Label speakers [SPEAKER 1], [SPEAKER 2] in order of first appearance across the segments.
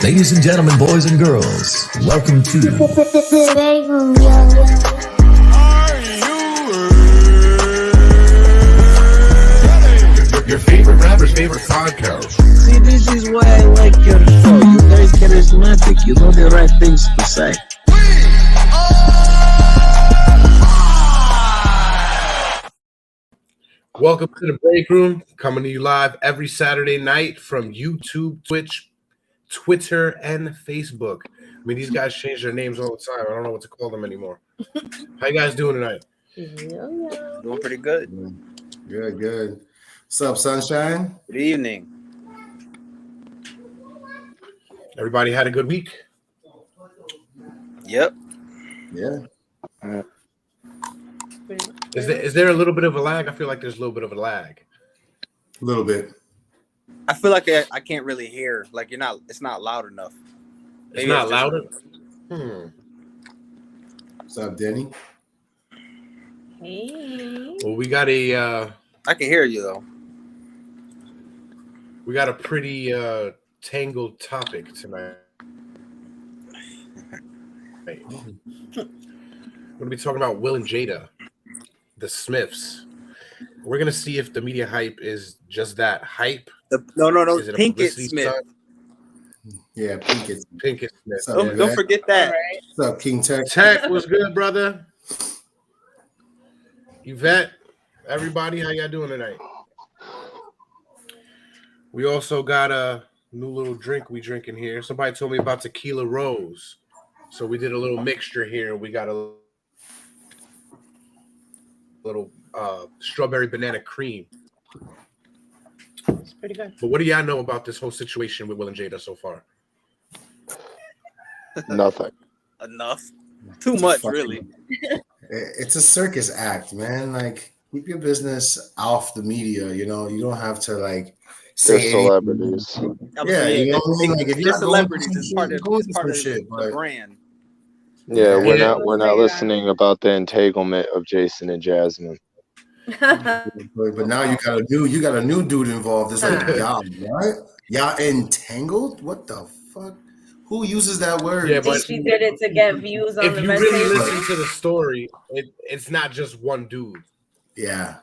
[SPEAKER 1] Ladies and gentlemen, boys and girls, welcome to
[SPEAKER 2] your favorite rapper's favorite podcast.
[SPEAKER 3] See, this is why I like your show. You guys charismatic. You know the right things to say.
[SPEAKER 2] Welcome to the Break Room, coming to you live every Saturday night from YouTube, Twitch, Twitter, and Facebook. I mean, these guys change their names all the time. I don't know what to call them anymore. How you guys doing tonight?
[SPEAKER 4] Doing pretty good.
[SPEAKER 5] Good. What's up, Sunshine?
[SPEAKER 4] Good evening.
[SPEAKER 2] Everybody had a good week?
[SPEAKER 4] Yep.
[SPEAKER 5] Yeah.
[SPEAKER 2] Is there a little bit of a lag? I feel like there's a little bit of a lag.
[SPEAKER 5] A little bit.
[SPEAKER 4] I feel like I can't really hear. Like it's not loud enough.
[SPEAKER 2] It's not louder?
[SPEAKER 5] What's up, Denny?
[SPEAKER 6] Hey.
[SPEAKER 2] Well, we got a
[SPEAKER 4] I can hear you though.
[SPEAKER 2] we got a pretty tangled topic tonight. We're gonna be talking about Will and Jada, the Smiths. We're gonna see if the media hype is just that hype.
[SPEAKER 4] No.
[SPEAKER 2] Is it a
[SPEAKER 4] Pinkett
[SPEAKER 2] publicity
[SPEAKER 4] Smith.
[SPEAKER 2] stunt?
[SPEAKER 5] Yeah, Pinkett.
[SPEAKER 2] Pinkett Smith.
[SPEAKER 5] What's up,
[SPEAKER 2] Yeah.
[SPEAKER 4] Don't forget that.
[SPEAKER 6] Right.
[SPEAKER 5] What's up, King Tech?
[SPEAKER 2] Tech was good, brother. Yvette, everybody, how y'all doing tonight? We also got a new little drink we drinking here. Somebody told me about tequila rose, so we did a little mixture here. We got a little strawberry banana cream.
[SPEAKER 6] It's pretty good.
[SPEAKER 2] But what do y'all know about this whole situation with Will and Jada so far?
[SPEAKER 7] Nothing.
[SPEAKER 4] Enough. Too much, really.
[SPEAKER 5] It's a circus act, man. Like, keep your business off the media. You know, you don't have to like
[SPEAKER 7] They're
[SPEAKER 5] say
[SPEAKER 7] celebrities.
[SPEAKER 5] Yeah, you know what I mean? Like, if
[SPEAKER 4] they're
[SPEAKER 5] you're
[SPEAKER 4] celebrities,
[SPEAKER 5] going
[SPEAKER 4] it's part of
[SPEAKER 5] shit,
[SPEAKER 4] the brand.
[SPEAKER 7] Yeah,
[SPEAKER 5] Yeah.
[SPEAKER 7] we're not listening about the entanglement of Jason and Jasmine.
[SPEAKER 5] but now you got a new dude involved. It's like, y'all what? Y'all entangled? What the fuck? Who uses that word?
[SPEAKER 2] Yeah,
[SPEAKER 6] I think
[SPEAKER 2] but
[SPEAKER 6] she did it to get views on
[SPEAKER 2] if
[SPEAKER 6] the
[SPEAKER 2] you
[SPEAKER 6] red
[SPEAKER 2] really
[SPEAKER 6] table.
[SPEAKER 2] listen to the story, it's not just one dude.
[SPEAKER 5] Yeah.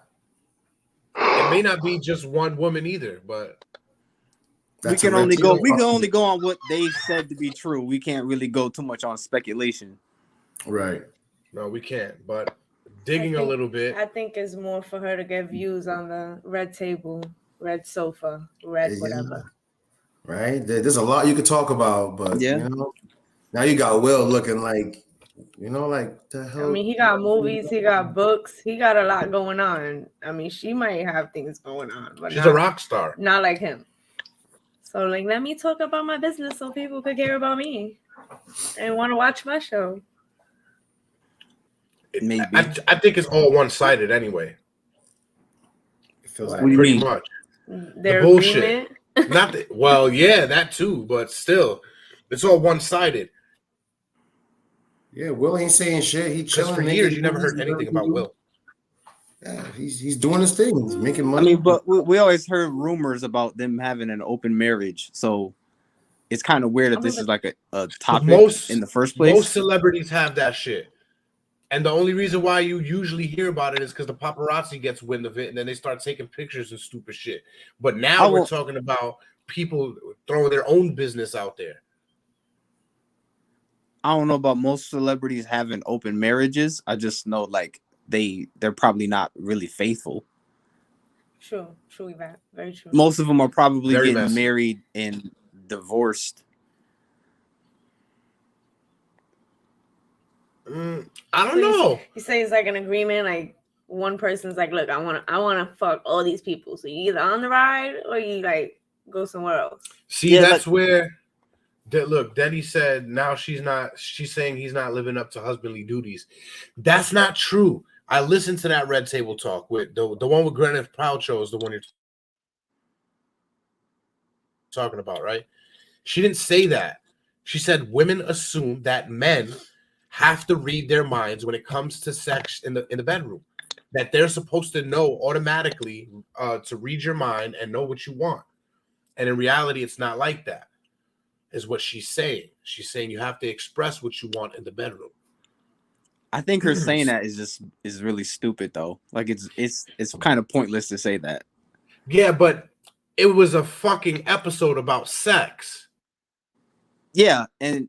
[SPEAKER 2] It may not be just one woman either, but
[SPEAKER 4] We can only go on what they said to be true. We can't really go too much on speculation.
[SPEAKER 5] Right.
[SPEAKER 2] no, we can't. But digging a little bit,
[SPEAKER 6] I think it's more for her to get views on the red table, red sofa, red
[SPEAKER 5] Yeah.
[SPEAKER 6] whatever.
[SPEAKER 5] Right? There's a lot you could talk about, but
[SPEAKER 4] Yeah.
[SPEAKER 5] you know, now you got Will looking like, you know, like the hell.
[SPEAKER 6] I mean, he got movies, he got books, he got a lot going on. I mean, she might have things going on, but
[SPEAKER 2] she's
[SPEAKER 6] not,
[SPEAKER 2] a rock star.
[SPEAKER 6] not like him. So, like, let me talk about my business so people could care about me and want to watch my show.
[SPEAKER 4] Maybe.
[SPEAKER 2] I think it's all one-sided anyway.
[SPEAKER 5] It feels
[SPEAKER 4] What
[SPEAKER 5] like
[SPEAKER 4] do you
[SPEAKER 2] Pretty
[SPEAKER 4] mean?
[SPEAKER 2] much.
[SPEAKER 6] Their
[SPEAKER 2] bullshit.
[SPEAKER 6] agreement.
[SPEAKER 2] Not that, well, yeah, that too, but still, it's all one-sided.
[SPEAKER 5] yeah, Will ain't saying shit. He
[SPEAKER 2] Because
[SPEAKER 5] chilling.
[SPEAKER 2] for
[SPEAKER 5] making
[SPEAKER 2] years, you never
[SPEAKER 5] movies,
[SPEAKER 2] heard anything about Will.
[SPEAKER 5] Yeah, he's doing his thing. He's making
[SPEAKER 4] I
[SPEAKER 5] money.
[SPEAKER 4] mean, but we always heard rumors about them having an open marriage. So it's kind of weird that this is like a topic in the first place.
[SPEAKER 2] Most celebrities have that shit. And the only reason why you usually hear about it is because the paparazzi gets wind of it, and then they start taking pictures and stupid shit. But now we're talking about people throwing their own business out there.
[SPEAKER 4] I don't know about most celebrities having open marriages. I just know like they're probably not really faithful.
[SPEAKER 6] True, Yvette. Very true.
[SPEAKER 4] Most of them are probably
[SPEAKER 2] Very
[SPEAKER 4] getting
[SPEAKER 2] messy.
[SPEAKER 4] married and divorced.
[SPEAKER 2] I don't know.
[SPEAKER 6] You say it's like an agreement, like one person's like, look, I wanna fuck all these people. So you either on the ride or you like go somewhere else.
[SPEAKER 2] See,
[SPEAKER 4] Yeah,
[SPEAKER 2] that's where look, Denny said now she's saying he's not living up to husbandly duties. That's not true. I listened to that Red Table Talk with the one with Gwyneth Paltrow is the one you're talking about, right? She didn't say that. She said women assume that men have to read their minds when it comes to sex in the bedroom. That they're supposed to know automatically to read your mind and know what you want. And in reality, it's not like that. is what she's saying. She's saying you have to express what you want in the bedroom.
[SPEAKER 4] I think her saying that is really stupid though. Like it's kind of pointless to say that.
[SPEAKER 2] Yeah, but it was a fucking episode about sex.
[SPEAKER 4] Yeah, and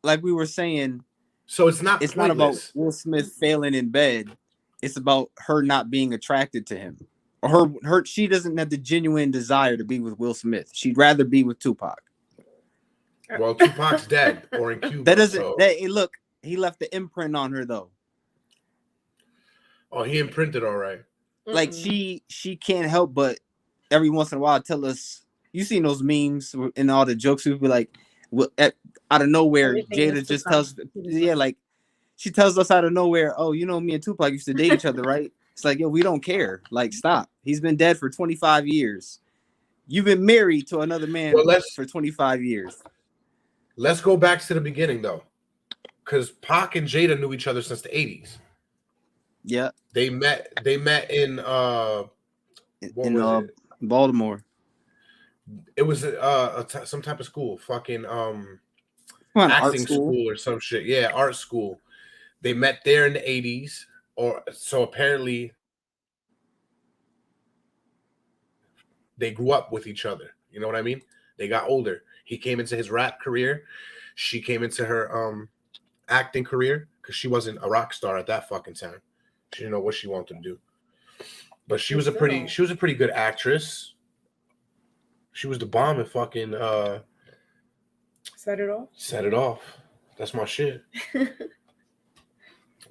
[SPEAKER 4] like we were saying,
[SPEAKER 2] so it's not
[SPEAKER 4] about Will Smith failing in bed. It's about her not being attracted to him. Or her she doesn't have the genuine desire to be with Will Smith. She'd rather be with Tupac.
[SPEAKER 2] Well, Tupac's dead or in Cuba.
[SPEAKER 4] That doesn't look, he left the imprint on her though.
[SPEAKER 2] Oh, he imprinted all right.
[SPEAKER 4] Like she can't help but every once in a while tell us, you seen those memes and all the jokes, we'd be like, well, out of nowhere, Jada just tells, like she tells us out of nowhere, oh, you know, me and Tupac used to date each other, right? It's like, yo, we don't care. Like, stop. He's been dead for 25 years. You've been married to another man for 25 years.
[SPEAKER 2] Let's go back to the beginning though, because Pac and Jada knew each other since the 80s.
[SPEAKER 4] Yeah,
[SPEAKER 2] they met in
[SPEAKER 4] Baltimore.
[SPEAKER 2] It was some type of school, fucking acting school or some shit. Yeah, art school. They met there in the 80s, or so apparently they grew up with each other. You know what I mean? They got older. He came into his rap career. She came into her acting career because she wasn't a rock star at that fucking time. She didn't know what she wanted to do. But she was a pretty good actress. She was the bomb at fucking
[SPEAKER 6] Set It Off.
[SPEAKER 2] Set It Off. That's my shit.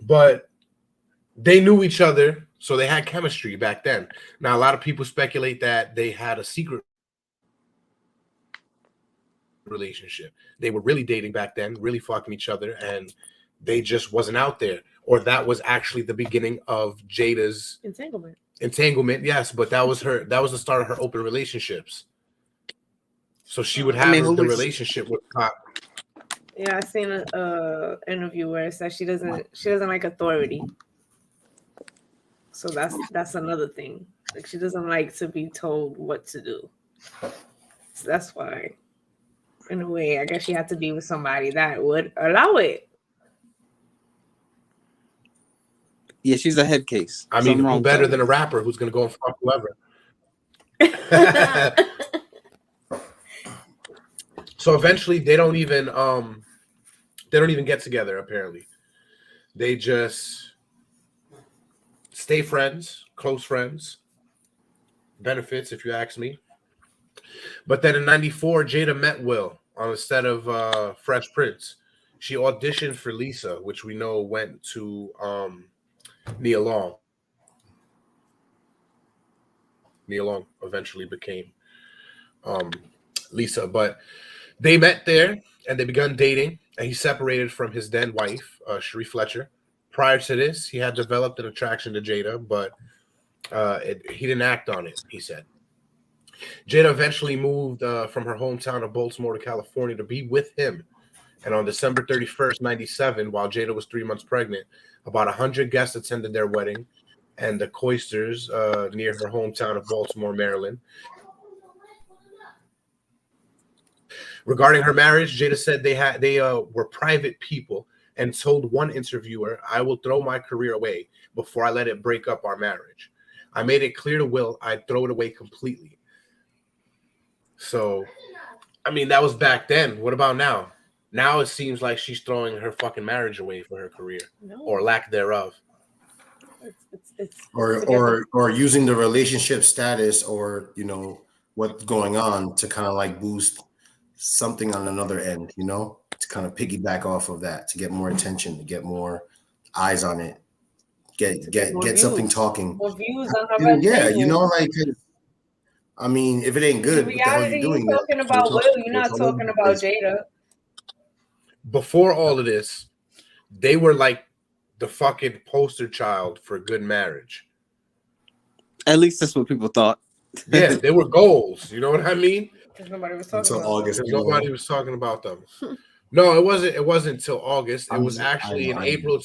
[SPEAKER 2] But they knew each other, so they had chemistry back then. Now a lot of people speculate that they had a secret relationship. They were really dating back then, really fucking each other, and they just wasn't out there. Or that was actually the beginning of Jada's entanglement. Yes, but that was the start of her open relationships. So she would have the relationship with Pac.
[SPEAKER 6] Yeah, I seen an interview where it says she doesn't like authority. So that's another thing. Like she doesn't like to be told what to do. So that's why, in a way, I guess she had to be with somebody that would allow it.
[SPEAKER 4] Yeah, she's a head case.
[SPEAKER 2] I mean, who better than a rapper who's gonna go and fuck whoever? So eventually, they don't even get together. Apparently, they just stay friends, close friends. Benefits, if you ask me. But then in '94, Jada met Will on the set of Fresh Prince. She auditioned for Lisa, which we know went to Nia Long. Nia Long eventually became Lisa, but they met there and they begun dating, and he separated from his then wife, Cherie Fletcher. Prior to this, he had developed an attraction to Jada, but he didn't act on it, he said. Jada eventually moved from her hometown of Baltimore to California to be with him. And on December 31st, 97, while Jada was 3 months pregnant, about 100 guests attended their wedding and the cloisters near her hometown of Baltimore, Maryland. Regarding her marriage, Jada said they were private people and told one interviewer, "I will throw my career away before I let it break up our marriage. I made it clear to Will I'd throw it away completely." So, I mean, that was back then. What about now? Now it seems like she's throwing her fucking marriage away for her career, or lack thereof.
[SPEAKER 5] Or using the relationship status, or what's going on to kind of like boost something on another end, to kind of piggyback off of that, to get more attention, to get more eyes on it, get something talking.
[SPEAKER 6] More views on her.
[SPEAKER 5] Yeah, like, I mean, if it ain't good, what the hell are you doing?
[SPEAKER 6] You're talking about Will, you're not talking about Jada.
[SPEAKER 2] Before all of this, they were like the fucking poster child for good marriage.
[SPEAKER 4] At least that's what people thought.
[SPEAKER 2] Yeah, they were goals. You know what I mean?
[SPEAKER 6] Because nobody was talking
[SPEAKER 5] until
[SPEAKER 6] about
[SPEAKER 5] August.
[SPEAKER 2] Nobody was talking about them. No, it wasn't. It wasn't until August. It was actually in April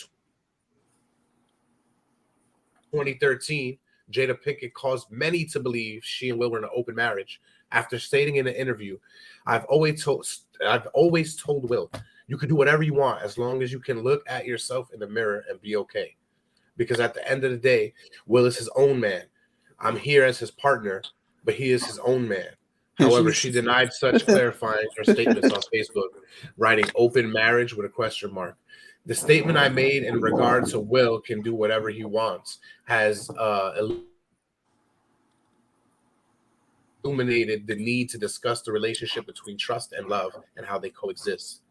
[SPEAKER 2] 2013 Jada Pinkett caused many to believe she and Will were in an open marriage. After stating in an interview, I've always told Will, you can do whatever you want as long as you can look at yourself in the mirror and be okay. Because at the end of the day, Will is his own man. I'm here as his partner, but he is his own man. However, she denied such, clarifying her statements on Facebook, writing open marriage with a question mark. The statement I made in regard to Will can do whatever he wants has illuminated the need to discuss the relationship between trust and love and how they coexist.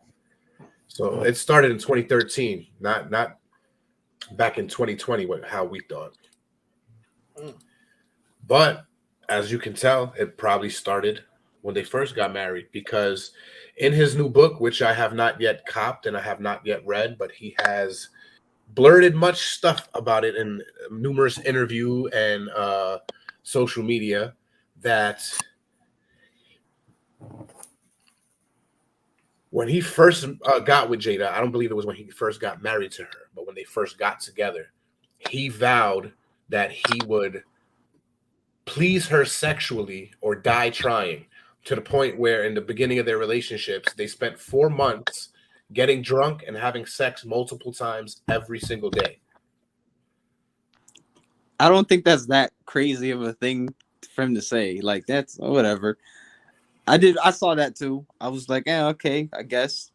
[SPEAKER 2] So it started in 2013, not back in 2020, how we thought. But as you can tell, it probably started when they first got married, because in his new book, which I have not yet copped and I have not yet read, but he has blurted much stuff about it in numerous interview and social media, that when he first got with Jada, I don't believe it was when he first got married to her, but when they first got together, he vowed that he would please her sexually or die trying, to the point where in the beginning of their relationships, they spent 4 months getting drunk and having sex multiple times every single day.
[SPEAKER 4] I don't think that's that crazy of a thing for him to say. Like, that's whatever. I saw that too. I was like, okay, I guess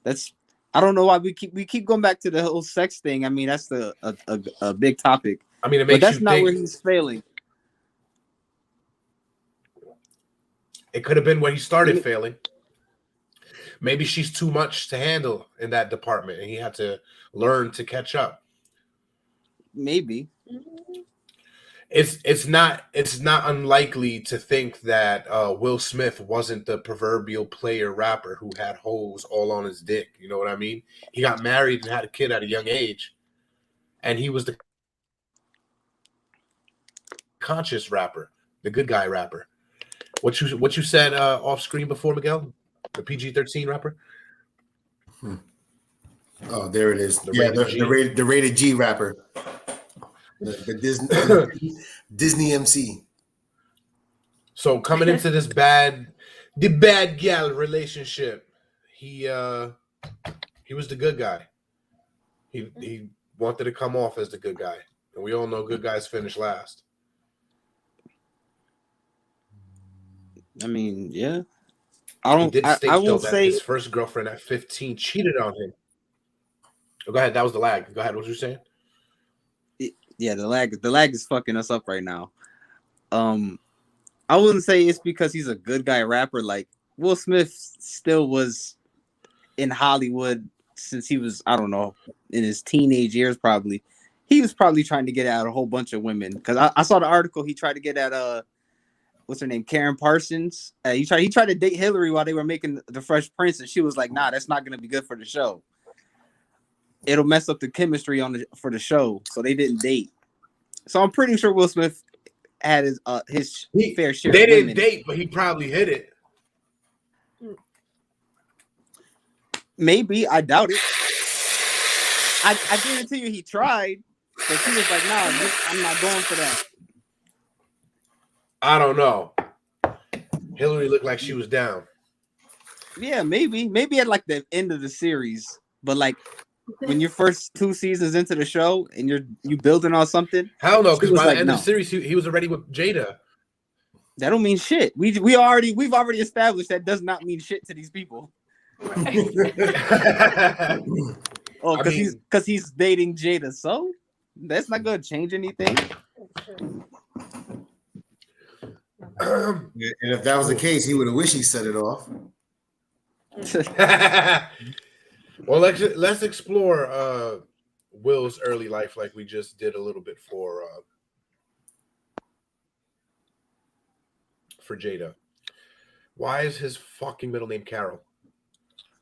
[SPEAKER 4] that's. I don't know why we keep going back to the whole sex thing. I mean, that's a big topic.
[SPEAKER 2] I mean,
[SPEAKER 4] but that's not where he's failing.
[SPEAKER 2] It could have been where he started failing. Maybe she's too much to handle in that department, and he had to learn to catch up.
[SPEAKER 4] Maybe.
[SPEAKER 2] It's not unlikely to think that Will Smith wasn't the proverbial player rapper who had hoes all on his dick. You know what I mean? He got married and had a kid at a young age, and he was the conscious rapper, the good guy rapper. What you said off screen before, Miguel? The PG-13 rapper?
[SPEAKER 5] Oh, there it is. The rated G rapper. The Disney MC.
[SPEAKER 2] So coming into this bad gal relationship, he was the good guy. He wanted to come off as the good guy, and we all know good guys finish last.
[SPEAKER 4] I mean, yeah. I won't
[SPEAKER 2] that
[SPEAKER 4] say
[SPEAKER 2] his first girlfriend at 15 cheated on him. Oh, go ahead. That was the lag. Go ahead. What were you saying?
[SPEAKER 4] Yeah, the lag is fucking us up right now. I wouldn't say it's because he's a good guy rapper. Like, Will Smith still was in Hollywood since he was, I don't know, in his teenage years probably. He was probably trying to get at a whole bunch of women, because I saw the article. He tried to get at what's her name, Karen Parsons. He tried to date Hillary while they were making The Fresh Prince, and she was like, "Nah, that's not gonna be good for the show. It'll mess up the chemistry for the show." So they didn't date. So I'm pretty sure Will Smith had his fair share.
[SPEAKER 2] They
[SPEAKER 4] of
[SPEAKER 2] didn't
[SPEAKER 4] women.
[SPEAKER 2] date, but he probably hit it.
[SPEAKER 4] Maybe, I doubt it. I guarantee you he tried, but she was like, "Nah, I'm not going for that."
[SPEAKER 2] I don't know. Hillary looked like she was down.
[SPEAKER 4] Yeah, maybe at like the end of the series, but like when you're first 2 seasons into the show and you building on something.
[SPEAKER 2] Hell no, because by
[SPEAKER 4] like,
[SPEAKER 2] the end of the series, he was already with Jada.
[SPEAKER 4] That don't mean shit. We've already established that does not mean shit to these people. Oh, because he's dating Jada, so that's not gonna change anything.
[SPEAKER 5] And if that was the case, he would have wished he set it off.
[SPEAKER 2] Well, let's explore Will's early life, like we just did a little bit for Jada. Why is his fucking middle name Carol?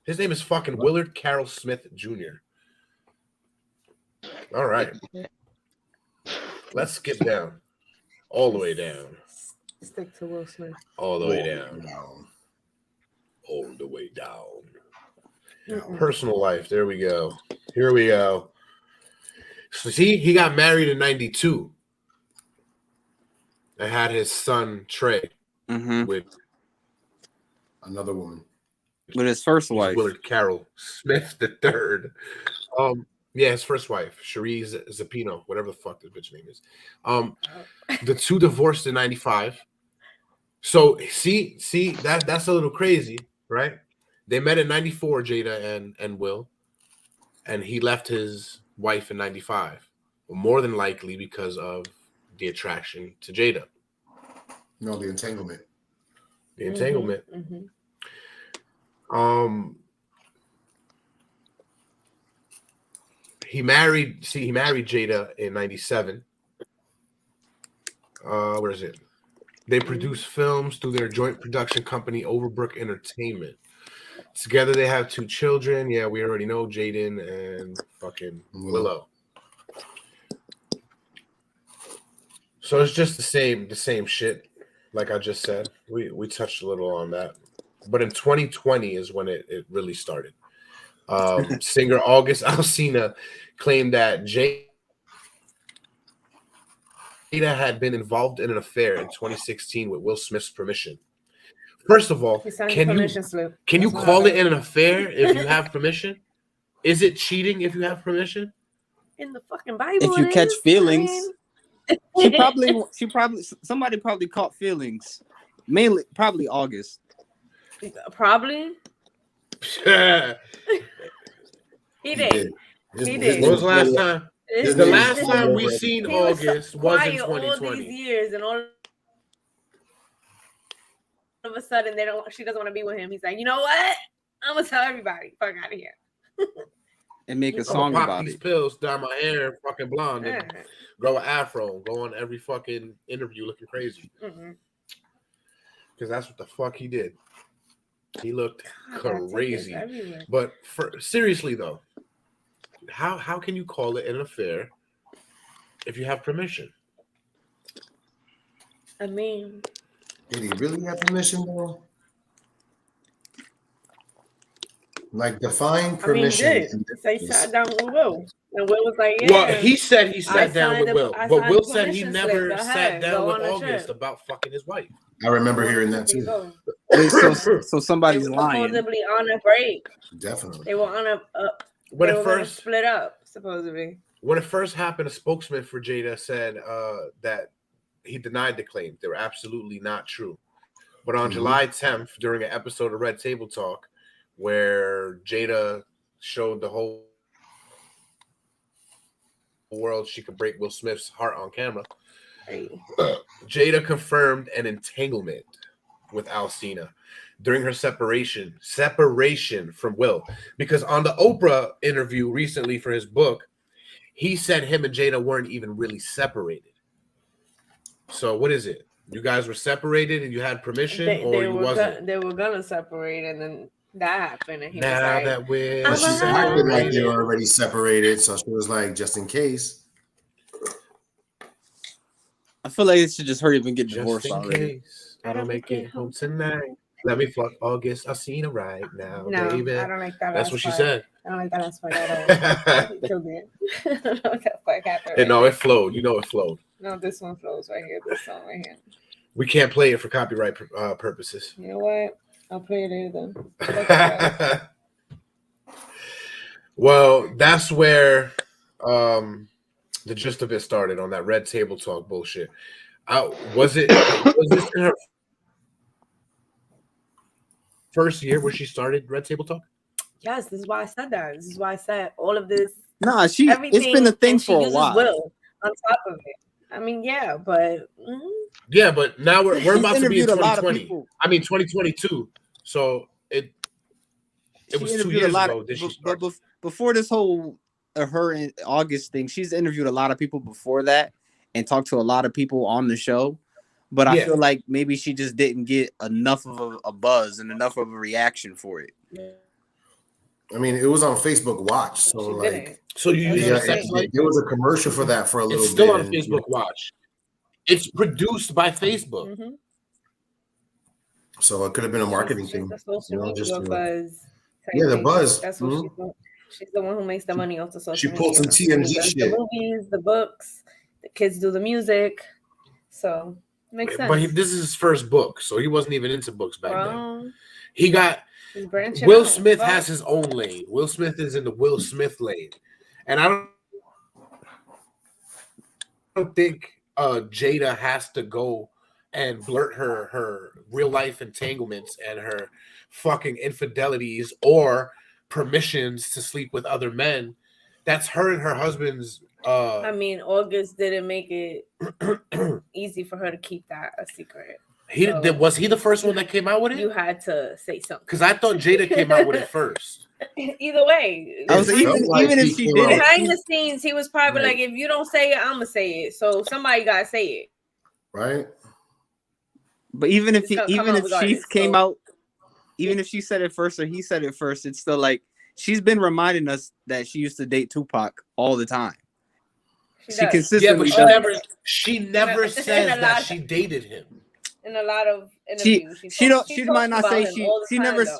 [SPEAKER 2] His name is fucking Willard Carroll Smith Jr. All right. Let's skip down. All the way down.
[SPEAKER 6] Stick to Will Smith.
[SPEAKER 2] All the way down. All the way down. Personal life. There we go. Here we go. So see, he got married in 92. and had his son Trey with
[SPEAKER 5] another woman.
[SPEAKER 4] With his first wife,
[SPEAKER 2] Willard Carroll Smith III. Yeah, his first wife, Cherie Zappino, whatever the fuck this bitch name is. The two divorced in 95. So see that's a little crazy, right? They met in 94, Jada and Will, and he left his wife in 95. More than likely because of the attraction to Jada.
[SPEAKER 5] No, the entanglement.
[SPEAKER 2] The entanglement. He married Jada in 97. Where is it? They produce films through their joint production company, Overbrook Entertainment. Together they have 2 children. Yeah, we already know Jaden and fucking Willow. So it's just the same shit, like I just said. We touched a little on that. But in 2020 is when it really started. Singer August Alsina claimed that Jada had been involved in an affair in 2016 with Will Smith's permission. First of all, can you call it an affair if you have permission? Is it cheating if you have permission?
[SPEAKER 6] In the fucking Bible,
[SPEAKER 4] if you catch feelings, somebody probably caught feelings. Mainly, probably August.
[SPEAKER 6] Probably. He did.
[SPEAKER 2] When was the last time? The last time we seen August was in 2020.
[SPEAKER 6] All these years, and all of a sudden she doesn't want to be with him. He's like, you know what? I'm gonna tell everybody, fuck out of here.
[SPEAKER 4] And make a song about
[SPEAKER 2] pop these pills, dye my hair fucking blonde, and grow an afro, go on every fucking interview looking crazy. Because that's what the fuck he did. He looked crazy. But seriously though, how can you call it an affair if you have permission?
[SPEAKER 6] I mean,
[SPEAKER 5] did he really have permission though? Like define permission.
[SPEAKER 6] I mean, so he sat down with Will, and Will was like, "Yeah."
[SPEAKER 2] Well, he said he sat down with Will, but Will said he never sat down with August about fucking his wife.
[SPEAKER 5] I remember hearing that too.
[SPEAKER 4] So somebody's lying.
[SPEAKER 6] Supposedly on a break.
[SPEAKER 5] Definitely.
[SPEAKER 6] They were on a.
[SPEAKER 2] When
[SPEAKER 6] they
[SPEAKER 2] it
[SPEAKER 6] were
[SPEAKER 2] first
[SPEAKER 6] split up, supposedly.
[SPEAKER 2] When it first happened, a spokesman for Jada said that he denied the claim. They were absolutely not true. But on July 10th, during an episode of Red Table Talk, where Jada showed the whole world she could break Will Smith's heart on camera, Jada confirmed an entanglement with Alsina during her separation from Will. Because on the Oprah interview recently for his book, he said him and Jada weren't even really separated. So what is it? You guys were separated and you had permission, or you wasn't?
[SPEAKER 6] They were gonna separate, and then that happened, and he
[SPEAKER 5] now
[SPEAKER 6] was like,
[SPEAKER 5] that we're she acted like they were already separated, so she was like, just in case.
[SPEAKER 4] I feel like it should just hurry up and get divorced already.
[SPEAKER 2] Case I don't make it home tonight. Let me fuck August. I seen her right now, baby.
[SPEAKER 6] I don't like that.
[SPEAKER 2] That's what she said.
[SPEAKER 6] I don't like that aspect at all. Killed it. I don't know what the fuck happened.
[SPEAKER 2] And no, it flowed. You know, it flowed.
[SPEAKER 6] No, this one flows right here. This song right here.
[SPEAKER 2] We can't play it for copyright purposes.
[SPEAKER 6] You know what? I'll play it then.
[SPEAKER 2] Well, that's where the gist of it started, on that Red Table Talk bullshit. Was this in her first year where she started Red Table Talk?
[SPEAKER 6] Yes, this is why I said that. This is why I said all of this.
[SPEAKER 4] Nah, it's been a thing for a while.
[SPEAKER 6] Will on top of it. I mean, yeah, but
[SPEAKER 2] yeah, but now we're about to be in 2020. I mean 2022. So it was 2 years ago.
[SPEAKER 4] But before this whole her and August thing, she's interviewed a lot of people before that and talked to a lot of people on the show. But I feel like maybe she just didn't get enough of a buzz and enough of a reaction for it.
[SPEAKER 6] Yeah.
[SPEAKER 5] I mean, it was on Facebook Watch, so like,
[SPEAKER 2] there
[SPEAKER 5] was a commercial for that for a little bit.
[SPEAKER 2] It's still on Facebook Watch. It's produced by Facebook,
[SPEAKER 5] so it could have been a marketing thing.
[SPEAKER 6] The
[SPEAKER 5] buzz.
[SPEAKER 6] That's what she's the one who makes the money off the social.
[SPEAKER 5] She pulled some TMZ shit.
[SPEAKER 6] The movies, the books, the kids do the music. So Makes sense.
[SPEAKER 2] But this is his first book, so he wasn't even into books back then. He got
[SPEAKER 6] he's branching
[SPEAKER 2] Will
[SPEAKER 6] out,
[SPEAKER 2] Smith
[SPEAKER 6] but-
[SPEAKER 2] has his own lane. Will Smith is in the Will Smith lane, and I don't think Jada has to go and blurt her real life entanglements and her fucking infidelities or permissions to sleep with other men. That's her and her husband's.
[SPEAKER 6] I mean, August didn't make it easy for her to keep that a secret.
[SPEAKER 2] Was he the first one that came out with it?
[SPEAKER 6] You had to say something.
[SPEAKER 2] Because I thought Jada came out with it first.
[SPEAKER 6] Either way,
[SPEAKER 4] I was even if she did it
[SPEAKER 6] behind the scenes, he was probably like, "If you don't say it, I'm gonna say it." So somebody gotta say it,
[SPEAKER 5] right?
[SPEAKER 4] But even if she came out, even if she said it first or he said it first, it's still like she's been reminding us that she used to date Tupac all the time. She consistently,
[SPEAKER 2] she never says that she dated him.
[SPEAKER 6] In a lot of interviews,
[SPEAKER 4] she might not say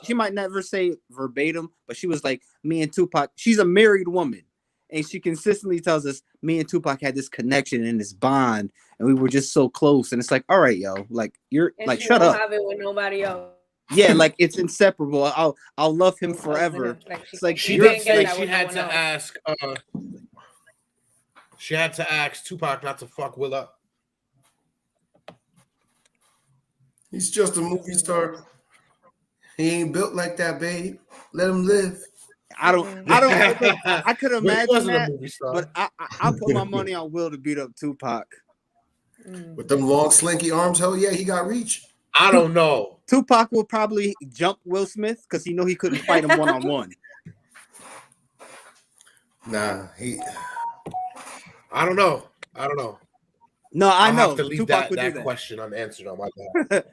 [SPEAKER 4] she might never say verbatim, but she was like, me and Tupac. She's a married woman, and she consistently tells us me and Tupac had this connection and this bond, and we were just so close. And it's like, all right, yo, like you're and like, shut up.
[SPEAKER 6] Have it with nobody else.
[SPEAKER 4] Yeah, like it's inseparable. I'll love him forever.
[SPEAKER 2] It's like she did say she had to ask. She had to ask Tupac not to fuck Will up.
[SPEAKER 5] He's just a movie star. He ain't built like that, babe. Let him live.
[SPEAKER 4] I could imagine that, but I put my money on Will to beat up Tupac.
[SPEAKER 5] With them long, slinky arms, hell yeah, he got reach.
[SPEAKER 2] I don't know.
[SPEAKER 4] Tupac will probably jump Will Smith because he know he couldn't fight him one-on-one.
[SPEAKER 5] Nah,
[SPEAKER 2] I don't know.
[SPEAKER 4] No, I know.
[SPEAKER 2] Have to leave
[SPEAKER 4] Tupac
[SPEAKER 2] that question unanswered on my behalf.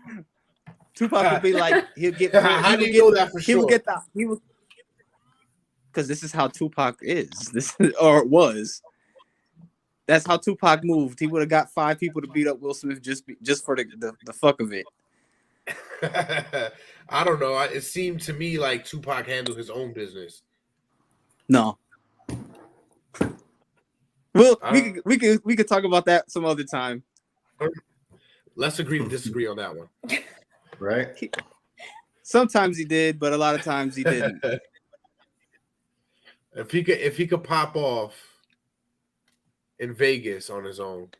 [SPEAKER 4] Tupac would be like, he'll get.
[SPEAKER 2] How do you know that for sure?
[SPEAKER 4] He would get that. He would, because this is how Tupac is. Or it was. That's how Tupac moved. He would have got 5 people to beat up Will Smith just for the fuck of it.
[SPEAKER 2] I don't know. It seemed to me like Tupac handled his own business.
[SPEAKER 4] No. Well, we could talk about that some other time.
[SPEAKER 2] Let's agree to disagree on that one.
[SPEAKER 5] Right?
[SPEAKER 4] Sometimes he did, but a lot of times he didn't.
[SPEAKER 2] If he could pop off in Vegas on his own,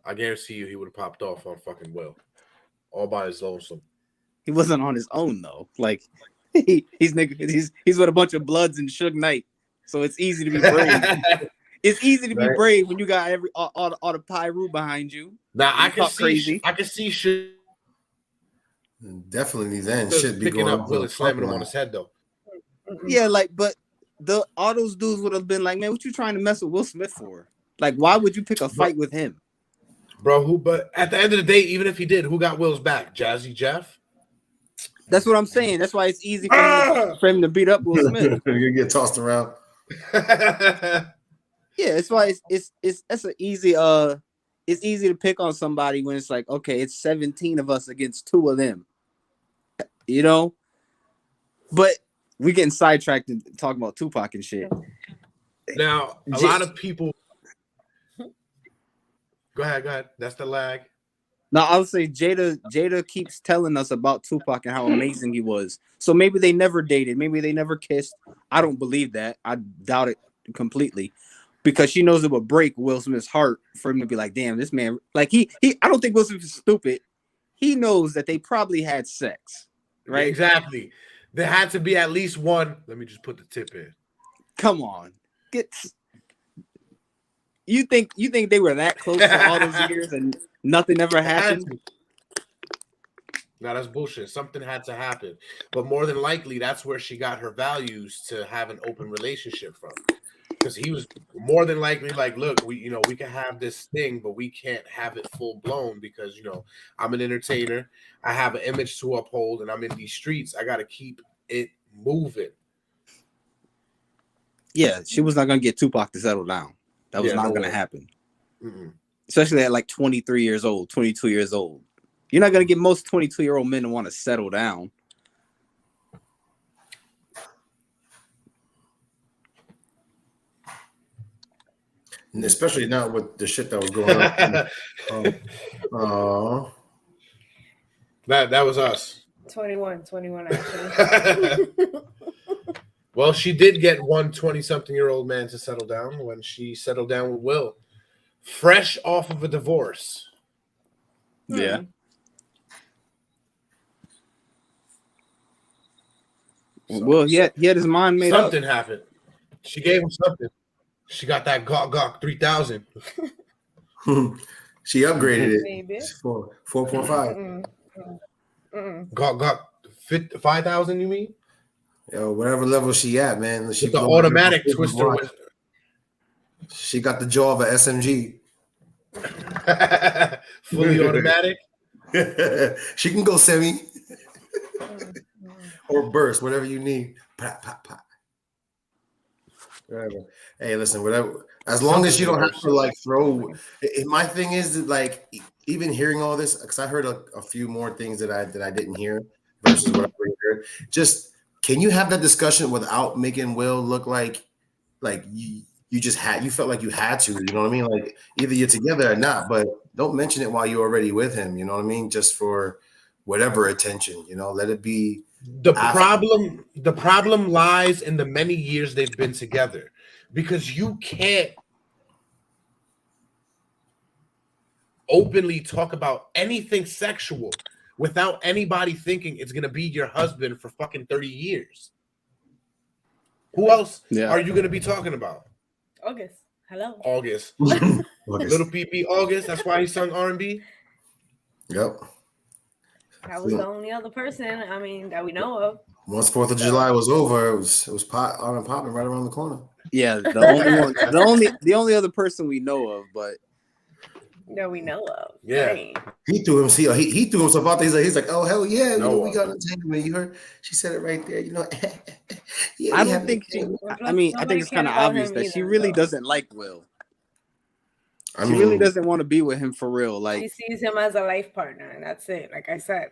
[SPEAKER 2] I guarantee you he would have popped off on fucking Will, all by his lonesome.
[SPEAKER 4] He wasn't on his own though. Like he's with a bunch of Bloods and Suge Knight, so it's easy to be brave. It's easy to be brave when you got all the Pyru behind you.
[SPEAKER 2] Now I can see shit.
[SPEAKER 5] Definitely then should be
[SPEAKER 2] picking
[SPEAKER 5] going
[SPEAKER 2] up Will and slamming him on his head though.
[SPEAKER 4] Yeah, like, but all those dudes would have been like, man, what you trying to mess with Will Smith for? Like, why would you pick a fight with him?
[SPEAKER 2] Bro, but at the end of the day, even if he did, who got Will's back? Jazzy Jeff?
[SPEAKER 4] That's what I'm saying. That's why it's easy for him to beat up Will Smith.
[SPEAKER 5] You get tossed around.
[SPEAKER 4] Yeah, that's why that's an easy it's easy to pick on somebody when it's like, okay, it's 17 of us against 2 of them. You know? But we getting sidetracked and talking about Tupac and shit.
[SPEAKER 2] Now, a lot of people Go ahead. That's the lag.
[SPEAKER 4] Now, I would say Jada keeps telling us about Tupac and how amazing he was. So maybe they never dated. Maybe they never kissed. I don't believe that. I doubt it completely. Because she knows it would break Will Smith's heart for him to be like, damn, this man, like he I don't think Will Smith is stupid. He knows that they probably had sex, right?
[SPEAKER 2] Exactly. There had to be at least one. Let me just put the tip in.
[SPEAKER 4] Come on. You think they were that close for all those years and nothing ever happened?
[SPEAKER 2] No, that's bullshit. Something had to happen. But more than likely, that's where she got her values to have an open relationship from. Because he was more than likely like, look, we can have this thing, but we can't have it full blown because, I'm an entertainer. I have an image to uphold and I'm in these streets. I got to keep it moving.
[SPEAKER 4] Yeah, she was not going to get Tupac to settle down. That was not going to happen.
[SPEAKER 2] Mm-mm.
[SPEAKER 4] Especially at like 23 years old, 22 years old. You're not going to get most 22-year-old men to want to settle down.
[SPEAKER 5] And especially not with the shit that was going on.
[SPEAKER 2] That was us.
[SPEAKER 6] 21 actually.
[SPEAKER 2] Well, she did get one 20-something-year-old man to settle down when she settled down with Will, fresh off of a divorce.
[SPEAKER 4] Yeah. Well, he had his mind made up.
[SPEAKER 2] Something happened. She gave him something. She got that Gawk 3000.
[SPEAKER 5] She upgraded it.
[SPEAKER 6] Maybe.
[SPEAKER 5] It's 4.5.
[SPEAKER 2] Gawk 5,000, you mean?
[SPEAKER 5] Yo, whatever level she at, man. She
[SPEAKER 2] With the automatic twister.
[SPEAKER 5] She got the jaw of an SMG.
[SPEAKER 2] Fully automatic.
[SPEAKER 5] She can go semi or burst, whatever you need. Pop, pop, pop. Whatever. Hey, listen, whatever. As long as you don't have to like throw. My thing is that like even hearing all this, because I heard a few more things that I didn't hear versus what I already heard. Just can you have that discussion without making Will look like you felt like you had to, you know what I mean? Like either you're together or not, but don't mention it while you're already with him, you know what I mean? Just for whatever attention, you know, let it be.
[SPEAKER 2] The problem lies in the many years they've been together, because you can't openly talk about anything sexual without anybody thinking it's going to be your husband for fucking 30 years. Who else are you going to be talking about?
[SPEAKER 6] August. Hello.
[SPEAKER 2] August. Little PP August. That's why he sung R&B.
[SPEAKER 5] Yep.
[SPEAKER 6] That was the only other person, I mean, that we know of.
[SPEAKER 5] Once 4th of July was over, it was on and popping right around the corner.
[SPEAKER 4] Yeah, the only other person we know of, but
[SPEAKER 6] that we know of.
[SPEAKER 2] Yeah.
[SPEAKER 6] Right.
[SPEAKER 5] He threw himself out there. He's like, oh hell yeah, we got entanglement. You heard? She said it right there. You know. Yeah,
[SPEAKER 4] I don't think she. I mean, I think it's kind of obvious that she really doesn't like Will. She really doesn't want to be with him for real. Like,
[SPEAKER 6] she sees him as a life partner, and that's it. Like I said,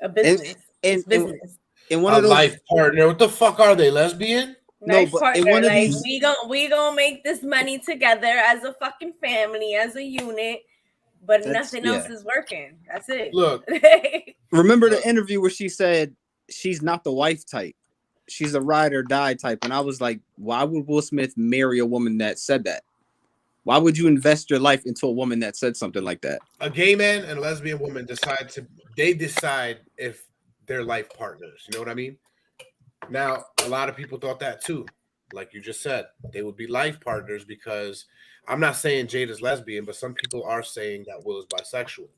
[SPEAKER 6] a business. It's business.
[SPEAKER 4] And one of those
[SPEAKER 2] life partner. What the fuck are they? Lesbian?
[SPEAKER 6] Life
[SPEAKER 4] but
[SPEAKER 6] partner.
[SPEAKER 4] in one of
[SPEAKER 6] Like
[SPEAKER 4] these,
[SPEAKER 6] we gonna make this money together as a fucking family, as a unit. But nothing else is working. That's it.
[SPEAKER 2] Look,
[SPEAKER 4] remember the interview where she said she's not the wife type. She's a ride or die type. And I was like, why would Will Smith marry a woman that said that? Why would you invest your life into a woman that said something like that?
[SPEAKER 2] A gay man and a lesbian woman decide if they're life partners. You know what I mean? Now, a lot of people thought that too. Like you just said, they would be life partners because I'm not saying Jada's lesbian, but some people are saying that Will is bisexual.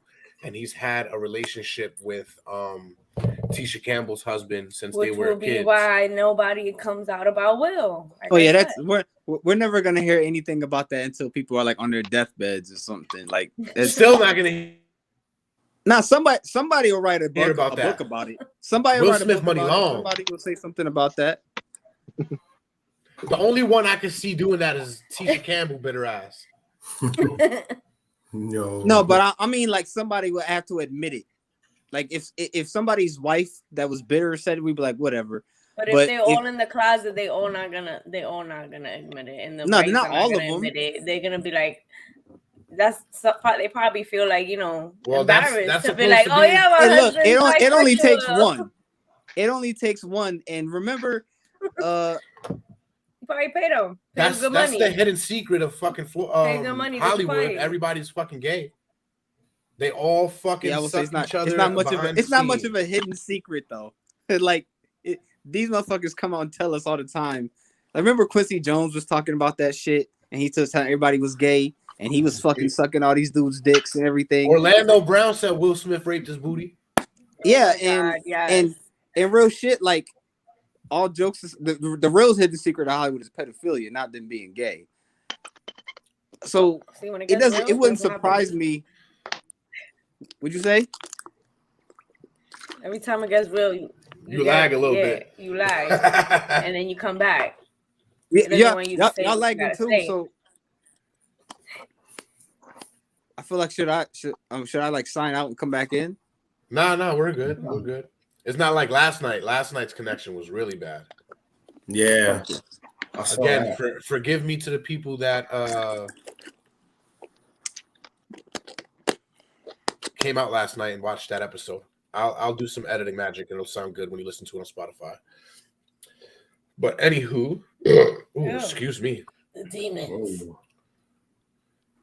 [SPEAKER 2] And he's had a relationship with Tisha Campbell's husband since they were kids. Which will be
[SPEAKER 6] why nobody comes out about Will.
[SPEAKER 4] Like we're never gonna hear anything about that until people are like on their deathbeds or something. Like
[SPEAKER 2] it's still not gonna.
[SPEAKER 4] Now somebody will write a book about it. Somebody will write a book about it. Somebody will say something about that.
[SPEAKER 2] The only one I can see doing that is Tisha Campbell, bitter ass.
[SPEAKER 5] No,
[SPEAKER 4] but I mean, like somebody would have to admit it. Like if somebody's wife that was bitter said it, we'd be like, whatever.
[SPEAKER 6] But if they're all in the closet, they all not gonna admit it. And
[SPEAKER 4] not all of them.
[SPEAKER 6] They're gonna be like, they probably feel like, you know, embarrassed
[SPEAKER 2] that's
[SPEAKER 6] to be like, oh yeah, my husband.
[SPEAKER 4] Look, it only takes one. It only takes one. And remember,
[SPEAKER 6] probably pay them.
[SPEAKER 2] That's the hidden secret of fucking Hollywood. Everybody's fucking gay. They all fucking suck each other.
[SPEAKER 4] It's not much of a hidden secret though. Like these motherfuckers come out and tell us all the time. I remember Quincy Jones was talking about that shit, and he told everybody was gay, and he was fucking sucking all these dudes' dicks and everything.
[SPEAKER 2] Orlando Brown said Will Smith raped his booty.
[SPEAKER 4] Yeah, and real shit, like all jokes, the real hidden secret of Hollywood is pedophilia, not them being gay. So it wouldn't surprise me. What'd you say?
[SPEAKER 6] Every time it gets real,
[SPEAKER 2] you lag a little bit.
[SPEAKER 6] You lag, and then you come back.
[SPEAKER 4] Y'all lagging too. So I feel like should I like sign out and come back in?
[SPEAKER 2] No, we're good. We're good. It's not like last night. Last night's connection was really bad.
[SPEAKER 5] Yeah.
[SPEAKER 2] Again, forgive me to the people that came out last night and watched that episode. I'll do some editing magic and it'll sound good when you listen to it on Spotify. But anywho, excuse me.
[SPEAKER 6] The demons.
[SPEAKER 5] Oh.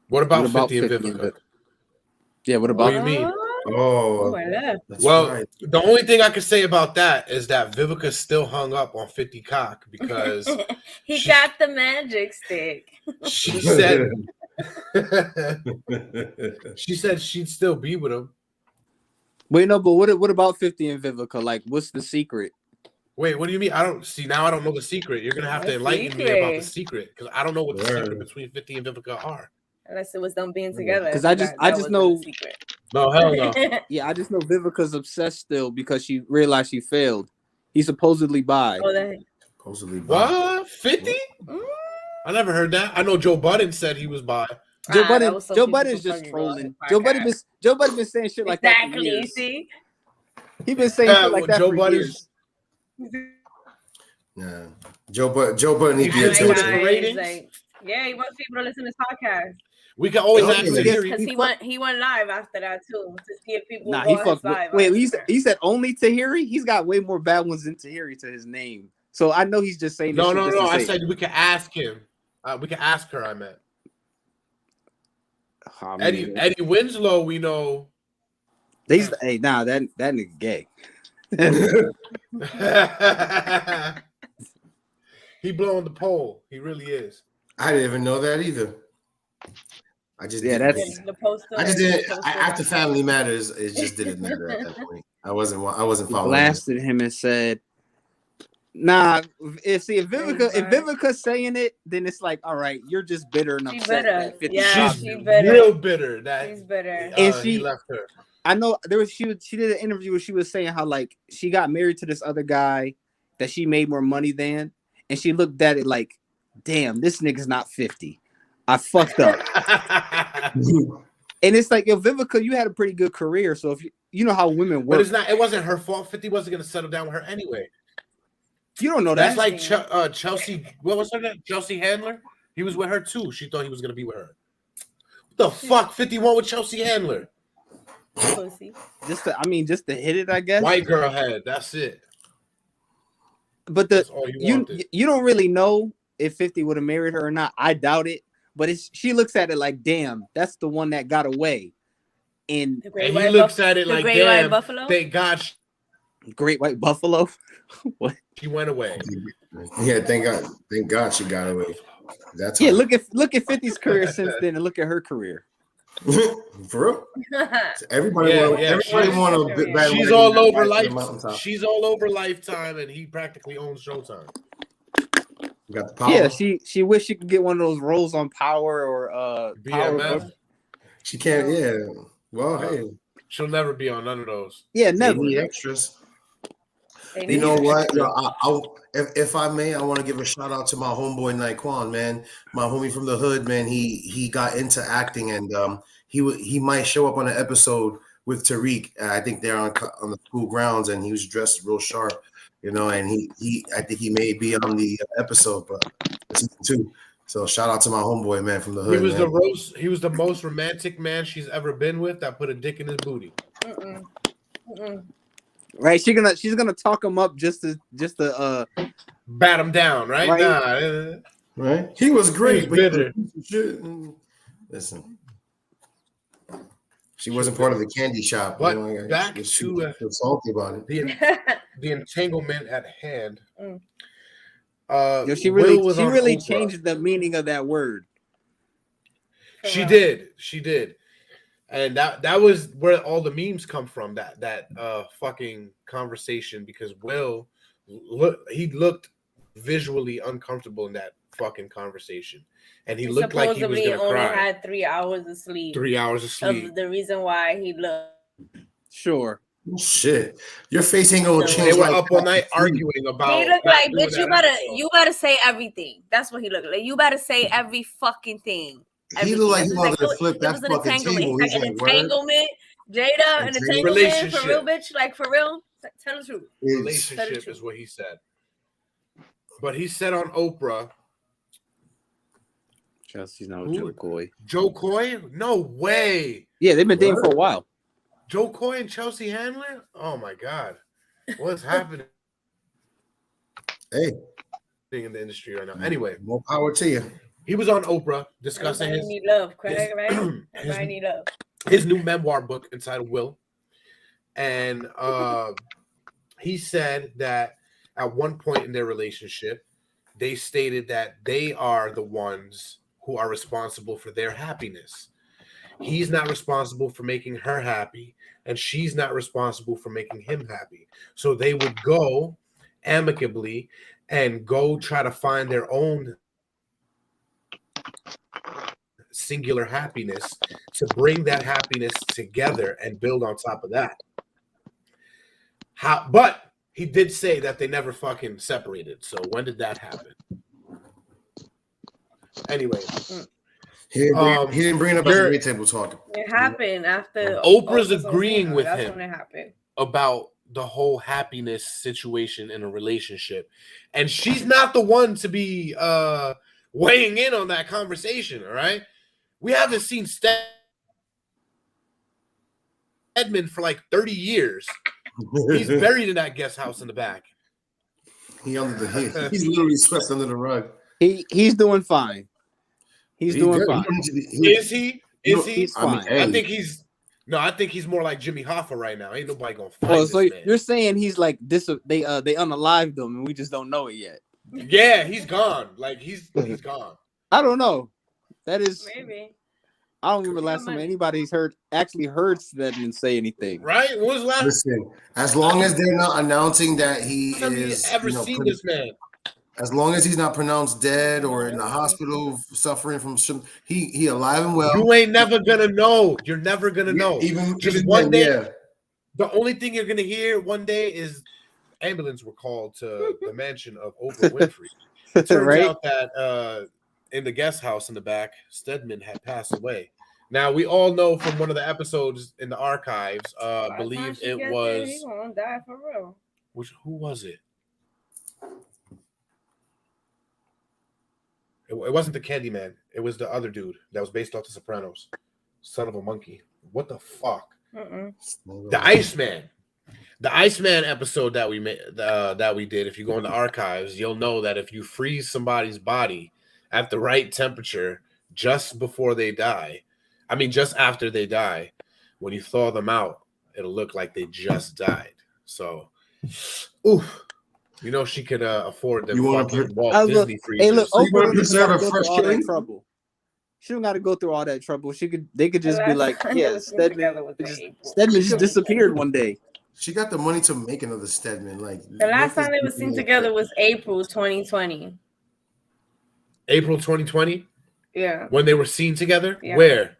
[SPEAKER 2] What about
[SPEAKER 4] What about
[SPEAKER 2] 50 and
[SPEAKER 4] 50 and
[SPEAKER 2] Vivica?
[SPEAKER 4] Yeah, what
[SPEAKER 2] What
[SPEAKER 4] about
[SPEAKER 2] do you mean?
[SPEAKER 5] Oh,
[SPEAKER 6] I love.
[SPEAKER 5] that's
[SPEAKER 2] Well,
[SPEAKER 5] right.
[SPEAKER 2] the only thing I can say about that is that Vivica's still hung up on 50 cock because
[SPEAKER 6] he
[SPEAKER 2] she-
[SPEAKER 6] got the magic stick.
[SPEAKER 2] she said she said she'd still be with him.
[SPEAKER 4] Wait, no, but what about 50 and Vivica? Like, what's the secret?
[SPEAKER 2] Wait, what do you mean? I don't know the secret. You're gonna have to
[SPEAKER 6] What
[SPEAKER 2] enlighten me
[SPEAKER 6] secret?
[SPEAKER 2] about the secret because I don't know what the
[SPEAKER 5] Word.
[SPEAKER 2] secret between 50 and Vivica are.
[SPEAKER 6] Unless it was them being together.
[SPEAKER 4] 'Cause I just
[SPEAKER 6] wasn't
[SPEAKER 4] know-
[SPEAKER 6] a secret.
[SPEAKER 2] No, hell no.
[SPEAKER 4] Yeah, I just know Vivica's obsessed still because she realized she failed. He's supposedly bi.
[SPEAKER 6] Oh, that.
[SPEAKER 5] Supposedly
[SPEAKER 2] What? 50?
[SPEAKER 6] Mm.
[SPEAKER 2] I never heard that. I know Joe Budden said he was bi.
[SPEAKER 4] Joe
[SPEAKER 6] that
[SPEAKER 4] Budden,
[SPEAKER 6] was some
[SPEAKER 4] Joe
[SPEAKER 6] people
[SPEAKER 4] Budden's just
[SPEAKER 6] talking about
[SPEAKER 4] trolling.
[SPEAKER 6] his
[SPEAKER 4] Joe Budden
[SPEAKER 6] podcast.
[SPEAKER 4] been saying shit like that for
[SPEAKER 6] Exactly. You
[SPEAKER 4] years.
[SPEAKER 6] see?
[SPEAKER 4] He been saying shit like that
[SPEAKER 2] Joe
[SPEAKER 4] for
[SPEAKER 2] Budden's
[SPEAKER 4] years.
[SPEAKER 5] Yeah. Joe Budden
[SPEAKER 2] He
[SPEAKER 5] need to
[SPEAKER 2] should
[SPEAKER 5] get
[SPEAKER 2] do it
[SPEAKER 5] attention.
[SPEAKER 2] for ratings?
[SPEAKER 6] Like, yeah, he wants people to listen to his podcast
[SPEAKER 2] We can always
[SPEAKER 5] Oh,
[SPEAKER 2] ask
[SPEAKER 5] yeah.
[SPEAKER 2] Siri.
[SPEAKER 6] because he went live after that too to see if people
[SPEAKER 4] Nah,
[SPEAKER 6] go
[SPEAKER 4] he
[SPEAKER 6] on his
[SPEAKER 4] fucked.
[SPEAKER 6] live.
[SPEAKER 4] Wait,
[SPEAKER 6] on
[SPEAKER 4] he
[SPEAKER 6] Instagram.
[SPEAKER 4] said only Tahiri. He's got way more bad ones than Tahiri to his name. So I know he's just saying. This
[SPEAKER 2] No.
[SPEAKER 4] shit just to
[SPEAKER 2] I
[SPEAKER 4] say
[SPEAKER 2] said we can ask him. We can ask her. I meant
[SPEAKER 4] I mean,
[SPEAKER 2] Eddie Winslow. We know.
[SPEAKER 4] Hey, that nigga gay.
[SPEAKER 2] He blowing the pole. He really is.
[SPEAKER 5] I didn't even know that either. I just
[SPEAKER 4] Yeah,
[SPEAKER 5] didn't-
[SPEAKER 4] that's-
[SPEAKER 6] The poster,
[SPEAKER 5] I just didn't.
[SPEAKER 6] the poster.
[SPEAKER 5] After Family Matters, it just didn't matter at that point. I wasn't
[SPEAKER 4] He
[SPEAKER 5] following.
[SPEAKER 4] blasted him and said, "Nah, if Vivica's saying it, then it's like, all right, you're just bitter and
[SPEAKER 6] She
[SPEAKER 4] upset
[SPEAKER 6] bitter.
[SPEAKER 4] that 50
[SPEAKER 6] Yeah,
[SPEAKER 4] dropped
[SPEAKER 2] She's
[SPEAKER 6] she
[SPEAKER 4] you."
[SPEAKER 6] bitter.
[SPEAKER 2] real bitter that
[SPEAKER 6] She's bitter.
[SPEAKER 4] And
[SPEAKER 2] he
[SPEAKER 4] she-
[SPEAKER 2] left her.
[SPEAKER 4] I know she did an interview where she was saying how like she got married to this other guy that she made more money than, and she looked at it like, damn, this nigga's not 50. I fucked up. And it's like, yo, Vivica, you had a pretty good career, so if you know how women
[SPEAKER 2] But
[SPEAKER 4] work,
[SPEAKER 2] it's not. It wasn't her fault. 50 wasn't gonna settle down with her anyway.
[SPEAKER 4] you don't know
[SPEAKER 2] That's
[SPEAKER 4] that.
[SPEAKER 2] like Chelsea. What was her name? Chelsea Handler. He was with her too. She thought he was gonna be with her. What the fuck? 51 with Chelsea Handler.
[SPEAKER 6] Pussy.
[SPEAKER 4] Just to hit it, I guess.
[SPEAKER 2] White girl head. That's it.
[SPEAKER 4] But
[SPEAKER 2] That's all you wanted.
[SPEAKER 4] you don't really know if 50 would have married her or not. I doubt it. But she looks at it like, damn, that's the one that got away. And
[SPEAKER 6] The great
[SPEAKER 2] And he
[SPEAKER 6] white
[SPEAKER 2] looks
[SPEAKER 6] buff-
[SPEAKER 2] at it
[SPEAKER 6] the
[SPEAKER 2] like,
[SPEAKER 6] great white
[SPEAKER 2] damn,
[SPEAKER 6] buffalo.
[SPEAKER 2] thank God
[SPEAKER 4] Great White Buffalo. What?
[SPEAKER 2] she went away.
[SPEAKER 5] Yeah, thank God she got away. That's
[SPEAKER 4] Yeah,
[SPEAKER 5] how-
[SPEAKER 4] look at 50's career since then, and look at her career.
[SPEAKER 5] for real. Everybody
[SPEAKER 2] Yeah,
[SPEAKER 5] want
[SPEAKER 2] yeah,
[SPEAKER 5] everybody
[SPEAKER 2] she's-
[SPEAKER 5] want a bit bad.
[SPEAKER 2] She's
[SPEAKER 5] lady
[SPEAKER 2] all
[SPEAKER 5] that
[SPEAKER 2] over
[SPEAKER 5] lies
[SPEAKER 2] life.
[SPEAKER 5] to the mountaintop.
[SPEAKER 2] She's all over Lifetime, and he practically owns Showtime.
[SPEAKER 5] You got the power.
[SPEAKER 4] Yeah, she wished she could get one of those roles on Power or Power.
[SPEAKER 2] BMF.
[SPEAKER 5] She can't. Yeah. Well, hey,
[SPEAKER 2] She'll never be on none of those.
[SPEAKER 4] Yeah,
[SPEAKER 5] they
[SPEAKER 4] never.
[SPEAKER 5] need extras.
[SPEAKER 6] They
[SPEAKER 5] You
[SPEAKER 6] need
[SPEAKER 5] know
[SPEAKER 6] to-
[SPEAKER 5] what? If I may, I want to give a shout out to my homeboy Naquan, man. My homie from the hood, man. He got into acting, and he might show up on an episode with Tariq. I think they're on the school grounds, and he was dressed real sharp, you know. And I think he may be on the episode, but season 2. So shout out to my homeboy, man, from the hood.
[SPEAKER 2] He was the most romantic man she's ever been with that put a dick in his booty.
[SPEAKER 6] Mm-mm. Mm-mm.
[SPEAKER 4] Right? She's gonna talk him up just to
[SPEAKER 2] Bat him down, right?
[SPEAKER 4] Right.
[SPEAKER 2] Nah.
[SPEAKER 5] Right? He was great,
[SPEAKER 2] He's
[SPEAKER 5] but he
[SPEAKER 2] bitter.
[SPEAKER 5] was a piece of shit. Listen, she wasn't part of the candy shop.
[SPEAKER 2] But
[SPEAKER 5] you know,
[SPEAKER 2] back
[SPEAKER 5] she
[SPEAKER 2] to,
[SPEAKER 5] was salty about it.
[SPEAKER 2] the entanglement at hand.
[SPEAKER 6] Mm.
[SPEAKER 4] yo, she
[SPEAKER 2] Will
[SPEAKER 4] really
[SPEAKER 2] was on Oprah.
[SPEAKER 4] changed the meaning of that word.
[SPEAKER 2] She did, and that was where all the memes come from. That fucking conversation, because Will looked visually uncomfortable in that fucking conversation, and he looked like he was
[SPEAKER 6] supposedly
[SPEAKER 2] gonna
[SPEAKER 6] only
[SPEAKER 2] cry.
[SPEAKER 6] had 3 hours of sleep.
[SPEAKER 2] 3 hours of sleep.
[SPEAKER 6] Of the reason why he looked.
[SPEAKER 4] Sure.
[SPEAKER 5] Shit, your face ain't gonna
[SPEAKER 6] They
[SPEAKER 5] change.
[SPEAKER 2] They were
[SPEAKER 5] like
[SPEAKER 2] up all
[SPEAKER 5] that.
[SPEAKER 2] night arguing about.
[SPEAKER 6] He looked
[SPEAKER 2] not
[SPEAKER 6] like,
[SPEAKER 2] doing
[SPEAKER 6] bitch,
[SPEAKER 2] that
[SPEAKER 6] you better say everything. That's what he looked like. You better say every fucking thing.
[SPEAKER 5] He looked like he
[SPEAKER 6] Everything.
[SPEAKER 5] wanted to
[SPEAKER 6] Look,
[SPEAKER 5] flip
[SPEAKER 6] it
[SPEAKER 5] that
[SPEAKER 6] was an
[SPEAKER 5] fucking
[SPEAKER 6] entanglement.
[SPEAKER 5] table.
[SPEAKER 6] He's
[SPEAKER 5] He's
[SPEAKER 6] like an
[SPEAKER 5] like, word.
[SPEAKER 6] entanglement. Jada, an entanglement
[SPEAKER 2] Relationship.
[SPEAKER 6] for real, bitch. Like for real. Tell the truth.
[SPEAKER 5] It's-
[SPEAKER 2] Relationship is what he said. But he said on Oprah,
[SPEAKER 4] Chelsea's not
[SPEAKER 2] Who?
[SPEAKER 4] Joe Coy.
[SPEAKER 2] Joe Coy? No way.
[SPEAKER 4] Yeah, they've been dating for a while.
[SPEAKER 2] Joe Coy and Chelsea Handler? Oh my God. What's happening
[SPEAKER 5] Hey,
[SPEAKER 2] in the industry right now? Anyway,
[SPEAKER 5] more power to you.
[SPEAKER 2] he was on Oprah discussing
[SPEAKER 6] Everybody need love, Craig, right?
[SPEAKER 2] his,
[SPEAKER 6] Everybody need love.
[SPEAKER 2] his new memoir book entitled Will. And he said that at one point in their relationship, they stated that they are the ones who are responsible for their happiness. He's not responsible for making her happy, and she's not responsible for making him happy. So they would go amicably and go try to find their own singular happiness to bring that happiness together and build on top of that. But he did say that they never fucking separated. So when did that happen? Anyway,
[SPEAKER 5] He didn't bring it up at the table talk.
[SPEAKER 6] It happened after
[SPEAKER 2] Oprah's agreeing with
[SPEAKER 6] that's
[SPEAKER 2] him
[SPEAKER 6] when it happened.
[SPEAKER 2] about the whole happiness situation in a relationship, and she's not the one to be weighing in on that conversation. All right, we haven't seen Stedman for like 30 years. He's buried in that guest house in the back.
[SPEAKER 5] He's literally swept under the rug.
[SPEAKER 4] He's doing fine. He's doing fine.
[SPEAKER 2] Is he? Is he?
[SPEAKER 4] He's fine.
[SPEAKER 2] I think he's. No, I think he's more like Jimmy Hoffa right now. Ain't nobody gonna fight
[SPEAKER 4] Oh, so
[SPEAKER 2] this man.
[SPEAKER 4] you're saying he's like this? They unalived him, and we just don't know it yet.
[SPEAKER 2] Yeah, he's gone. Like he's gone.
[SPEAKER 4] I don't know. That is
[SPEAKER 6] Maybe.
[SPEAKER 4] I don't remember last time anybody's actually heard Stedman say anything.
[SPEAKER 2] Right? What was the last?
[SPEAKER 5] Listen, as long as they're not announcing that he
[SPEAKER 2] Have you
[SPEAKER 5] is
[SPEAKER 2] ever seen this man?
[SPEAKER 5] As long as he's not pronounced dead or in the hospital suffering from some, he alive and well.
[SPEAKER 2] You ain't never gonna know. You're never gonna know.
[SPEAKER 5] Even
[SPEAKER 2] one day.
[SPEAKER 5] Yeah.
[SPEAKER 2] The only thing you're gonna hear one day is ambulance were called to the mansion of Oprah Winfrey. It turns
[SPEAKER 4] Right?
[SPEAKER 2] out that in the guest house in the back, Stedman had passed away. Now we all know from one of the episodes in the archives, believe it was.
[SPEAKER 6] He's gonna die for real.
[SPEAKER 2] Who was it? It wasn't the Candyman. It was the other dude that was based off The Sopranos. Son of a monkey. What the fuck? The Iceman. The Iceman episode that we made, that we did. If you go in the archives, you'll know that if you freeze somebody's body at the right temperature just before they die, just after they die, when you thaw them out, it'll look like they just died. So, oof. You know she could afford the fucking Walt Disney freezers.
[SPEAKER 4] Hey, look, Oprah
[SPEAKER 5] to preserve a fresh
[SPEAKER 4] all that
[SPEAKER 5] killing?
[SPEAKER 4] trouble. She don't got to go through all that trouble. They could just be like, yeah, Stedman just disappeared one day.
[SPEAKER 5] She got the money to make another Stedman. Like
[SPEAKER 6] the last time they were seen together was April 2020.
[SPEAKER 2] April 2020?
[SPEAKER 6] Yeah.
[SPEAKER 2] When they were seen together?
[SPEAKER 6] Yeah.
[SPEAKER 2] Where?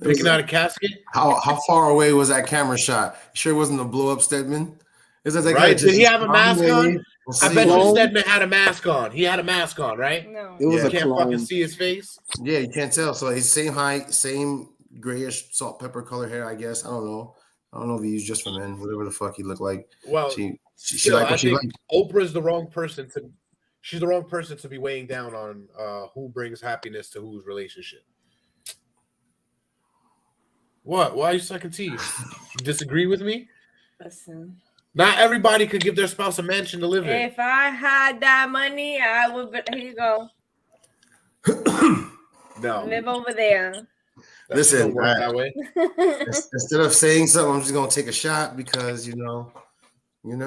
[SPEAKER 2] Picking out a casket?
[SPEAKER 5] How far away was that camera shot? Sure, it wasn't a blow up Stedman. Is that
[SPEAKER 2] right? Did he have a mask on? I bet you
[SPEAKER 4] Stedman
[SPEAKER 2] Stedman had a mask on. He had a mask on, right?
[SPEAKER 6] No.
[SPEAKER 4] It was
[SPEAKER 2] You
[SPEAKER 4] a
[SPEAKER 2] can't
[SPEAKER 4] clone.
[SPEAKER 2] fucking see his face.
[SPEAKER 5] Yeah, you can't tell. So he's same height, same grayish salt pepper color hair. I guess I don't know if he used just for men. Whatever the fuck he looked like.
[SPEAKER 2] Well,
[SPEAKER 5] she
[SPEAKER 2] still,
[SPEAKER 5] like what she
[SPEAKER 2] think
[SPEAKER 5] liked.
[SPEAKER 2] Oprah's the wrong person to. She's the wrong person to be weighing down on who brings happiness to whose relationship. What? Why are you sucking teeth? You disagree with me?
[SPEAKER 6] Listen.
[SPEAKER 2] Not everybody could give their spouse a mansion to live in.
[SPEAKER 6] If I had that money, I would. Here you go.
[SPEAKER 2] No.
[SPEAKER 6] Live over there.
[SPEAKER 5] Listen,
[SPEAKER 2] work that way.
[SPEAKER 5] Instead of saying something, I'm just gonna take a shot because you know.
[SPEAKER 6] And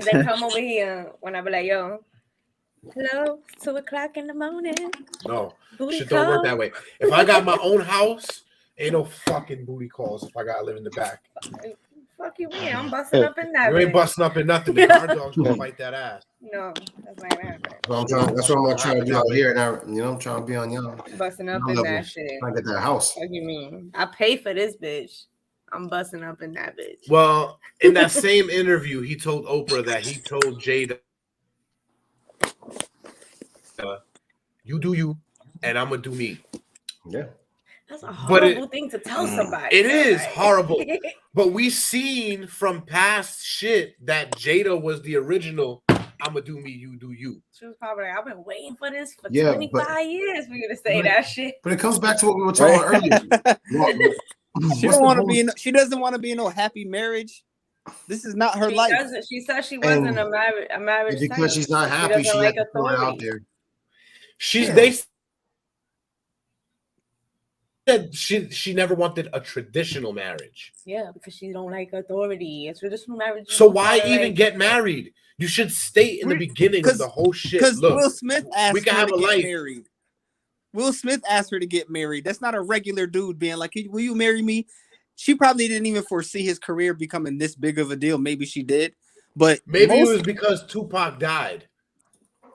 [SPEAKER 6] then come over here when I be like, yo, hello, 2:00 in the morning.
[SPEAKER 2] No,
[SPEAKER 6] Booty
[SPEAKER 2] shit don't work
[SPEAKER 6] call.
[SPEAKER 2] that way. If I got my own house, ain't no fucking booty calls if I gotta live in the back.
[SPEAKER 6] Fuck you, man. I'm busting up in that.
[SPEAKER 2] You ain't
[SPEAKER 6] bitch.
[SPEAKER 2] busting up in nothing. The guard dogs gonna fight that ass.
[SPEAKER 6] No, that's not gonna happen.
[SPEAKER 5] That's what I'm trying to do out here now. I'm trying to be on y'all.
[SPEAKER 6] Busting up
[SPEAKER 5] No
[SPEAKER 6] in
[SPEAKER 5] level.
[SPEAKER 6] that shit.
[SPEAKER 5] Trying to get that house.
[SPEAKER 6] What you mean? I pay for this bitch. I'm busting up in that bitch.
[SPEAKER 2] Well, in that same interview, he told Oprah that he told Jada, "You do you, and I'm gonna do me."
[SPEAKER 5] Yeah.
[SPEAKER 6] That's a horrible thing to tell somebody.
[SPEAKER 2] It is
[SPEAKER 6] Like-
[SPEAKER 2] horrible. But we seen from past shit that Jada was the original I'm gonna do me, you do you.
[SPEAKER 6] She was probably like, I've been waiting for this for
[SPEAKER 5] Yeah,
[SPEAKER 6] 25 years for you to say that shit.
[SPEAKER 5] But it comes back to what we were talking about earlier.
[SPEAKER 4] She don't want to be in. She doesn't want to be in no happy marriage. This is not her life.
[SPEAKER 6] She said she wasn't a marriage
[SPEAKER 5] because
[SPEAKER 6] type.
[SPEAKER 5] she's not happy. She
[SPEAKER 6] like
[SPEAKER 5] had to throw it out there.
[SPEAKER 2] They said she never wanted a traditional marriage.
[SPEAKER 6] Yeah, because she don't like authority. A traditional marriage.
[SPEAKER 2] So why even get married? You should state in the beginning of the whole shit.
[SPEAKER 4] Because
[SPEAKER 2] Look,
[SPEAKER 4] Will Smith asked
[SPEAKER 2] we can
[SPEAKER 4] her
[SPEAKER 2] have
[SPEAKER 4] to
[SPEAKER 2] a
[SPEAKER 4] get
[SPEAKER 2] life.
[SPEAKER 4] married. Will Smith asked her to get married. That's not a regular dude being like, "Will you marry me?" She probably didn't even foresee his career becoming this big of a deal. Maybe she did, but
[SPEAKER 2] maybe it was because Tupac died.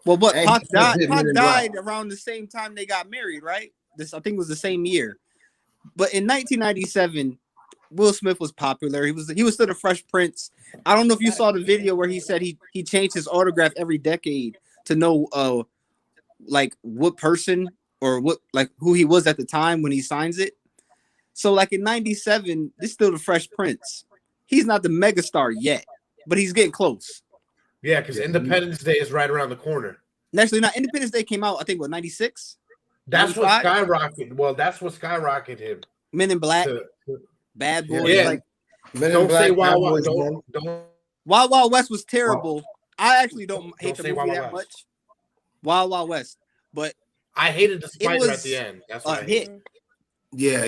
[SPEAKER 4] Well, but
[SPEAKER 5] And
[SPEAKER 4] Pac
[SPEAKER 5] he
[SPEAKER 4] died.
[SPEAKER 5] did
[SPEAKER 4] Pac
[SPEAKER 5] Men in
[SPEAKER 4] died
[SPEAKER 5] Black.
[SPEAKER 4] around the same time they got married, right? This I think it was the same year. But in 1997, Will Smith was popular. He was still the Fresh Prince. I don't know if you saw the video where he said he changed his autograph every decade to know like what person or what like who he was at the time when he signs it. So like in 97, this is still the Fresh Prince. He's not the megastar yet, but he's getting close.
[SPEAKER 2] Yeah, because Independence Day is right around the corner.
[SPEAKER 4] Actually, not Independence Day came out, I think, what, 96?
[SPEAKER 2] That's
[SPEAKER 4] 95?
[SPEAKER 2] what skyrocketed. Well, that's what skyrocketed him.
[SPEAKER 4] Men in Black,
[SPEAKER 2] To,
[SPEAKER 4] Bad Boys.
[SPEAKER 2] yeah.
[SPEAKER 4] Like
[SPEAKER 5] Men in
[SPEAKER 2] don't
[SPEAKER 5] Black,
[SPEAKER 2] say
[SPEAKER 5] Bad
[SPEAKER 2] Wild Wild.
[SPEAKER 5] Boys One.
[SPEAKER 2] Don't.
[SPEAKER 4] Wild Wild West was terrible. I actually don't hate
[SPEAKER 2] Don't
[SPEAKER 4] the
[SPEAKER 2] say
[SPEAKER 4] movie
[SPEAKER 2] Wild
[SPEAKER 4] that
[SPEAKER 2] Wild West.
[SPEAKER 4] much. Wild Wild West, but
[SPEAKER 2] I hated the spider
[SPEAKER 4] was
[SPEAKER 2] at the end. That's
[SPEAKER 4] a
[SPEAKER 2] what I
[SPEAKER 4] hit.
[SPEAKER 2] hated.
[SPEAKER 5] Yeah,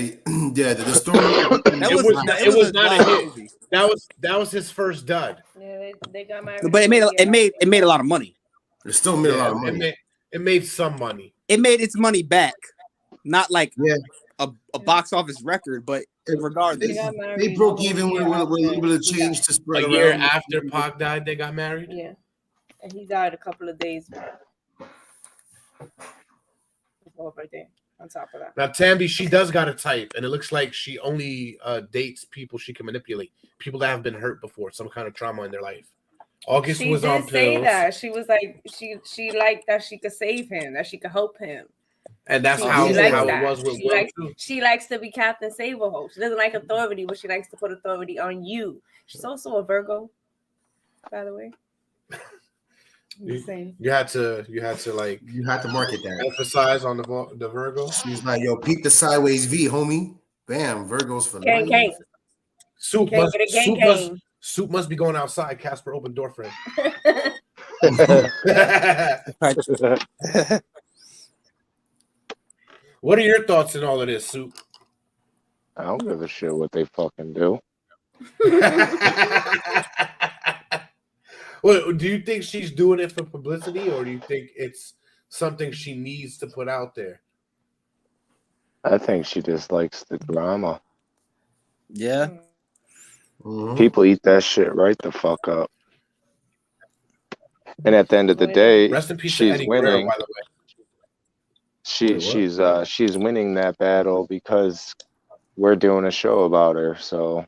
[SPEAKER 5] yeah. The story.
[SPEAKER 4] That
[SPEAKER 2] It was not a
[SPEAKER 4] wild
[SPEAKER 2] hit.
[SPEAKER 4] movie.
[SPEAKER 2] That was his first dud.
[SPEAKER 6] Yeah, they got married.
[SPEAKER 4] But it made a lot of money.
[SPEAKER 5] It still made a lot of money.
[SPEAKER 2] It made some money.
[SPEAKER 4] It made its money back, not like
[SPEAKER 5] Yeah.
[SPEAKER 4] a box office record, but regardless.
[SPEAKER 5] They broke even when we were able to change to spread
[SPEAKER 2] A year
[SPEAKER 5] around.
[SPEAKER 2] after Pac died, they got married.
[SPEAKER 6] Yeah, and he died a couple of days before birthday. On top of that,
[SPEAKER 2] Now Tambi, she does got a type, and it looks like she only dates people she can manipulate, people that have been hurt before, some kind of trauma in their life. August
[SPEAKER 6] she
[SPEAKER 2] was
[SPEAKER 6] did
[SPEAKER 2] on
[SPEAKER 6] say
[SPEAKER 2] pills,
[SPEAKER 6] that she was like she liked that she could save him, that she could help him.
[SPEAKER 2] and that's
[SPEAKER 6] She
[SPEAKER 2] how
[SPEAKER 6] likes
[SPEAKER 2] it
[SPEAKER 6] that.
[SPEAKER 2] was with Will too.
[SPEAKER 6] She likes to be Captain Save-A-Ho. She doesn't like authority, but she likes to put authority on you. She's also a Virgo, by the way.
[SPEAKER 2] You had to like
[SPEAKER 5] You had to market that.
[SPEAKER 2] emphasize on the Virgo.
[SPEAKER 5] She's like, yo, peep the sideways V, homie. Bam, Virgo's for
[SPEAKER 6] Gang,
[SPEAKER 5] life.
[SPEAKER 6] gang.
[SPEAKER 2] Soup must be going outside. Casper open door for him. What are your thoughts in all of this, Soup?
[SPEAKER 7] I don't give a shit what they fucking do.
[SPEAKER 2] Well, do you think she's doing it for publicity, or do you think it's something she needs to put out there?
[SPEAKER 7] I think she just likes the drama.
[SPEAKER 4] Yeah.
[SPEAKER 5] Mhm.
[SPEAKER 7] People eat that shit right the fuck up. And at the end of the day,
[SPEAKER 2] Rest in peace to
[SPEAKER 7] she's
[SPEAKER 2] Eddie Guerrero,
[SPEAKER 7] winning.
[SPEAKER 2] by the way.
[SPEAKER 7] She's winning that battle because we're doing a show about her. So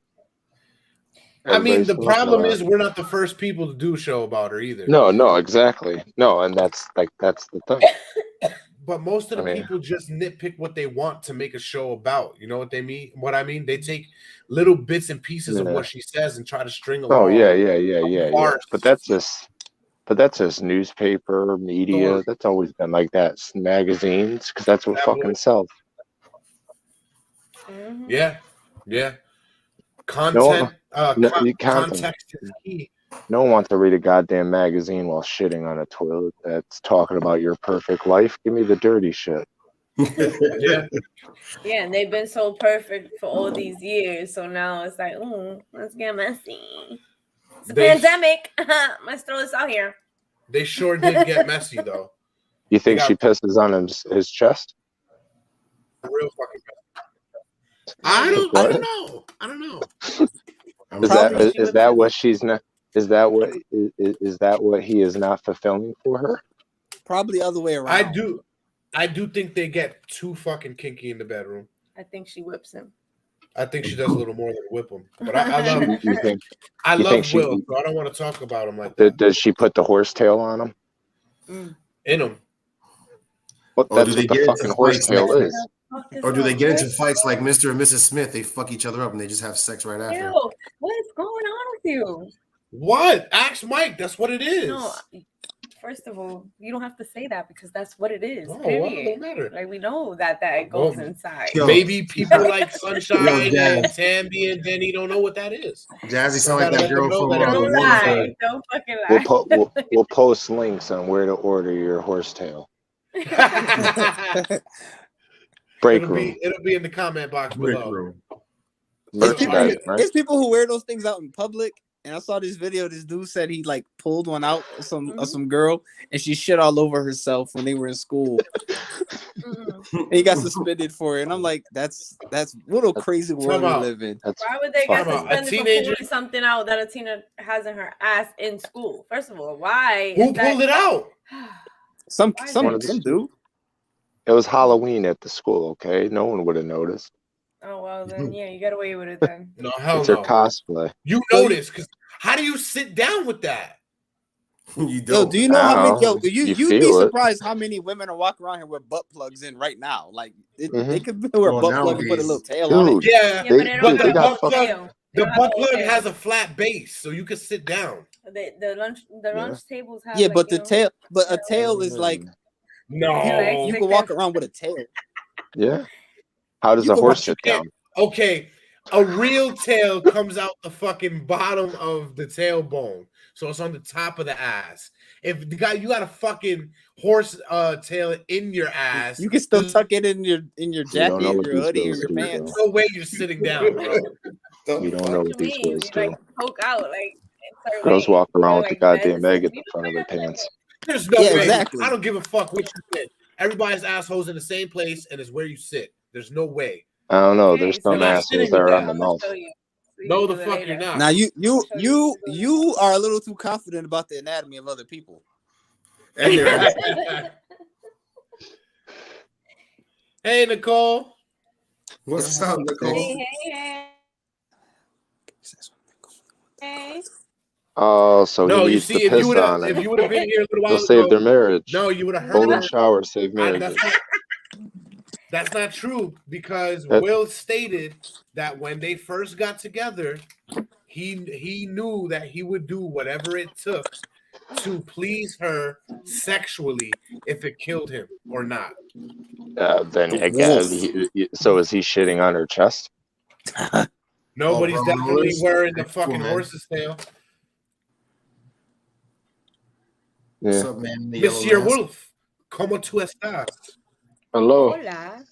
[SPEAKER 2] I mean, the
[SPEAKER 7] everybody's
[SPEAKER 2] problem
[SPEAKER 7] looking
[SPEAKER 2] is we're not the first people to do a show about her either.
[SPEAKER 7] no, exactly. No, and that's the thing.
[SPEAKER 2] But most of the
[SPEAKER 7] I mean-
[SPEAKER 2] people just nitpick what they want to make a show about. You know what they mean? What I mean? They take little bits and pieces of
[SPEAKER 7] Yeah.
[SPEAKER 2] what she says and try to string along.
[SPEAKER 7] Oh yeah.
[SPEAKER 2] Farce.
[SPEAKER 7] But that's just newspaper media.
[SPEAKER 2] Story.
[SPEAKER 7] That's always been like that. Magazines, because that's what fucking
[SPEAKER 2] Tabloids.
[SPEAKER 7] sells.
[SPEAKER 2] Yeah. Content.
[SPEAKER 7] Content.
[SPEAKER 2] Context is key.
[SPEAKER 7] No one wants to read a goddamn magazine while shitting on a toilet that's talking about your perfect life. Give me the dirty shit.
[SPEAKER 2] Yeah.
[SPEAKER 6] Yeah, and they've been so perfect for all these years. So now it's like, let's get messy. It's a pandemic. Let's throw this out here.
[SPEAKER 2] They sure did get messy though.
[SPEAKER 7] You think
[SPEAKER 2] Yeah.
[SPEAKER 7] she pisses on his chest?
[SPEAKER 2] Real fucking messy. I don't know.
[SPEAKER 7] Is that what she's not? Is that what he is not fulfilling for her?
[SPEAKER 4] Probably the other way around.
[SPEAKER 2] I do think they get too fucking kinky in the bedroom.
[SPEAKER 6] I think she whips him.
[SPEAKER 2] I think she does a little more than whip him. But I love
[SPEAKER 7] You think?
[SPEAKER 2] I
[SPEAKER 7] you
[SPEAKER 2] love
[SPEAKER 7] think she-
[SPEAKER 2] Will, so I don't want to talk about him like that.
[SPEAKER 7] Does she put the horsetail on him?
[SPEAKER 2] In him.
[SPEAKER 7] What?
[SPEAKER 5] Or
[SPEAKER 7] That's
[SPEAKER 5] do they
[SPEAKER 7] what the
[SPEAKER 5] get into
[SPEAKER 7] fucking
[SPEAKER 5] fights
[SPEAKER 7] horsetail
[SPEAKER 5] like
[SPEAKER 7] is.
[SPEAKER 5] Or do they get into fights like Mr. and Mrs. Smith? They fuck each other up and they just have sex right after.
[SPEAKER 6] Ew, what is going on with you?
[SPEAKER 2] What? Ask Mike. That's what it is.
[SPEAKER 6] No, First of all, you don't have to say that because that's what it is.
[SPEAKER 2] Oh, well,
[SPEAKER 6] Period.
[SPEAKER 2] it don't matter.
[SPEAKER 6] Like we know that goes inside.
[SPEAKER 5] Yo.
[SPEAKER 2] Maybe people like Sunshine
[SPEAKER 5] Yo,
[SPEAKER 2] and Tambi and Denny don't know what that is.
[SPEAKER 5] Jazzy
[SPEAKER 2] So
[SPEAKER 5] sound like
[SPEAKER 2] gotta
[SPEAKER 5] that
[SPEAKER 2] let them
[SPEAKER 5] girl
[SPEAKER 2] know
[SPEAKER 5] from
[SPEAKER 2] that
[SPEAKER 6] Don't
[SPEAKER 2] it's-
[SPEAKER 6] lie. Don't fucking lie.
[SPEAKER 7] We'll post links on where to order your horsetail. Break room.
[SPEAKER 2] It'll be in the comment box below.
[SPEAKER 5] room.
[SPEAKER 7] Merchandise, right?
[SPEAKER 4] There's people who wear those things out in public. And I saw this video. This dude said he like pulled one out of some girl, and she shit all over herself when they were in school. And he got suspended for it. And I'm like, that's what a crazy world we live in.
[SPEAKER 7] That's
[SPEAKER 6] Why would they get
[SPEAKER 7] fucking-
[SPEAKER 6] suspended for pulling something out that a teenager has in her ass in school? First of all, why?
[SPEAKER 2] Who pulled it out?
[SPEAKER 4] Some
[SPEAKER 7] One of the-
[SPEAKER 4] dude.
[SPEAKER 7] It was Halloween at the school, okay? No one would have noticed.
[SPEAKER 6] Oh well, then yeah, you got away with it then.
[SPEAKER 2] No, hell
[SPEAKER 7] It's her
[SPEAKER 2] no.
[SPEAKER 7] cosplay.
[SPEAKER 2] You notice because how do you sit down with that?
[SPEAKER 5] You
[SPEAKER 4] Yo,
[SPEAKER 5] don't.
[SPEAKER 4] do you know how many? Yo,
[SPEAKER 7] You
[SPEAKER 4] you'd be
[SPEAKER 7] feel it.
[SPEAKER 4] surprised how many women are walking around here with butt plugs in right now. Like
[SPEAKER 7] Mhm.
[SPEAKER 4] they could wear a
[SPEAKER 5] Well,
[SPEAKER 4] butt plug and put a
[SPEAKER 5] nowadays-
[SPEAKER 4] little tail on it.
[SPEAKER 7] Dude,
[SPEAKER 2] Yeah,
[SPEAKER 6] Yeah, but they
[SPEAKER 7] They
[SPEAKER 6] don't
[SPEAKER 2] got
[SPEAKER 6] have
[SPEAKER 2] butt
[SPEAKER 6] a
[SPEAKER 2] plug.
[SPEAKER 6] tail.
[SPEAKER 2] the
[SPEAKER 6] They don't
[SPEAKER 2] butt
[SPEAKER 6] have a
[SPEAKER 2] plug
[SPEAKER 6] tail.
[SPEAKER 2] has a flat base, so you can sit down.
[SPEAKER 6] The lunch tables have.
[SPEAKER 4] Yeah,
[SPEAKER 6] like,
[SPEAKER 4] but
[SPEAKER 6] you
[SPEAKER 4] the
[SPEAKER 6] know,
[SPEAKER 4] tail, but a tail is like
[SPEAKER 2] No.
[SPEAKER 4] you can walk around with a tail.
[SPEAKER 7] Yeah. How does
[SPEAKER 4] You
[SPEAKER 7] a
[SPEAKER 4] can
[SPEAKER 7] horse
[SPEAKER 2] watch-
[SPEAKER 7] sit
[SPEAKER 2] you
[SPEAKER 7] down?
[SPEAKER 2] can't- Okay, a real tail comes out the fucking bottom of the tailbone, so it's on the top of the ass. If you got a fucking horse tail in your ass,
[SPEAKER 4] You can still
[SPEAKER 2] there's
[SPEAKER 4] tuck it in your
[SPEAKER 7] don't
[SPEAKER 4] jacket,
[SPEAKER 7] know
[SPEAKER 4] or
[SPEAKER 7] what
[SPEAKER 4] your
[SPEAKER 7] these
[SPEAKER 4] hoodie, or
[SPEAKER 7] girls
[SPEAKER 4] your
[SPEAKER 7] do,
[SPEAKER 4] pants.
[SPEAKER 2] no way you're sitting down, bro.
[SPEAKER 7] You don't know
[SPEAKER 6] What
[SPEAKER 7] what
[SPEAKER 6] you
[SPEAKER 7] these
[SPEAKER 6] mean?
[SPEAKER 7] girls
[SPEAKER 6] You,
[SPEAKER 7] do.
[SPEAKER 6] like poke out like in certain
[SPEAKER 7] Girls
[SPEAKER 6] ways.
[SPEAKER 7] walk around
[SPEAKER 6] You're,
[SPEAKER 7] with the
[SPEAKER 6] like,
[SPEAKER 7] goddamn
[SPEAKER 6] bend
[SPEAKER 7] egg at
[SPEAKER 6] to-
[SPEAKER 7] the front of their pants.
[SPEAKER 2] There's no
[SPEAKER 4] Yeah,
[SPEAKER 2] way.
[SPEAKER 4] exactly.
[SPEAKER 2] I don't give a fuck what you sit. Everybody's asshole's in the same place, and it's where you sit. There's no way.
[SPEAKER 7] I don't know.
[SPEAKER 6] Okay,
[SPEAKER 7] There's
[SPEAKER 6] so
[SPEAKER 7] some
[SPEAKER 2] you're not
[SPEAKER 7] assholes
[SPEAKER 2] sitting
[SPEAKER 7] that
[SPEAKER 2] with
[SPEAKER 7] are
[SPEAKER 2] that.
[SPEAKER 7] on the
[SPEAKER 6] I'm gonna
[SPEAKER 7] mouth.
[SPEAKER 6] show you. So you
[SPEAKER 2] No,
[SPEAKER 6] can
[SPEAKER 2] the
[SPEAKER 6] do it
[SPEAKER 2] fuck
[SPEAKER 6] later.
[SPEAKER 2] you're not.
[SPEAKER 4] Now you are a little too confident about the anatomy of other people.
[SPEAKER 5] And your ass.
[SPEAKER 2] Hey, Nicole.
[SPEAKER 5] What's up, Nicole?
[SPEAKER 6] Hey.
[SPEAKER 7] Oh, so
[SPEAKER 2] No,
[SPEAKER 7] he
[SPEAKER 2] you
[SPEAKER 7] needs
[SPEAKER 2] see,
[SPEAKER 7] to
[SPEAKER 2] if you
[SPEAKER 7] piss
[SPEAKER 2] would have,
[SPEAKER 7] on
[SPEAKER 2] if
[SPEAKER 7] it.
[SPEAKER 2] you would have been here a little while
[SPEAKER 7] They'll save
[SPEAKER 2] ago,
[SPEAKER 7] their marriage.
[SPEAKER 2] no, you would have heard.
[SPEAKER 7] Golden
[SPEAKER 2] her.
[SPEAKER 7] shower save marriages.
[SPEAKER 2] That's not true because
[SPEAKER 7] That-
[SPEAKER 2] Will stated that when they first got together, he knew that he would do whatever it took to please her sexually if it killed him or not.
[SPEAKER 7] Then again, so is he shitting on her chest?
[SPEAKER 2] No, but he's
[SPEAKER 5] bro,
[SPEAKER 2] definitely
[SPEAKER 5] Willis,
[SPEAKER 2] wearing the
[SPEAKER 5] that's cool,
[SPEAKER 2] fucking
[SPEAKER 5] man.
[SPEAKER 2] horse's tail.
[SPEAKER 5] What's
[SPEAKER 7] Yeah.
[SPEAKER 5] up, man? in the yellow
[SPEAKER 2] Monsieur
[SPEAKER 5] mask?
[SPEAKER 2] Wolf, ¿cómo tú estás?
[SPEAKER 8] Hello.
[SPEAKER 6] Hola.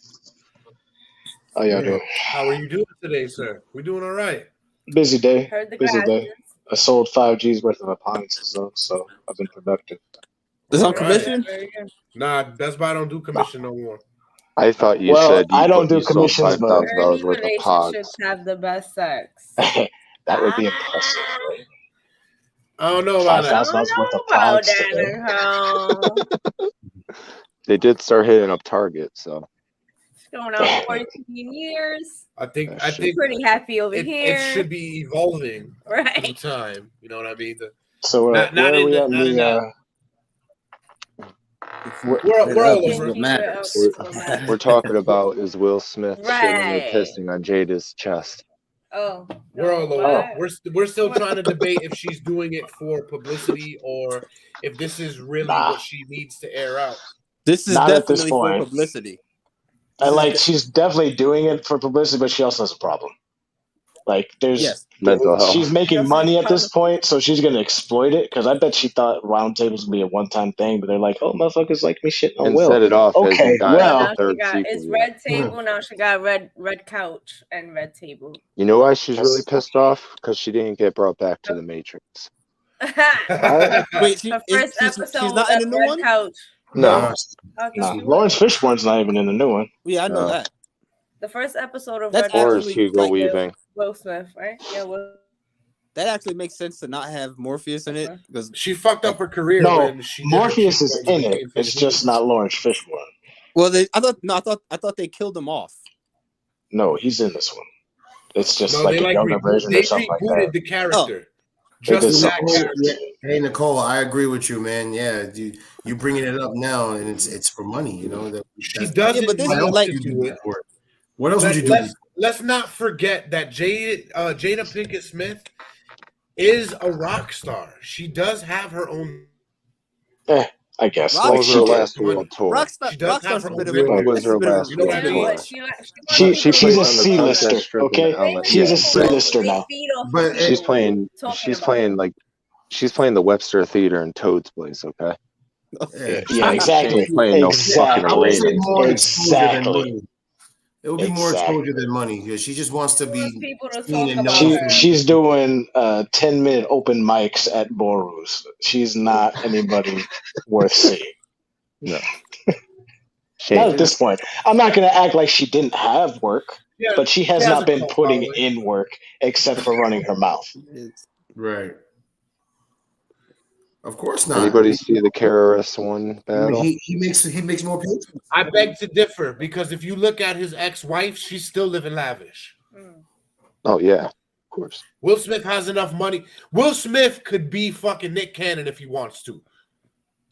[SPEAKER 8] How y'all doing?
[SPEAKER 2] How are you doing today, sir? We're doing all right.
[SPEAKER 8] Busy day.
[SPEAKER 6] Heard the
[SPEAKER 8] Busy
[SPEAKER 6] glasses.
[SPEAKER 8] day. I sold 5G's worth of appliances though, so I've been productive.
[SPEAKER 4] It's on
[SPEAKER 2] All right.
[SPEAKER 4] commission.
[SPEAKER 6] Very good.
[SPEAKER 2] Nah, Best Buy don't do commission no more.
[SPEAKER 7] I thought you
[SPEAKER 8] Well,
[SPEAKER 7] said
[SPEAKER 8] I don't do
[SPEAKER 7] you sold
[SPEAKER 8] commissions, but-
[SPEAKER 7] $5,000
[SPEAKER 6] Early
[SPEAKER 7] worth of
[SPEAKER 6] relationships
[SPEAKER 7] pods.
[SPEAKER 6] have the best sex.
[SPEAKER 8] That would be impressive. Right?
[SPEAKER 2] I don't know about
[SPEAKER 6] I
[SPEAKER 2] that.
[SPEAKER 6] don't
[SPEAKER 8] $5,000 worth
[SPEAKER 6] know
[SPEAKER 8] of
[SPEAKER 6] about
[SPEAKER 8] pods.
[SPEAKER 6] that, Nicole.
[SPEAKER 7] They did start hitting up Target, so
[SPEAKER 6] It's going on 14 years.
[SPEAKER 2] I think
[SPEAKER 7] That shit.
[SPEAKER 6] Pretty happy over
[SPEAKER 2] it
[SPEAKER 6] here.
[SPEAKER 2] should be evolving through
[SPEAKER 6] Right.
[SPEAKER 2] time. You know what I mean?
[SPEAKER 8] So
[SPEAKER 2] Not
[SPEAKER 8] where are
[SPEAKER 2] in
[SPEAKER 8] we
[SPEAKER 2] the-
[SPEAKER 8] at in
[SPEAKER 2] not in
[SPEAKER 8] the?
[SPEAKER 2] We're all
[SPEAKER 4] Is
[SPEAKER 2] over.
[SPEAKER 4] what matters.
[SPEAKER 7] we're talking about is Will Smith shitting
[SPEAKER 6] Right.
[SPEAKER 7] or pissing on Jada's chest.
[SPEAKER 6] Oh,
[SPEAKER 2] We're all over.
[SPEAKER 6] what?
[SPEAKER 2] We're still trying to debate if she's doing it for publicity or if this is really
[SPEAKER 8] Nah.
[SPEAKER 2] what she needs to air out.
[SPEAKER 4] This is
[SPEAKER 8] Not at this
[SPEAKER 4] definitely for
[SPEAKER 8] point.
[SPEAKER 4] publicity.
[SPEAKER 8] I like she's definitely doing it for publicity, but she also has a problem. Like there's
[SPEAKER 4] Yes.
[SPEAKER 7] Mental health.
[SPEAKER 8] she's making
[SPEAKER 6] Yes,
[SPEAKER 8] money
[SPEAKER 6] it's
[SPEAKER 8] at this point, so she's gonna exploit it. Because I bet she thought roundtables would be a one-time thing, but they're like, oh, motherfuckers like me shitting on
[SPEAKER 7] And
[SPEAKER 8] Will.
[SPEAKER 7] set it off as
[SPEAKER 8] Okay,
[SPEAKER 7] he died
[SPEAKER 8] well-
[SPEAKER 7] in
[SPEAKER 6] Now
[SPEAKER 7] the
[SPEAKER 6] she
[SPEAKER 7] third
[SPEAKER 6] got
[SPEAKER 7] sequel.
[SPEAKER 6] it's red table. Now she got red couch and red table.
[SPEAKER 7] You know why she's really pissed off? Because she didn't get brought back to the Matrix.
[SPEAKER 4] Wait,
[SPEAKER 6] The first
[SPEAKER 4] she's
[SPEAKER 6] episode
[SPEAKER 4] not in the new
[SPEAKER 6] red
[SPEAKER 4] one?
[SPEAKER 6] couch.
[SPEAKER 7] No,
[SPEAKER 8] Nah, Lawrence Fishburne's not even in the new one.
[SPEAKER 4] Yeah, I know
[SPEAKER 7] No.
[SPEAKER 4] that.
[SPEAKER 6] The first episode of
[SPEAKER 4] That's
[SPEAKER 6] Red
[SPEAKER 7] or
[SPEAKER 6] Couch.
[SPEAKER 7] is Hugo
[SPEAKER 4] like,
[SPEAKER 7] Weaving?
[SPEAKER 6] Will Smith, right? Yeah, Will.
[SPEAKER 4] That actually makes sense to not have Morpheus in it because
[SPEAKER 2] She fucked up her career.
[SPEAKER 8] No,
[SPEAKER 2] when she did her
[SPEAKER 8] Morpheus is
[SPEAKER 2] cheekbones
[SPEAKER 8] in
[SPEAKER 2] and
[SPEAKER 8] it.
[SPEAKER 2] came
[SPEAKER 8] It's
[SPEAKER 2] from
[SPEAKER 8] just
[SPEAKER 2] movies.
[SPEAKER 8] not Lawrence Fishburne.
[SPEAKER 4] well, I thought they killed him off.
[SPEAKER 8] No, he's in this one. It's just
[SPEAKER 2] No,
[SPEAKER 8] like
[SPEAKER 2] they
[SPEAKER 8] a
[SPEAKER 2] like
[SPEAKER 8] younger version
[SPEAKER 2] they
[SPEAKER 8] or something like
[SPEAKER 2] rebooted
[SPEAKER 8] that.
[SPEAKER 2] the character.
[SPEAKER 8] They did
[SPEAKER 2] Just that
[SPEAKER 8] something.
[SPEAKER 2] character.
[SPEAKER 5] Yeah. Hey Nicole, I agree with you, man. Yeah, you bringing it up now, and it's for money. You know that
[SPEAKER 2] She
[SPEAKER 5] that's-
[SPEAKER 2] doesn't
[SPEAKER 4] Yeah, but this
[SPEAKER 5] What
[SPEAKER 4] is
[SPEAKER 5] else
[SPEAKER 4] like-
[SPEAKER 5] would you do it for? What else would you do?
[SPEAKER 2] Let's not forget that Jada Pinkett Smith is a rock star. She does have her own
[SPEAKER 8] I guess.
[SPEAKER 4] Rock-
[SPEAKER 7] What
[SPEAKER 8] Like
[SPEAKER 7] was
[SPEAKER 8] she
[SPEAKER 7] her
[SPEAKER 2] She
[SPEAKER 8] did.
[SPEAKER 7] last
[SPEAKER 2] money.
[SPEAKER 7] world tour?
[SPEAKER 4] Rockstar,
[SPEAKER 2] She does have
[SPEAKER 4] Rockstar's a
[SPEAKER 2] some
[SPEAKER 4] bit of
[SPEAKER 2] good
[SPEAKER 4] a.
[SPEAKER 7] What was
[SPEAKER 4] That's a
[SPEAKER 7] her
[SPEAKER 4] bit of a
[SPEAKER 7] last
[SPEAKER 2] You know what
[SPEAKER 7] world
[SPEAKER 2] I
[SPEAKER 6] Yeah,
[SPEAKER 2] mean?
[SPEAKER 7] tour?
[SPEAKER 6] but she
[SPEAKER 8] She
[SPEAKER 7] She
[SPEAKER 8] she's
[SPEAKER 7] plays
[SPEAKER 8] a
[SPEAKER 7] on the
[SPEAKER 8] C-lister.
[SPEAKER 7] Sunset Strip in
[SPEAKER 8] Okay,
[SPEAKER 7] LA.
[SPEAKER 8] she's
[SPEAKER 7] Yeah,
[SPEAKER 8] a C-lister
[SPEAKER 6] they
[SPEAKER 8] now.
[SPEAKER 6] feed off
[SPEAKER 5] But
[SPEAKER 6] of
[SPEAKER 7] she's
[SPEAKER 6] people
[SPEAKER 7] playing.
[SPEAKER 6] talking
[SPEAKER 7] She's
[SPEAKER 6] about
[SPEAKER 7] playing like she's playing the Webster Theater in Toad's Place. Okay,
[SPEAKER 5] yeah,
[SPEAKER 8] Yeah,
[SPEAKER 7] she
[SPEAKER 8] exactly.
[SPEAKER 7] ain't playing no fucking
[SPEAKER 5] I would say
[SPEAKER 7] arenas.
[SPEAKER 5] more exposure than
[SPEAKER 8] Exactly.
[SPEAKER 5] money. It would be more exposure than money because she just wants to
[SPEAKER 6] She wants
[SPEAKER 5] be
[SPEAKER 6] people to
[SPEAKER 5] seen
[SPEAKER 6] talk
[SPEAKER 5] and
[SPEAKER 6] about
[SPEAKER 5] known.
[SPEAKER 6] her.
[SPEAKER 8] She's doing 10-minute open mics at Boru's. She's not anybody worth seeing.
[SPEAKER 7] No, she
[SPEAKER 8] Not
[SPEAKER 7] ain't.
[SPEAKER 8] at this point. I'm not gonna act like she didn't have work,
[SPEAKER 2] Yeah,
[SPEAKER 8] but she has
[SPEAKER 2] she has
[SPEAKER 8] not
[SPEAKER 2] a
[SPEAKER 8] been
[SPEAKER 2] cult
[SPEAKER 8] putting
[SPEAKER 2] following.
[SPEAKER 8] in work except for running her mouth.
[SPEAKER 5] Right. Of course not.
[SPEAKER 7] Anybody see the KRS-One battle?
[SPEAKER 5] He makes more pages.
[SPEAKER 2] I beg to differ because if you look at his ex-wife, she's still living lavish.
[SPEAKER 7] Oh yeah, of course.
[SPEAKER 2] Will Smith has enough money. Will Smith could be fucking Nick Cannon if he wants to.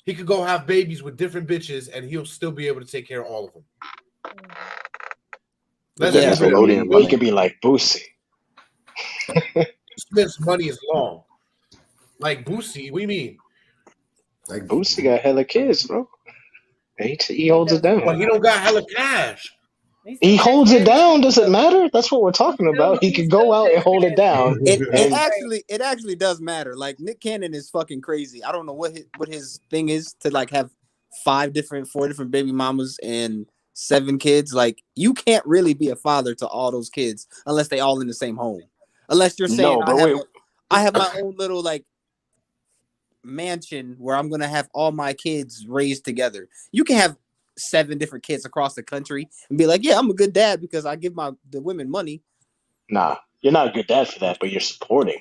[SPEAKER 2] He could go have babies with different bitches and he'll still be able to take care of all of them.
[SPEAKER 7] With
[SPEAKER 2] Let's
[SPEAKER 7] that
[SPEAKER 2] be real.
[SPEAKER 7] Nickelodeon
[SPEAKER 8] He
[SPEAKER 7] money.
[SPEAKER 8] could be like Boosie.
[SPEAKER 2] Smith's money is long. Like Boosie, what do you mean?
[SPEAKER 5] Like
[SPEAKER 8] Boosie got hella kids, bro. He holds it down.
[SPEAKER 2] Well, he don't got hella cash.
[SPEAKER 8] He holds it down. Does it matter? That's what we're talking about. He could go out and hold it down.
[SPEAKER 4] It actually does matter. Like Nick Cannon is fucking crazy. I don't know what his thing is to like have 4 different baby mamas and 7 kids. Like you can't really be a father to all those kids unless they all in the same home. Unless you're saying
[SPEAKER 8] No, but
[SPEAKER 4] I have my own little like mansion where I'm gonna have all my kids raised together. You can have 7 different kids across the country and be like, yeah, I'm a good dad because I give the women money.
[SPEAKER 8] Nah, you're not a good dad for that, but you're supporting.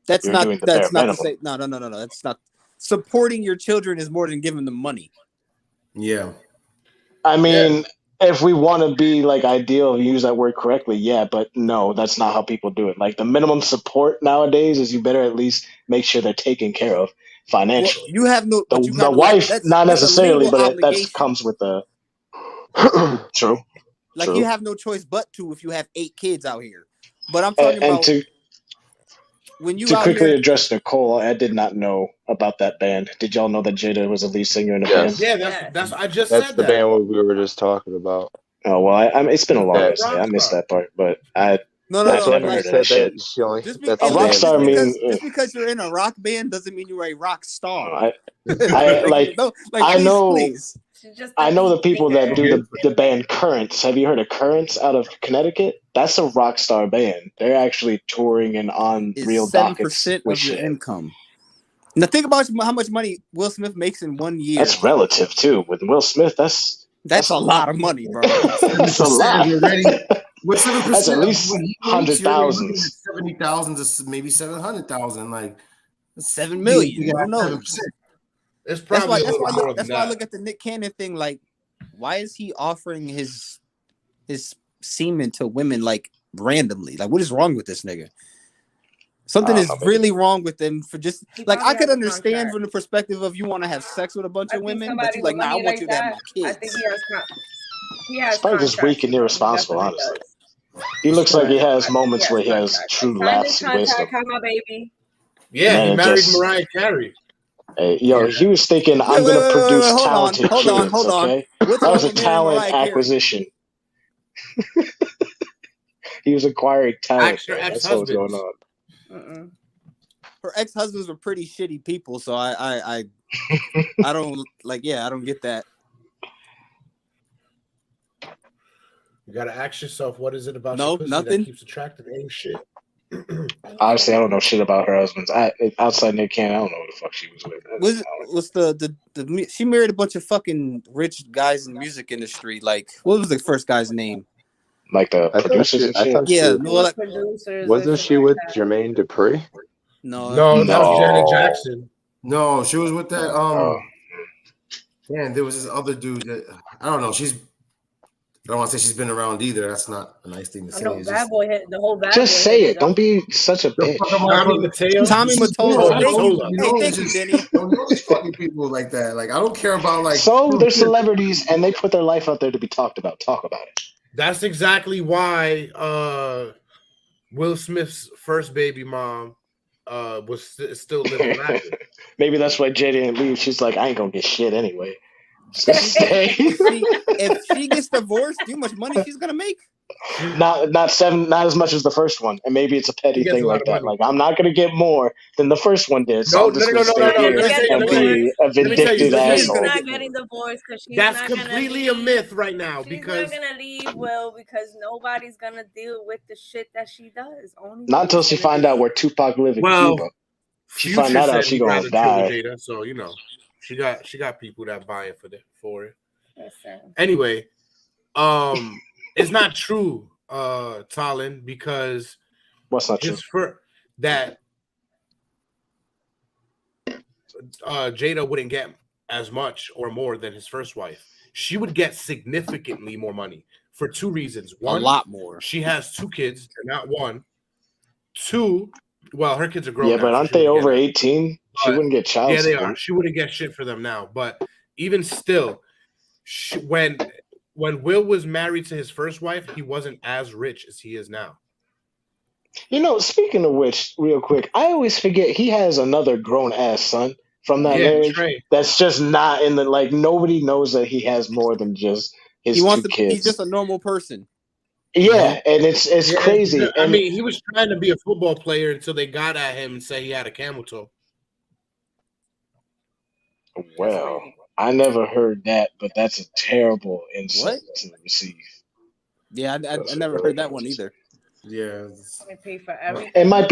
[SPEAKER 4] That's
[SPEAKER 8] You're
[SPEAKER 4] not
[SPEAKER 8] doing the
[SPEAKER 4] that's
[SPEAKER 8] bare
[SPEAKER 4] not to
[SPEAKER 8] minimum.
[SPEAKER 4] say no. That's not supporting your children is more than giving them money.
[SPEAKER 5] yeah.
[SPEAKER 8] I mean, if we want to be like ideal and use that word correctly, yeah, but no, that's not how people do it. Like the minimum support nowadays is you better at least make sure they're taken care of
[SPEAKER 4] Well,
[SPEAKER 8] financially.
[SPEAKER 4] you have no but you
[SPEAKER 8] The
[SPEAKER 4] gotta
[SPEAKER 8] wife, not
[SPEAKER 4] that's a
[SPEAKER 8] necessarily,
[SPEAKER 4] legal
[SPEAKER 8] but that
[SPEAKER 4] obligation.
[SPEAKER 8] comes with the true.
[SPEAKER 4] Like
[SPEAKER 8] True.
[SPEAKER 4] you have no choice but to if you have 8 kids out here. But I'm talking about
[SPEAKER 8] And
[SPEAKER 4] when you
[SPEAKER 8] to
[SPEAKER 4] out
[SPEAKER 8] quickly
[SPEAKER 4] here.
[SPEAKER 8] address Nicole, I did not know about that band. Did y'all know that Jada was a lead singer in a
[SPEAKER 7] Yes.
[SPEAKER 8] band?
[SPEAKER 2] Yeah, that's I just
[SPEAKER 7] That's
[SPEAKER 2] said
[SPEAKER 7] the
[SPEAKER 2] that.
[SPEAKER 7] band we were just talking about.
[SPEAKER 8] Oh well, it's been a long
[SPEAKER 7] That-
[SPEAKER 8] day. I missed that part, but I've
[SPEAKER 4] No.
[SPEAKER 8] never
[SPEAKER 7] You
[SPEAKER 8] heard of
[SPEAKER 7] said
[SPEAKER 8] that shit.
[SPEAKER 7] that she only.
[SPEAKER 4] Just be,
[SPEAKER 7] That's
[SPEAKER 8] A
[SPEAKER 7] the
[SPEAKER 4] and
[SPEAKER 8] rock
[SPEAKER 7] band.
[SPEAKER 8] star mean-
[SPEAKER 4] just because you're in a rock band doesn't mean you're a rock star.
[SPEAKER 8] I know.
[SPEAKER 4] Please.
[SPEAKER 8] I know the people that do the band Currents. Have you heard of Currents out of Connecticut? That's a rock star band. They're actually touring and on
[SPEAKER 4] Is
[SPEAKER 8] real
[SPEAKER 4] 7%
[SPEAKER 8] dockets
[SPEAKER 4] of
[SPEAKER 8] with
[SPEAKER 4] your
[SPEAKER 8] shit.
[SPEAKER 4] income. Now think about how much money Will Smith makes in 1 year.
[SPEAKER 8] That's relative too. With Will Smith, that's
[SPEAKER 4] a lot of money, bro.
[SPEAKER 8] that's a lot.
[SPEAKER 5] With 7%,
[SPEAKER 8] That's at least 100,000.
[SPEAKER 5] 70,000 to maybe 700,000. Like
[SPEAKER 4] 7 million.
[SPEAKER 5] You got
[SPEAKER 4] Who knows?
[SPEAKER 5] 7%.
[SPEAKER 2] It's probably
[SPEAKER 4] That's
[SPEAKER 2] a little more
[SPEAKER 4] why
[SPEAKER 2] than
[SPEAKER 4] I
[SPEAKER 2] that.
[SPEAKER 4] look at the Nick Cannon thing. Like, why is he offering his semen to women like randomly? Like, what is wrong with this nigga? Something is really wrong with him for just like I could understand from the perspective of you want to have sex with a bunch of women, but you like, nah, I want you to have my kids.
[SPEAKER 6] I think he has
[SPEAKER 8] He's probably just weak and irresponsible, honestly. He looks like he has moments where he has true laughs and wisdom.
[SPEAKER 6] Have my baby.
[SPEAKER 2] Yeah,
[SPEAKER 8] Man,
[SPEAKER 2] he
[SPEAKER 8] it
[SPEAKER 2] married
[SPEAKER 8] just-
[SPEAKER 2] Mariah Carey.
[SPEAKER 8] Hey, yo, he was thinking, I'm going to produce talented kids,
[SPEAKER 4] hold on.
[SPEAKER 8] okay?
[SPEAKER 4] What's
[SPEAKER 8] That was
[SPEAKER 4] wrong
[SPEAKER 8] a
[SPEAKER 4] with marrying
[SPEAKER 8] talent
[SPEAKER 4] Mariah Carey?
[SPEAKER 8] acquisition. He was acquiring talent.
[SPEAKER 2] Ask your
[SPEAKER 8] man. That's what was going
[SPEAKER 2] ex-husbands.
[SPEAKER 8] on.
[SPEAKER 4] Her ex-husbands were pretty shitty people, so I don't like. Yeah, I don't get that.
[SPEAKER 2] You gotta ask yourself, what is it about
[SPEAKER 4] No,
[SPEAKER 2] your pussy
[SPEAKER 4] nothing.
[SPEAKER 2] that keeps attracting ain't shit?
[SPEAKER 8] Honestly, I don't know shit about her husbands. Outside Nick Cannon, I don't know who the fuck she was with.
[SPEAKER 4] Was the she married a bunch of fucking rich guys in the music industry? Like, what was the first guy's name?
[SPEAKER 8] Like the producers and shit?
[SPEAKER 4] Yeah,
[SPEAKER 7] wasn't she with Jermaine Dupri?
[SPEAKER 4] No,
[SPEAKER 2] that was Janet Jackson.
[SPEAKER 5] No, she was with that. Man, there was this other dude that I don't know. I don't want to say she's been around either. That's not a nice thing to say.
[SPEAKER 6] The whole bad
[SPEAKER 8] just
[SPEAKER 6] boy
[SPEAKER 8] say it. Don't be such a bitch.
[SPEAKER 2] Tommy
[SPEAKER 4] Mottola. Thank you, Denny.
[SPEAKER 5] Don't know these fucking people like that. Like I don't care about like.
[SPEAKER 8] So they're celebrities and they put their life out there to be talked about. Talk about it.
[SPEAKER 2] That's exactly why Will Smith's first baby mom was still living active.
[SPEAKER 8] Maybe that's why Jada didn't leave. She's like, I ain't gonna get shit anyway. Just gonna stay.
[SPEAKER 4] if she gets divorced, do you know how much money she's gonna make?
[SPEAKER 8] Not as much as the first one, and maybe it's a petty thing like that. Like, I'm not gonna get more than the first one did, so I'm just gonna stay here and be a vindictive asshole.
[SPEAKER 6] She's not getting divorced because she's
[SPEAKER 2] That's
[SPEAKER 6] not
[SPEAKER 2] completely a myth right now. Because
[SPEAKER 6] she's not gonna leave Will because nobody's gonna deal with the shit that she does. Only
[SPEAKER 8] not until she find out where Tupac lives in Cuba. She find that out, she gonna die.
[SPEAKER 2] Jada, so you know, she got people that buying for it.
[SPEAKER 6] Listen.
[SPEAKER 2] Anyway, it's not true, Talon, because
[SPEAKER 8] what's not true?
[SPEAKER 2] That Jada wouldn't get as much or more than his first wife. She would get significantly more money for two reasons. One,
[SPEAKER 4] a lot more.
[SPEAKER 2] She has 2 kids, not one. 2, well, her kids are grown.
[SPEAKER 8] Yeah, but aren't they over 18? She wouldn't get child support.
[SPEAKER 2] Yeah, they are. She wouldn't get shit for them now. But even still, when Will was married to his first wife, he wasn't as rich as he is now.
[SPEAKER 8] You know, speaking of which, real quick, I always forget he has another grown-ass son from that marriage. Trey. That's just not in the, like, nobody knows that he has more than just his 2 kids.
[SPEAKER 4] He's just a normal person.
[SPEAKER 8] Yeah, and it's crazy.
[SPEAKER 2] I mean, he was trying to be a football player until they got at him and said he had a camel toe.
[SPEAKER 8] Well, I never heard that, but that's a terrible insult to receive.
[SPEAKER 4] Yeah, I never heard that one either.
[SPEAKER 2] Yeah,
[SPEAKER 6] they pay for everything.
[SPEAKER 8] It might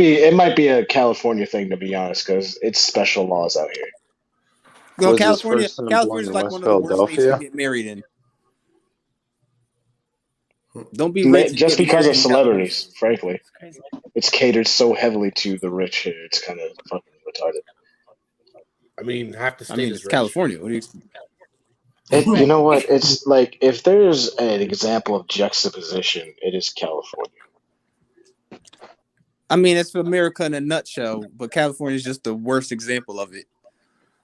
[SPEAKER 8] be a California thing, to be honest, because it's special laws out here.
[SPEAKER 4] No, California's like one of the worst states to get married in. Don't be rich
[SPEAKER 8] just because of celebrities, frankly. It's catered so heavily to the rich here. It's kind of fucking retarded.
[SPEAKER 2] I mean, half the state is
[SPEAKER 4] it's California. What do you?
[SPEAKER 8] You know what? It's like, if there's an example of juxtaposition, it is California.
[SPEAKER 4] I mean, it's America in a nutshell, but California is just the worst example of it.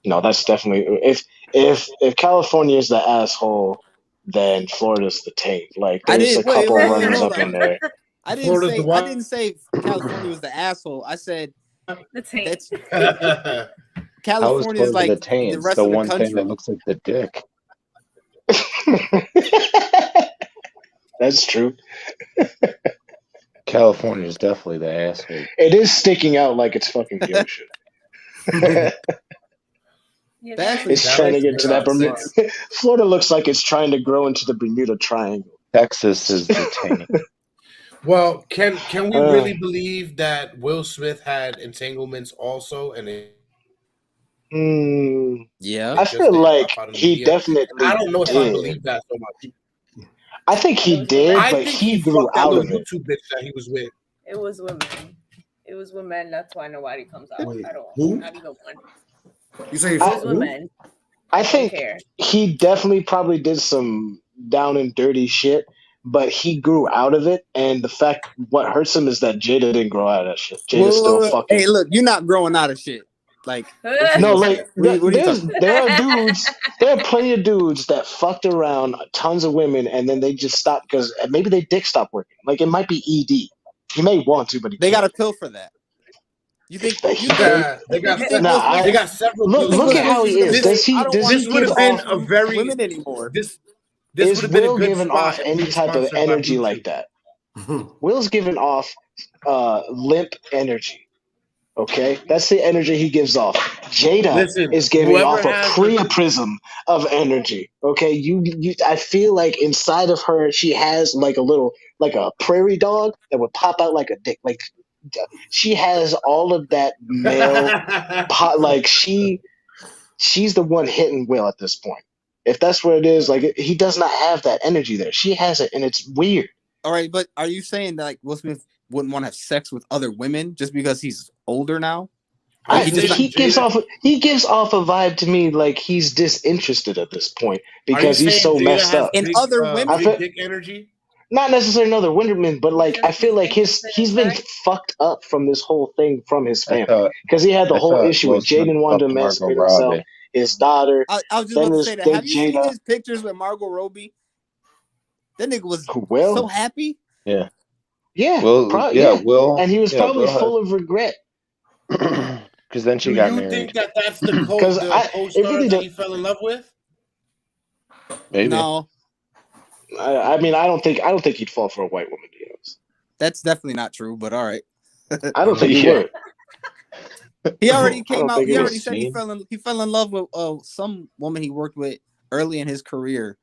[SPEAKER 8] No, that's definitely if California is the asshole, then Florida's the taint. Like, there's a couple runners up in there.
[SPEAKER 4] I didn't say California was the asshole. I said
[SPEAKER 6] the taint.
[SPEAKER 4] California is like the rest of the
[SPEAKER 7] one
[SPEAKER 4] country.
[SPEAKER 7] thing that looks like the dick.
[SPEAKER 8] That's true.
[SPEAKER 7] California is definitely the asshole.
[SPEAKER 8] It is sticking out like it's fucking the ocean. It's trying to get into that Bermuda. Florida looks like it's trying to grow into the Bermuda Triangle.
[SPEAKER 7] Texas is the taint.
[SPEAKER 2] Well, can we really believe that Will Smith had entanglements also, and
[SPEAKER 4] yeah,
[SPEAKER 8] I feel like he definitely.
[SPEAKER 2] I don't know if I believe that so much.
[SPEAKER 8] I think he did, but he grew out of it.
[SPEAKER 2] YouTube bitch that he was with.
[SPEAKER 6] It was women. It was women. That's why nobody comes out.
[SPEAKER 5] Wait,
[SPEAKER 6] I don't.
[SPEAKER 5] who?
[SPEAKER 6] Not even one.
[SPEAKER 5] You say
[SPEAKER 6] it was women.
[SPEAKER 8] I think he definitely probably did some down and dirty shit, but he grew out of it. And the fact, what hurts him is that Jada didn't grow out of that shit. Jada's still fucking.
[SPEAKER 4] Hey, look, you're not growing out of shit. Like,
[SPEAKER 8] no, like there are plenty of dudes that fucked around tons of women and then they just stopped because maybe their dick stopped working. Like, it might be ED. He may want to, but
[SPEAKER 4] they got a pill for that. You think they
[SPEAKER 2] got several?
[SPEAKER 8] Look at how he is.
[SPEAKER 2] This would have been a very
[SPEAKER 4] women anymore.
[SPEAKER 8] This would have been Will giving off any type of energy like that. Will's giving off limp energy. Okay, that's the energy he gives off. Jada is giving off a priapism of energy. Okay, I feel like inside of her, she has like a prairie dog that would pop out like a dick. Like, she has all of that male. Like, she's the one hitting Will at this point. If that's what it is, like, he does not have that energy there. She has it, and it's weird.
[SPEAKER 4] All right, but are you saying that, like, Will Smith wouldn't want to have sex with other women just because he's older now?
[SPEAKER 8] He gives off a vibe to me like he's disinterested at this point because he's so messed up.
[SPEAKER 4] And other women,
[SPEAKER 2] dick energy.
[SPEAKER 8] Not necessarily another women, but like I feel like he's been fucked up from this whole thing from his family because he had the whole issue with Jaden wanted to emancipate himself, his daughter.
[SPEAKER 4] I was just about to say that. Have you seen his pictures with Margot Robbie? That nigga was so happy.
[SPEAKER 8] Yeah,
[SPEAKER 7] Will,
[SPEAKER 8] Will, and he was probably full of regret.
[SPEAKER 7] Because then she
[SPEAKER 2] Do
[SPEAKER 7] got
[SPEAKER 2] you
[SPEAKER 7] married.
[SPEAKER 2] think that that's the
[SPEAKER 8] Because
[SPEAKER 2] co-star
[SPEAKER 8] really
[SPEAKER 2] that he fell in love with?
[SPEAKER 7] Maybe.
[SPEAKER 4] No,
[SPEAKER 8] I mean, I don't think he'd fall for a white woman. To be honest.
[SPEAKER 4] that's definitely not true. But all right.
[SPEAKER 8] I don't think he
[SPEAKER 7] Yeah.
[SPEAKER 8] would.
[SPEAKER 4] He already
[SPEAKER 8] I
[SPEAKER 4] came
[SPEAKER 8] don't
[SPEAKER 4] out.
[SPEAKER 8] think
[SPEAKER 4] He
[SPEAKER 8] it
[SPEAKER 4] already
[SPEAKER 8] is.
[SPEAKER 4] said he fell in love with some woman he worked with early in his career,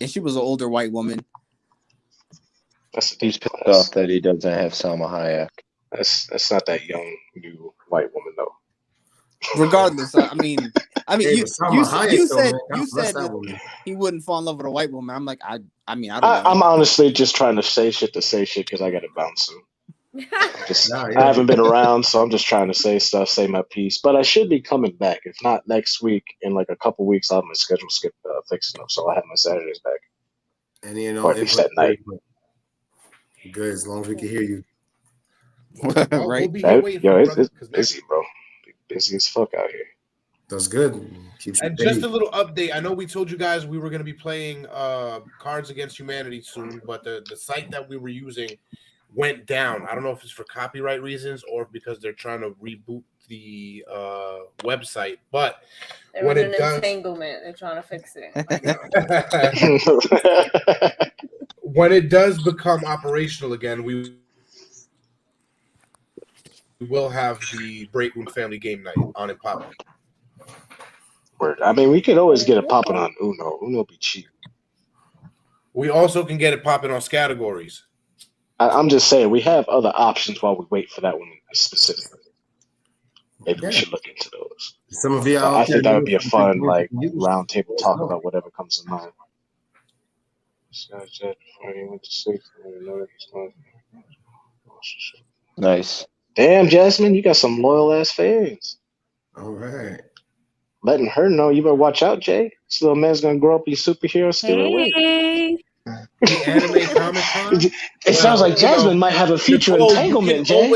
[SPEAKER 4] and she was an older white woman.
[SPEAKER 8] That's a
[SPEAKER 7] He's
[SPEAKER 8] deep
[SPEAKER 7] pissed
[SPEAKER 8] class.
[SPEAKER 7] off that he doesn't have Salma Hayek.
[SPEAKER 8] That's not that young new white woman though.
[SPEAKER 4] Regardless, I mean,
[SPEAKER 5] Hey,
[SPEAKER 4] you
[SPEAKER 5] but Salma Hayek, though, man, God
[SPEAKER 4] you
[SPEAKER 5] bless
[SPEAKER 4] said
[SPEAKER 5] that
[SPEAKER 4] that
[SPEAKER 5] woman.
[SPEAKER 4] he wouldn't fall in love with a white woman. I'm like, I mean, I don't know.
[SPEAKER 8] I'm honestly just trying to say shit because I got to bounce soon.
[SPEAKER 5] Nah,
[SPEAKER 8] I
[SPEAKER 5] yeah.
[SPEAKER 8] haven't been around, so I'm just trying to say stuff, say my piece. But I should be coming back. If not next week, in like a couple weeks, I'll have my schedule fixed up, so I have my Saturdays back,
[SPEAKER 5] And you know,
[SPEAKER 8] or at least at night.
[SPEAKER 5] Good, as long as we can hear you.
[SPEAKER 2] We'll
[SPEAKER 4] Right?
[SPEAKER 2] be here waiting for
[SPEAKER 8] Yo,
[SPEAKER 2] you,
[SPEAKER 8] it's
[SPEAKER 2] brother. 'Cause next-
[SPEAKER 8] busy, bro. Busy as fuck out here.
[SPEAKER 5] That's good. Keeps you
[SPEAKER 2] And just
[SPEAKER 5] paid.
[SPEAKER 2] a little update. I know we told you guys we were going to be playing Cards Against Humanity soon, but the site that we were using went down. I don't know if it's for copyright reasons or because they're trying to reboot the website. But
[SPEAKER 6] There
[SPEAKER 2] when
[SPEAKER 6] was
[SPEAKER 2] it
[SPEAKER 6] an
[SPEAKER 2] does,
[SPEAKER 6] entanglement. They're trying to fix it.
[SPEAKER 2] when it does become operational again, we will have the Break Room Family Game Night on and popping.
[SPEAKER 8] Word. I mean, we could always get it popping on Uno. Uno be cheap.
[SPEAKER 2] We also can get it popping on categories.
[SPEAKER 8] I'm just saying, we have other options while we wait for that one specifically. Maybe we should look into those.
[SPEAKER 5] Some of you
[SPEAKER 8] I
[SPEAKER 5] out there,
[SPEAKER 8] think that would be a fun, like,
[SPEAKER 5] use.
[SPEAKER 8] round table talk about whatever comes to mind.
[SPEAKER 7] Nice.
[SPEAKER 8] Damn, Jasmine, you got some loyal ass fans.
[SPEAKER 5] All right.
[SPEAKER 8] Letting her know you better watch out, Jay. This little man's gonna grow up be a superhero stealing away.
[SPEAKER 6] Hey,
[SPEAKER 2] The Anime Comic Con.
[SPEAKER 8] It sounds like Jasmine might have a future
[SPEAKER 2] Nicole,
[SPEAKER 8] entanglement, Jay.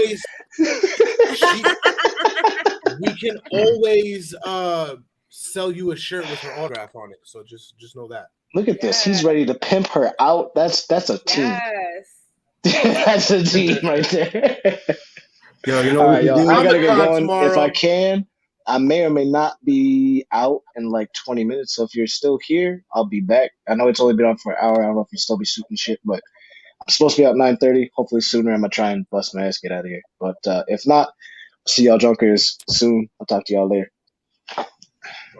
[SPEAKER 2] We can always sell you a shirt with her autograph on it. So just know that.
[SPEAKER 8] Look at this. He's ready to pimp her out. That's a team.
[SPEAKER 6] yes.
[SPEAKER 8] That's a team right there.
[SPEAKER 5] Yo, you know
[SPEAKER 8] All
[SPEAKER 5] what
[SPEAKER 8] right,
[SPEAKER 5] we
[SPEAKER 8] yo,
[SPEAKER 5] can do?
[SPEAKER 8] I gotta get
[SPEAKER 2] Comic-Con
[SPEAKER 8] going.
[SPEAKER 2] tomorrow.
[SPEAKER 8] If I can, I may or may not be out in like 20 minutes. So if you're still here, I'll be back. I know it's only been on for an hour. I don't know if you still be shooting shit, but I'm supposed to be out 9:30. Hopefully sooner. I'm gonna try and bust my ass, get out of here. But if not, see y'all junkers soon. I'll talk to y'all later.
[SPEAKER 2] All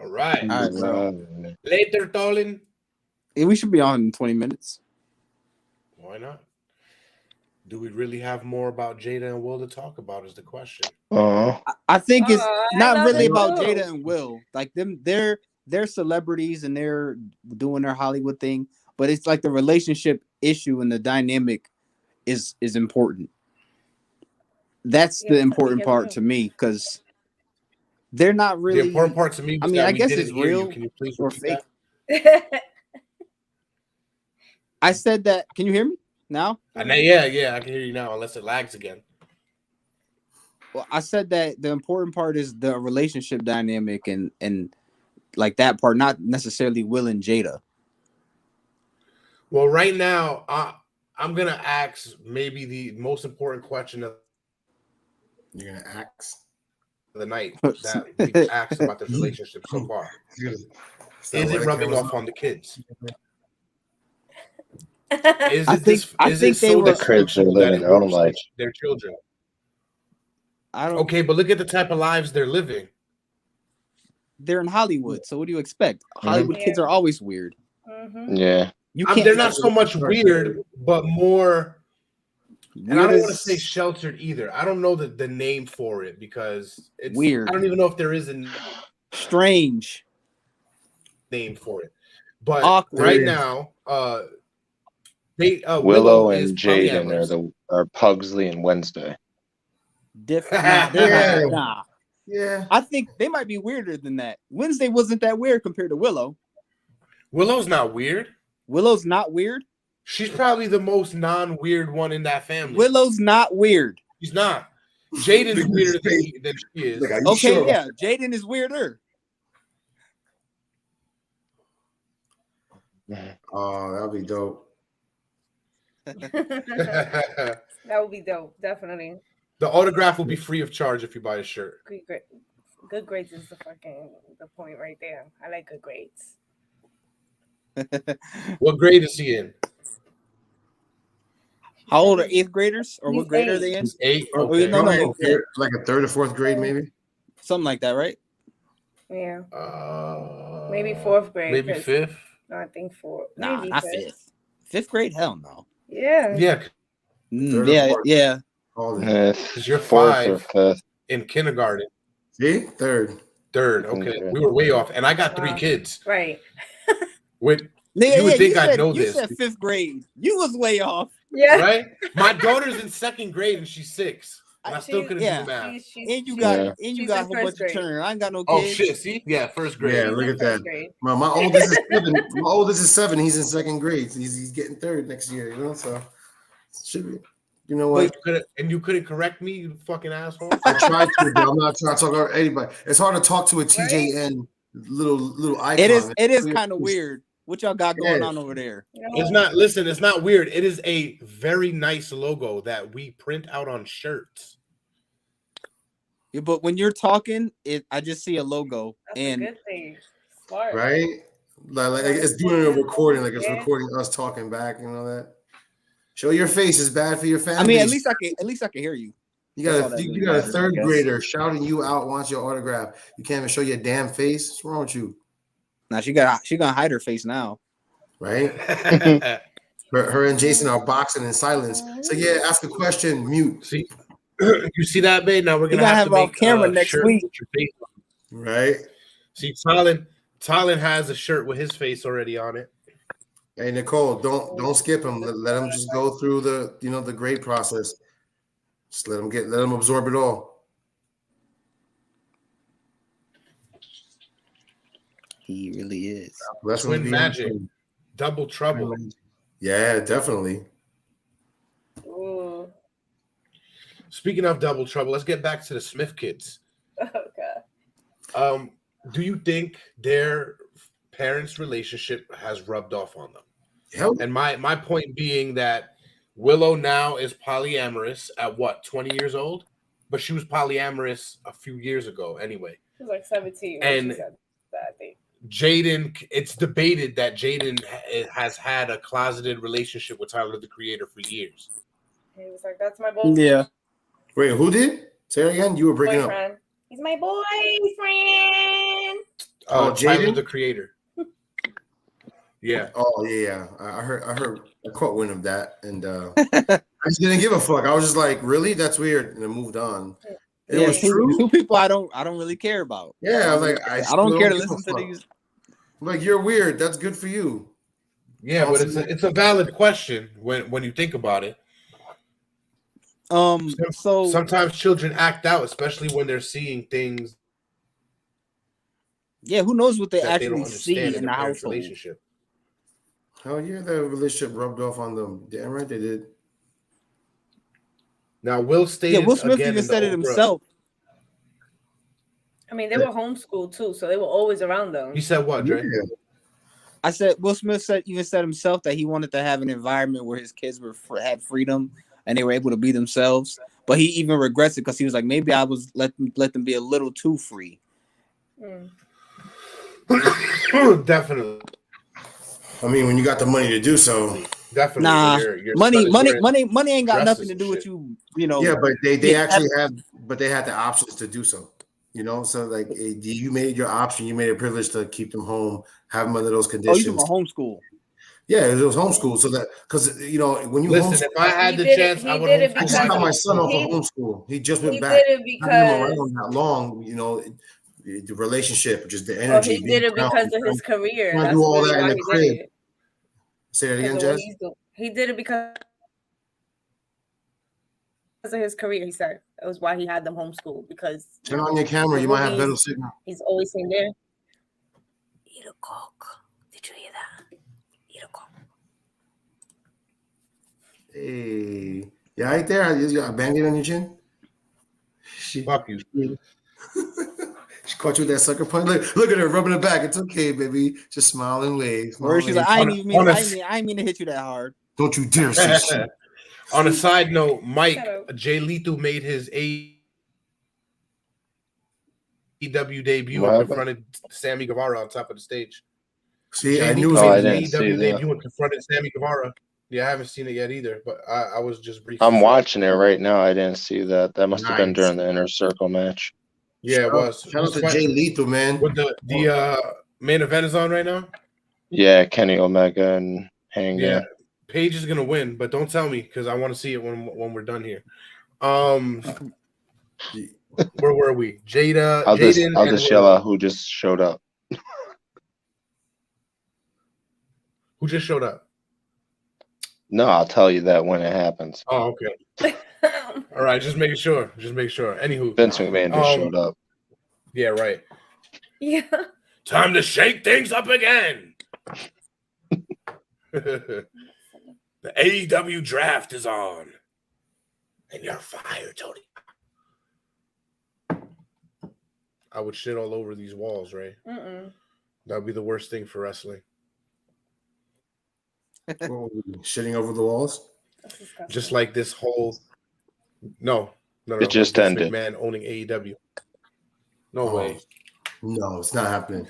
[SPEAKER 2] right.
[SPEAKER 4] All right, bro.
[SPEAKER 2] Later, darling.
[SPEAKER 4] Yeah, we should be on in 20 minutes.
[SPEAKER 2] Why not? Do we really have more about Jada and Will to talk about is the question.
[SPEAKER 4] I think it's
[SPEAKER 6] I
[SPEAKER 4] not
[SPEAKER 6] love
[SPEAKER 4] really
[SPEAKER 6] it
[SPEAKER 4] about
[SPEAKER 6] too.
[SPEAKER 4] Jada and Will. Like they're celebrities and they're doing their Hollywood thing, but it's like the relationship issue and the dynamic is important. That's the important part to me because they're not really.
[SPEAKER 2] The important part to me was
[SPEAKER 4] I mean,
[SPEAKER 2] that
[SPEAKER 4] I
[SPEAKER 2] we
[SPEAKER 4] guess
[SPEAKER 2] didn't
[SPEAKER 4] it's
[SPEAKER 2] hear you.
[SPEAKER 4] real
[SPEAKER 2] Can you please
[SPEAKER 4] or
[SPEAKER 2] repeat
[SPEAKER 4] fake.
[SPEAKER 2] that?
[SPEAKER 4] I said that. Can you hear me now?
[SPEAKER 2] Yeah, I can hear you now, unless it lags again.
[SPEAKER 4] Well, I said that the important part is the relationship dynamic and like that part, not necessarily Will and Jada.
[SPEAKER 2] Well, right now, I'm gonna ask maybe the most important question of
[SPEAKER 5] You're gonna ask.
[SPEAKER 2] the night that we've asked about this relationship so far. Is it rubbing off on the kids? Is
[SPEAKER 4] I
[SPEAKER 2] it
[SPEAKER 4] think they were.
[SPEAKER 7] The kids are
[SPEAKER 2] dysfunctional that
[SPEAKER 7] living
[SPEAKER 2] it
[SPEAKER 7] their own
[SPEAKER 2] works
[SPEAKER 7] life.
[SPEAKER 2] their children?
[SPEAKER 4] I don't.
[SPEAKER 2] Okay, but look at the type of lives they're living.
[SPEAKER 4] They're in Hollywood, so what do you expect? Hollywood kids are always weird.
[SPEAKER 6] Mm-hmm.
[SPEAKER 7] Yeah.
[SPEAKER 4] You can't.
[SPEAKER 2] They're not so much weird, but more. And I don't
[SPEAKER 4] Weird
[SPEAKER 2] want to
[SPEAKER 4] is-
[SPEAKER 2] say sheltered either. I don't know the name for it because it's
[SPEAKER 4] Weird.
[SPEAKER 2] I don't even know if there is a
[SPEAKER 4] strange
[SPEAKER 2] name for it. But
[SPEAKER 4] Awkward.
[SPEAKER 2] right now,
[SPEAKER 7] Willow
[SPEAKER 2] is
[SPEAKER 7] and Jaden
[SPEAKER 2] polyamorous.
[SPEAKER 7] are Pugsley and Wednesday.
[SPEAKER 4] different.
[SPEAKER 5] Yeah.
[SPEAKER 4] Nah.
[SPEAKER 5] Yeah.
[SPEAKER 4] I think they might be weirder than that. Wednesday wasn't that weird compared to Willow.
[SPEAKER 2] Willow's not weird.
[SPEAKER 4] Willow's not weird.
[SPEAKER 2] She's probably the most non-weird one in that family.
[SPEAKER 4] Willow's not weird.
[SPEAKER 2] She's not. Jaden's weirder than she is.
[SPEAKER 5] Like, are you
[SPEAKER 4] Okay,
[SPEAKER 5] sure?
[SPEAKER 4] yeah. Jaden is weirder.
[SPEAKER 5] Oh, that'd be dope.
[SPEAKER 6] That would be dope, definitely.
[SPEAKER 2] The autograph will be free of charge if you buy a shirt.
[SPEAKER 6] Great. Good grades is the point right there. I like good grades.
[SPEAKER 2] What grade is he in?
[SPEAKER 4] How old are 8th graders, or
[SPEAKER 6] He's
[SPEAKER 4] what grade are
[SPEAKER 6] 8.
[SPEAKER 4] they in?
[SPEAKER 2] He's 8.
[SPEAKER 4] Or,
[SPEAKER 2] Okay.
[SPEAKER 4] no,
[SPEAKER 5] Like,
[SPEAKER 4] yeah,
[SPEAKER 5] like a 3rd or 4th grade, maybe.
[SPEAKER 4] something like that, right?
[SPEAKER 6] Yeah. Maybe 4th grade.
[SPEAKER 2] Maybe 5th.
[SPEAKER 6] No, I think 4.
[SPEAKER 4] Nah,
[SPEAKER 6] Maybe
[SPEAKER 4] not
[SPEAKER 6] 5th.
[SPEAKER 4] 5th grade. Hell no.
[SPEAKER 6] Yeah.
[SPEAKER 2] Yeah,
[SPEAKER 4] Yeah.
[SPEAKER 2] because you're
[SPEAKER 7] 4th or
[SPEAKER 2] 5
[SPEAKER 7] 5th.
[SPEAKER 2] in kindergarten.
[SPEAKER 5] See, 3rd.
[SPEAKER 2] 3rd. Okay, we were way off, and I got 3 kids.
[SPEAKER 6] Right.
[SPEAKER 2] With
[SPEAKER 4] Yeah,
[SPEAKER 2] you would think I'd
[SPEAKER 4] said,
[SPEAKER 2] know
[SPEAKER 4] you
[SPEAKER 2] this.
[SPEAKER 4] said 5th grade. You was way off.
[SPEAKER 6] Yeah.
[SPEAKER 2] Right? My daughter's in 2nd grade and she's 6. And I still couldn't do the math.
[SPEAKER 4] And you got a whole bunch of children. I ain't got no kids.
[SPEAKER 2] Oh shit! See, yeah, 1st grade.
[SPEAKER 5] Yeah, look at that. My oldest is 7. My oldest is 7. He's in 2nd grade. So he's getting 3rd next year. You know, so should be. You know what?
[SPEAKER 2] You couldn't correct me, you fucking asshole.
[SPEAKER 5] I tried to, but I'm not trying to talk about anybody. It's hard to talk to a TJN little icon.
[SPEAKER 4] It is kind of weird. What y'all got going on over there?
[SPEAKER 2] It's not. Listen, it's not weird. It is a very nice logo that we print out on shirts.
[SPEAKER 4] Yeah, but when you're talking, I just see a logo.
[SPEAKER 6] That's
[SPEAKER 4] and
[SPEAKER 6] a good thing. Smart.
[SPEAKER 5] Right? Like it's doing a recording, like it's recording us talking back, you know that. Show your face is bad for your family.
[SPEAKER 4] I mean, at least I can hear you.
[SPEAKER 5] You got a 3rd grader shouting you out, wants your autograph. You can't even show your damn face. What's wrong with you?
[SPEAKER 4] Now she gonna hide her face now.
[SPEAKER 5] Right? her and Jason are boxing in silence. So yeah, ask a question, mute.
[SPEAKER 2] See, you see that, babe? Now we're gonna have to make
[SPEAKER 4] camera next week.
[SPEAKER 2] With your face on.
[SPEAKER 5] Right?
[SPEAKER 2] See, Talon has a shirt with his face already on it.
[SPEAKER 5] Hey Nicole, don't skip him. Let him just go through the grade process. Just let him absorb it all.
[SPEAKER 4] He really is.
[SPEAKER 2] Twin magic, double trouble.
[SPEAKER 5] Yeah, definitely.
[SPEAKER 6] Ooh.
[SPEAKER 2] Speaking of double trouble, let's get back to the Smith kids.
[SPEAKER 6] Okay.
[SPEAKER 2] Do you think their parents' relationship has rubbed off on them?
[SPEAKER 5] Yep.
[SPEAKER 2] And my point being that Willow now is polyamorous at what, 20 years old? But she was polyamorous a few years ago anyway.
[SPEAKER 6] She was like 17
[SPEAKER 2] and
[SPEAKER 6] when she said that, I think.
[SPEAKER 2] Jaden, it's debated that Jaden has had a closeted relationship with Tyler, the Creator, for years.
[SPEAKER 6] He was like, that's my boyfriend.
[SPEAKER 4] Yeah.
[SPEAKER 5] Wait, who did? Say it again. You were breaking up.
[SPEAKER 6] He's my boyfriend.
[SPEAKER 2] Tyler,
[SPEAKER 5] Jaden,
[SPEAKER 2] the Creator. Yeah.
[SPEAKER 5] Oh yeah. I caught wind of that, and I just didn't give a fuck. I was just like, really? That's weird, and I moved on. It was true.
[SPEAKER 4] Two people I don't really care about.
[SPEAKER 5] Yeah, I was like,
[SPEAKER 4] I don't care to listen to these.
[SPEAKER 5] Like, you're weird. That's good for you.
[SPEAKER 2] Yeah, but it's a valid question when you think about it.
[SPEAKER 4] So
[SPEAKER 2] sometimes children act out, especially when they're seeing things.
[SPEAKER 4] Yeah, who knows what they actually
[SPEAKER 2] don't
[SPEAKER 4] see in the household
[SPEAKER 2] relationship.
[SPEAKER 5] Hell yeah, the relationship rubbed off on them. Damn right they did.
[SPEAKER 2] Now, Will stated.
[SPEAKER 4] Yeah, Will Smith even said it himself.
[SPEAKER 6] I mean, they were homeschooled too, so they were always around them.
[SPEAKER 2] You said what, Dre?
[SPEAKER 5] Yeah.
[SPEAKER 4] I said Will Smith said himself that he wanted to have an environment where his kids had freedom and they were able to be themselves. But he even regrets it because he was like, maybe I was let them be a little too free.
[SPEAKER 2] Definitely.
[SPEAKER 5] I mean, when you got the money to do so.
[SPEAKER 2] Definitely.
[SPEAKER 4] Nah, money ain't got nothing to do with you know.
[SPEAKER 5] Yeah, but they actually they had the options to do so. You know, so like you made your option. You made a privilege to keep them home, have them under those conditions.
[SPEAKER 4] Oh, you from homeschool?
[SPEAKER 5] Yeah, it was homeschool. So that because you know when you
[SPEAKER 2] listen, if I had the chance, I would.
[SPEAKER 5] I just got my son off of homeschool. He just went back.
[SPEAKER 6] Did it because
[SPEAKER 5] not long. You know, the relationship, just the energy.
[SPEAKER 6] He did it because of his career.
[SPEAKER 5] That's do all that in the crib. Say that again, Jess.
[SPEAKER 6] He did it because of his career. He said it was why he had them homeschooled because.
[SPEAKER 5] Turn on your camera. You might have better signal.
[SPEAKER 6] He's always in there. Eat a cock. Did you hear that? Eat a cock.
[SPEAKER 5] Hey, yeah, right there. You got a band-aid on your chin.
[SPEAKER 2] Fuck you.
[SPEAKER 5] She caught you with that sucker punch. Look at her rubbing it back. It's okay, baby. Just smile and wave.
[SPEAKER 4] Or she's like, I ain't mean to hit you that hard.
[SPEAKER 5] Don't you dare say shit.
[SPEAKER 2] On a side note, Mike Jay Lethal made his AEW debut
[SPEAKER 7] What
[SPEAKER 2] and
[SPEAKER 7] happened?
[SPEAKER 2] confronted Sammy Guevara on top of the stage.
[SPEAKER 5] See, I
[SPEAKER 2] JD
[SPEAKER 5] knew it was
[SPEAKER 7] Oh, I
[SPEAKER 2] made
[SPEAKER 5] gonna
[SPEAKER 2] his
[SPEAKER 7] didn't see
[SPEAKER 2] AEW
[SPEAKER 7] that.
[SPEAKER 2] debut and confronted Sammy Guevara. Yeah, I haven't seen it yet either, but I was just briefly.
[SPEAKER 7] I'm watching it right now. I didn't see that. That must have been
[SPEAKER 5] Nice.
[SPEAKER 7] during the Inner Circle match.
[SPEAKER 2] Yeah, it was.
[SPEAKER 5] Shout out to Jay Lethal, man.
[SPEAKER 2] With the main event is on right now.
[SPEAKER 7] Yeah, Kenny Omega and Hangman.
[SPEAKER 2] Yeah, Paige is gonna win, but don't tell me because I want to see it when we're done here. Where were we? Jada.
[SPEAKER 7] I'll just
[SPEAKER 2] and
[SPEAKER 7] yell out who just showed up.
[SPEAKER 2] Who just showed up?
[SPEAKER 7] No, I'll tell you that when it happens.
[SPEAKER 2] Oh, okay. All right, just making sure. Anywho,
[SPEAKER 7] Vince McMahon just showed up.
[SPEAKER 2] Yeah, right.
[SPEAKER 6] Yeah.
[SPEAKER 2] Time to shake things up again. The AEW draft is on, and you're fired, Tony. I would shit all over these walls, Ray. That would be the worst thing for wrestling.
[SPEAKER 5] Shitting over the walls.
[SPEAKER 2] Just like this whole. No.
[SPEAKER 7] It just
[SPEAKER 2] Vince
[SPEAKER 7] ended.
[SPEAKER 2] McMahon owning AEW. No way.
[SPEAKER 5] No, it's not happening.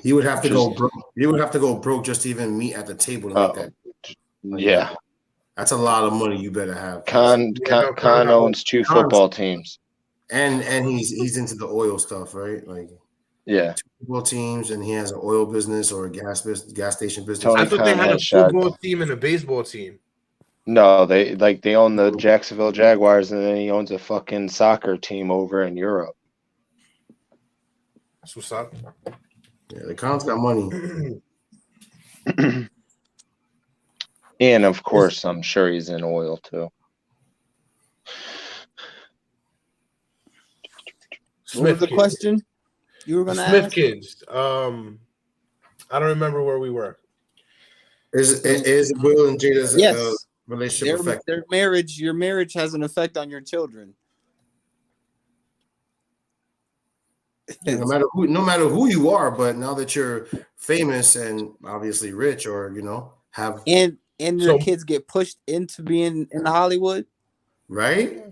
[SPEAKER 5] He would have to go broke. He would have to go broke just to even meet at the table to make that.
[SPEAKER 7] Yeah.
[SPEAKER 5] That's a lot of money you better have.
[SPEAKER 7] Khan owns 2 football teams.
[SPEAKER 5] And he's into the oil stuff, right? Like
[SPEAKER 7] Yeah.
[SPEAKER 5] 2 football teams, and he has an oil business or a gas station business.
[SPEAKER 7] Tony
[SPEAKER 2] I thought they
[SPEAKER 7] Khan
[SPEAKER 2] had a
[SPEAKER 7] had shot.
[SPEAKER 2] football team and a baseball team.
[SPEAKER 7] No, they own the Jacksonville Jaguars, and then he owns a fucking soccer team over in Europe.
[SPEAKER 2] That's what's up.
[SPEAKER 5] Yeah, the Khan's got money.
[SPEAKER 7] And of course, I'm sure he's in oil too.
[SPEAKER 4] What was the question you were going to
[SPEAKER 2] Smith
[SPEAKER 4] ask?
[SPEAKER 2] kids. I don't remember where we were.
[SPEAKER 5] Is Will and Jada's
[SPEAKER 4] Yes.
[SPEAKER 5] relationship affected?
[SPEAKER 4] Their marriage, your marriage has an effect on your children.
[SPEAKER 5] No matter who you are, but now that you're famous and obviously rich, or have
[SPEAKER 4] And your kids get pushed into being in Hollywood.
[SPEAKER 5] right,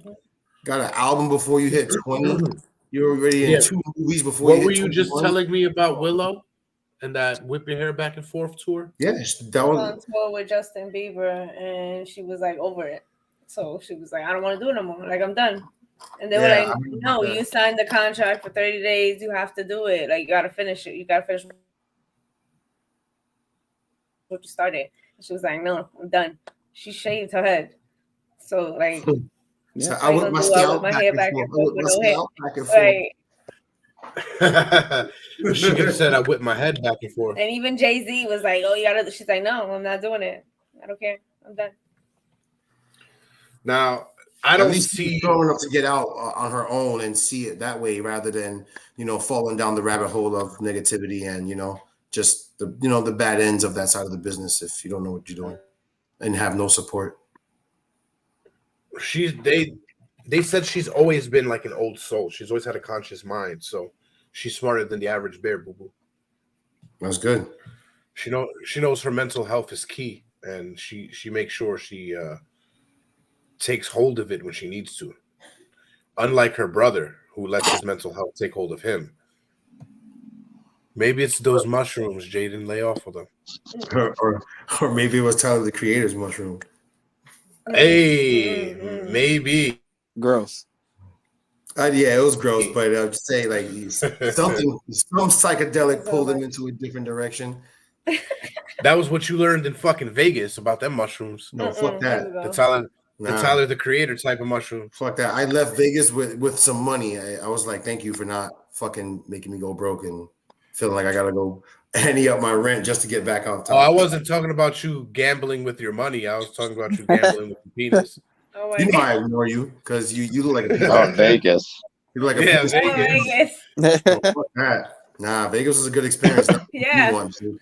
[SPEAKER 5] got an album before you hit 20. You're already in 2 movies before.
[SPEAKER 2] What
[SPEAKER 5] you
[SPEAKER 2] were
[SPEAKER 5] hit
[SPEAKER 2] you just
[SPEAKER 5] 21.
[SPEAKER 2] telling me about Willow and that whip your hair back and forth tour?
[SPEAKER 5] Yes, that
[SPEAKER 6] I was
[SPEAKER 5] was
[SPEAKER 6] on tour with Justin Bieber, and she was like over it. So she was like, "I don't want to do it no more. Like I'm done." And they were
[SPEAKER 5] Yeah, I
[SPEAKER 6] like,
[SPEAKER 5] remember
[SPEAKER 6] "No,
[SPEAKER 5] that.
[SPEAKER 6] you signed the contract for 30 days. You have to do it. Like you got to finish it. You got to finish what you started." And she was like, "No, I'm done." She shaved her head. So like,
[SPEAKER 5] So
[SPEAKER 6] what
[SPEAKER 5] I
[SPEAKER 6] you
[SPEAKER 5] whip my
[SPEAKER 6] gonna do? I
[SPEAKER 5] scalp
[SPEAKER 6] whip my
[SPEAKER 5] back
[SPEAKER 6] hair
[SPEAKER 5] and
[SPEAKER 6] back
[SPEAKER 5] forth.
[SPEAKER 6] and
[SPEAKER 5] I whip
[SPEAKER 6] forth
[SPEAKER 5] my
[SPEAKER 6] with no hair.
[SPEAKER 5] scalp back and forth.
[SPEAKER 6] Right.
[SPEAKER 2] She could have said I whipped my head back and forth.
[SPEAKER 6] And even Jay-Z was like, "Oh, you gotta." She's like, "No, I'm not doing it. I don't care. I'm done."
[SPEAKER 2] Now I
[SPEAKER 5] At
[SPEAKER 2] don't
[SPEAKER 5] least
[SPEAKER 2] see
[SPEAKER 5] she's strong enough to get out on her own and see it that way, rather than falling down the rabbit hole of negativity and just the bad ends of that side of the business. If you don't know what you're doing and have no support,
[SPEAKER 2] they said she's always been like an old soul. She's always had a conscious mind, so she's smarter than the average bear, boo boo.
[SPEAKER 5] that's good.
[SPEAKER 2] She knows her mental health is key, and she makes sure she takes hold of it when she needs to. Unlike her brother, who lets his mental health take hold of him. Maybe it's those mushrooms. Jaden, lay off of them.
[SPEAKER 5] Or maybe it was Tyler the Creator's mushroom.
[SPEAKER 2] Hey, maybe.
[SPEAKER 4] Gross.
[SPEAKER 5] Yeah, it was gross, but I would say like some psychedelic pulled him into a different direction.
[SPEAKER 2] That was what you learned in fucking Vegas about them mushrooms.
[SPEAKER 5] No, fuck that.
[SPEAKER 2] The Tyler the Creator type of mushroom.
[SPEAKER 5] Fuck that. I left Vegas with some money. I was like, thank you for not fucking making me go broke and feeling like I gotta go ante up my rent just to get back on top.
[SPEAKER 2] Oh, I wasn't talking about you gambling with your money. I was talking about you gambling with your penis.
[SPEAKER 6] Oh my
[SPEAKER 5] You know
[SPEAKER 6] God.
[SPEAKER 5] I ignore you because you look like a penis.
[SPEAKER 7] Oh, Vegas.
[SPEAKER 5] You look like a
[SPEAKER 2] Yeah,
[SPEAKER 5] penis.
[SPEAKER 2] Vegas.
[SPEAKER 6] Vegas.
[SPEAKER 5] Oh, fuck that. Nah, Vegas was a good experience.
[SPEAKER 6] Yeah.
[SPEAKER 5] You want to.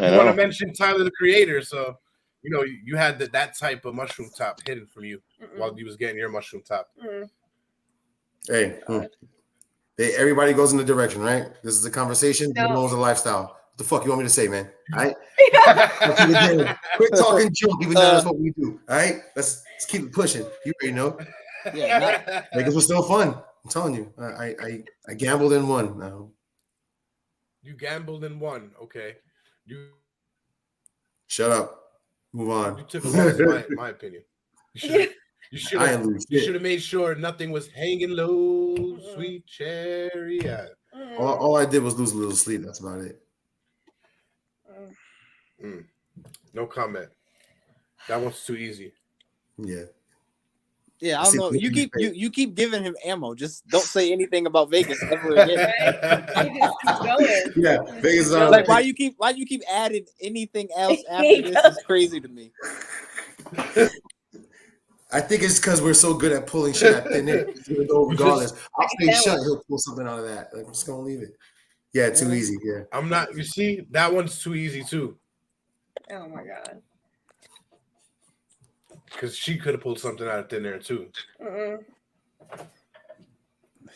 [SPEAKER 7] I
[SPEAKER 2] You want to
[SPEAKER 7] know.
[SPEAKER 2] mention Tyler the Creator, so you had that type of mushroom top hidden from you while you was getting your mushroom top.
[SPEAKER 5] Hey, hey, everybody goes in the direction, right? This is a conversation.
[SPEAKER 6] No.
[SPEAKER 5] Who knows a lifestyle? What the fuck you want me to say, man? All right? Quit talking junk, even though that's what we do. All right? Let's keep it pushing. You already know.
[SPEAKER 4] Yeah,
[SPEAKER 5] Vegas was still fun. I'm telling you, I gambled and won. Now
[SPEAKER 2] You gambled and won. Okay.
[SPEAKER 5] shut up. Move on.
[SPEAKER 2] You took a loss, in my opinion. You should have made sure nothing was hanging low, sweet cherry.
[SPEAKER 5] All I did was lose a little sleep. That's about it.
[SPEAKER 2] No comment. That one's too easy.
[SPEAKER 5] Yeah.
[SPEAKER 4] Yeah, I don't know. You keep giving him ammo. Just don't say anything about Vegas ever again.
[SPEAKER 5] Yeah, Vegas is
[SPEAKER 4] like why you keep adding anything else after this is crazy to me.
[SPEAKER 5] I think it's because we're so good at pulling shit at thin air. Regardless, I'll stay shut. He'll pull something out of that. Like, I'm just gonna leave it. Yeah, too easy. Yeah,
[SPEAKER 2] I'm not. You see, that one's too easy too.
[SPEAKER 6] Oh my god.
[SPEAKER 2] Because she could have pulled something out of thin air too.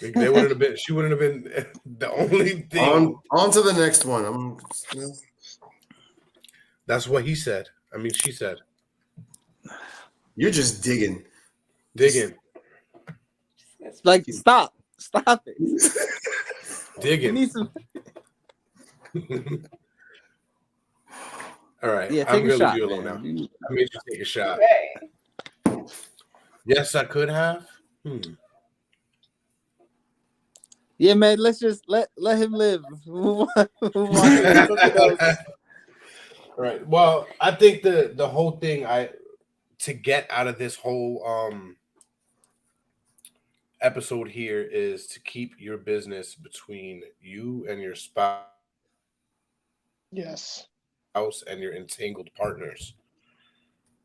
[SPEAKER 2] They wouldn't have been. She wouldn't have been the only thing.
[SPEAKER 5] On to the next one.
[SPEAKER 2] That's what he said. I mean, she said.
[SPEAKER 5] You're just digging.
[SPEAKER 4] Like, stop it.
[SPEAKER 2] Digging.
[SPEAKER 4] You need some...
[SPEAKER 2] All right.
[SPEAKER 4] Yeah,
[SPEAKER 2] I'm
[SPEAKER 4] take a shot,
[SPEAKER 2] leave you alone
[SPEAKER 4] man.
[SPEAKER 2] now. I made you take a shot. Yes, I could have.
[SPEAKER 4] Yeah, man. Let's just let him live. Move on.
[SPEAKER 2] All right. Well, I think the whole thing to get out of this whole episode here is to keep your business between you and your spouse.
[SPEAKER 8] Yes.
[SPEAKER 2] And your entangled partners.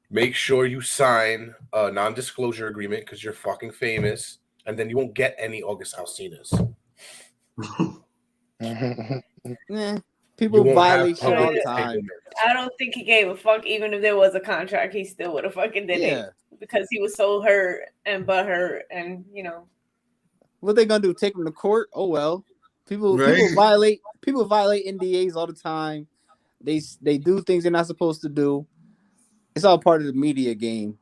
[SPEAKER 2] Make sure you sign a non-disclosure agreement because you're fucking famous, and then you won't get any August Alcinas.
[SPEAKER 4] People violate shit all the time.
[SPEAKER 6] I don't think he gave a fuck. Even if there was a contract, he still would have fucking did it because he was so hurt and butthurt, and
[SPEAKER 4] what they gonna do? Take him to court? Oh well. People violate NDAs all the time. They do things they're not supposed to do. It's all part of the media game.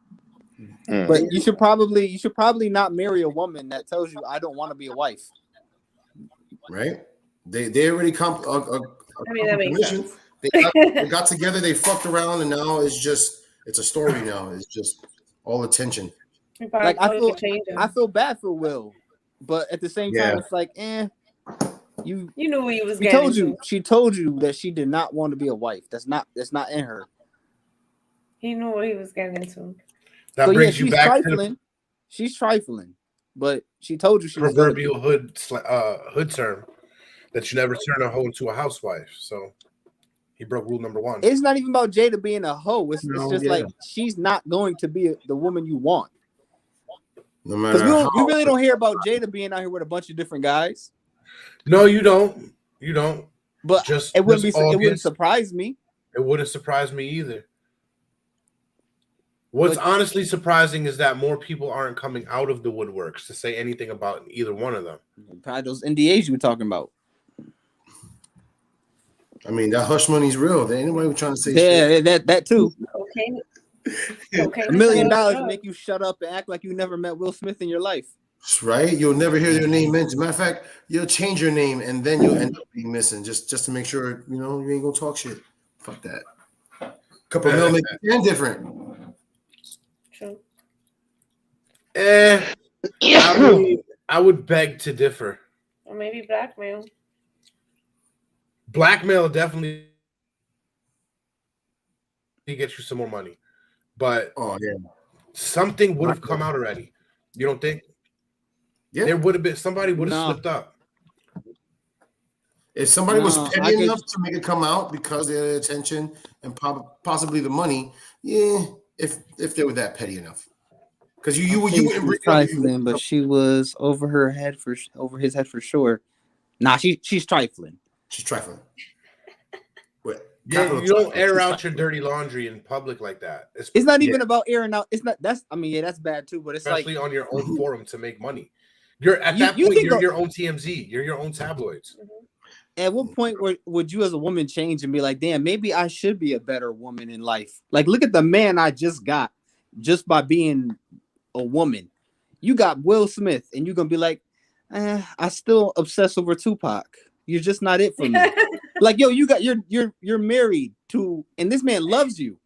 [SPEAKER 4] But you should probably not marry a woman that tells you I don't want to be a wife.
[SPEAKER 5] Right? They already
[SPEAKER 6] that makes sense.
[SPEAKER 5] They got together, they fucked around, and now it's a story now. It's just all attention.
[SPEAKER 4] Like I feel bad for Will, but at the same time, it's like, you
[SPEAKER 6] knew what he was getting.
[SPEAKER 4] She told you that she did not want to be a wife. That's not in her.
[SPEAKER 6] He knew what he was getting into.
[SPEAKER 2] That brings you back
[SPEAKER 4] trifling. She's trifling, but she told you she was
[SPEAKER 2] proverbial hood term that you never turn a hoe into a housewife. So he broke rule number 1.
[SPEAKER 4] It's not even about Jada being a hoe. It's just like she's not going to be the woman you want.
[SPEAKER 5] No matter
[SPEAKER 4] we really don't hear about Jada being out here with a bunch of different guys.
[SPEAKER 2] No, you don't. You don't.
[SPEAKER 4] But it wouldn't surprise me.
[SPEAKER 2] It wouldn't surprise me either. What's honestly surprising is that more people aren't coming out of the woodworks to say anything about either one of them.
[SPEAKER 4] Probably those NDAs you were talking about.
[SPEAKER 5] I mean, that hush money's real. There ain't nobody trying to say
[SPEAKER 4] shit. Yeah, that too.
[SPEAKER 6] Okay.
[SPEAKER 4] $1 million to make you shut up and act like you never met Will Smith in your life.
[SPEAKER 5] Right? You'll never hear your name mentioned. Matter of fact, you'll change your name and then you'll end up being missing just to make sure you ain't gonna talk shit. Fuck that. Couple mil make you stand different.
[SPEAKER 6] True.
[SPEAKER 2] I would beg to differ.
[SPEAKER 6] Or maybe blackmail.
[SPEAKER 2] Blackmail definitely get you some more money, but something would have come out already. You don't think? Yeah, there would have been somebody would have slipped up.
[SPEAKER 5] If somebody was petty enough to make it come out because they had the attention and possibly the money, if they were that petty enough, because you were
[SPEAKER 4] trifling, but she was over his head for sure. Nah, she's trifling.
[SPEAKER 5] She's trifling.
[SPEAKER 2] Yeah, you don't air out your dirty laundry in public like that.
[SPEAKER 4] It's not even about airing out. It's not. That's bad too. But it's
[SPEAKER 2] especially on your own forum to make money. You're at that point. You're your own TMZ. You're your own tabloids.
[SPEAKER 4] At what point would you as a woman change and be like, damn, maybe I should be a better woman in life? Like, look at the man I just got just by being a woman. You got Will Smith, and you're gonna be like, I still obsess over Tupac. You're just not it for me. Like, yo, you're married to, and this man loves you.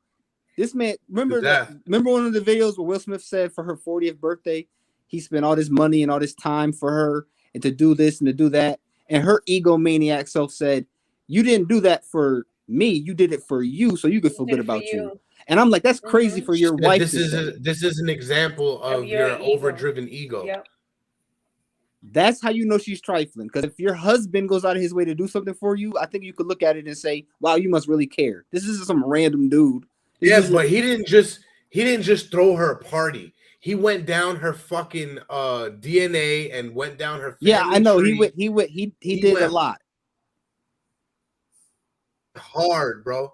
[SPEAKER 4] This man, remember one of the videos where Will Smith said for her 40th birthday, he spent all this money and all this time for her and to do this and to do that. And her egomaniac self said, you didn't do that for me. You did it for you so you could feel good about you. And I'm like, that's crazy for your wife.
[SPEAKER 2] This is an example of your overdriven ego. Yep.
[SPEAKER 4] That's how you know she's trifling. Because if your husband goes out of his way to do something for you, I think you could look at it and say, wow, you must really care. This isn't some random dude.
[SPEAKER 2] But he didn't just throw her a party. He went down her fucking DNA and went down her family
[SPEAKER 4] I know.
[SPEAKER 2] tree.
[SPEAKER 4] He did a lot.
[SPEAKER 2] Hard, bro.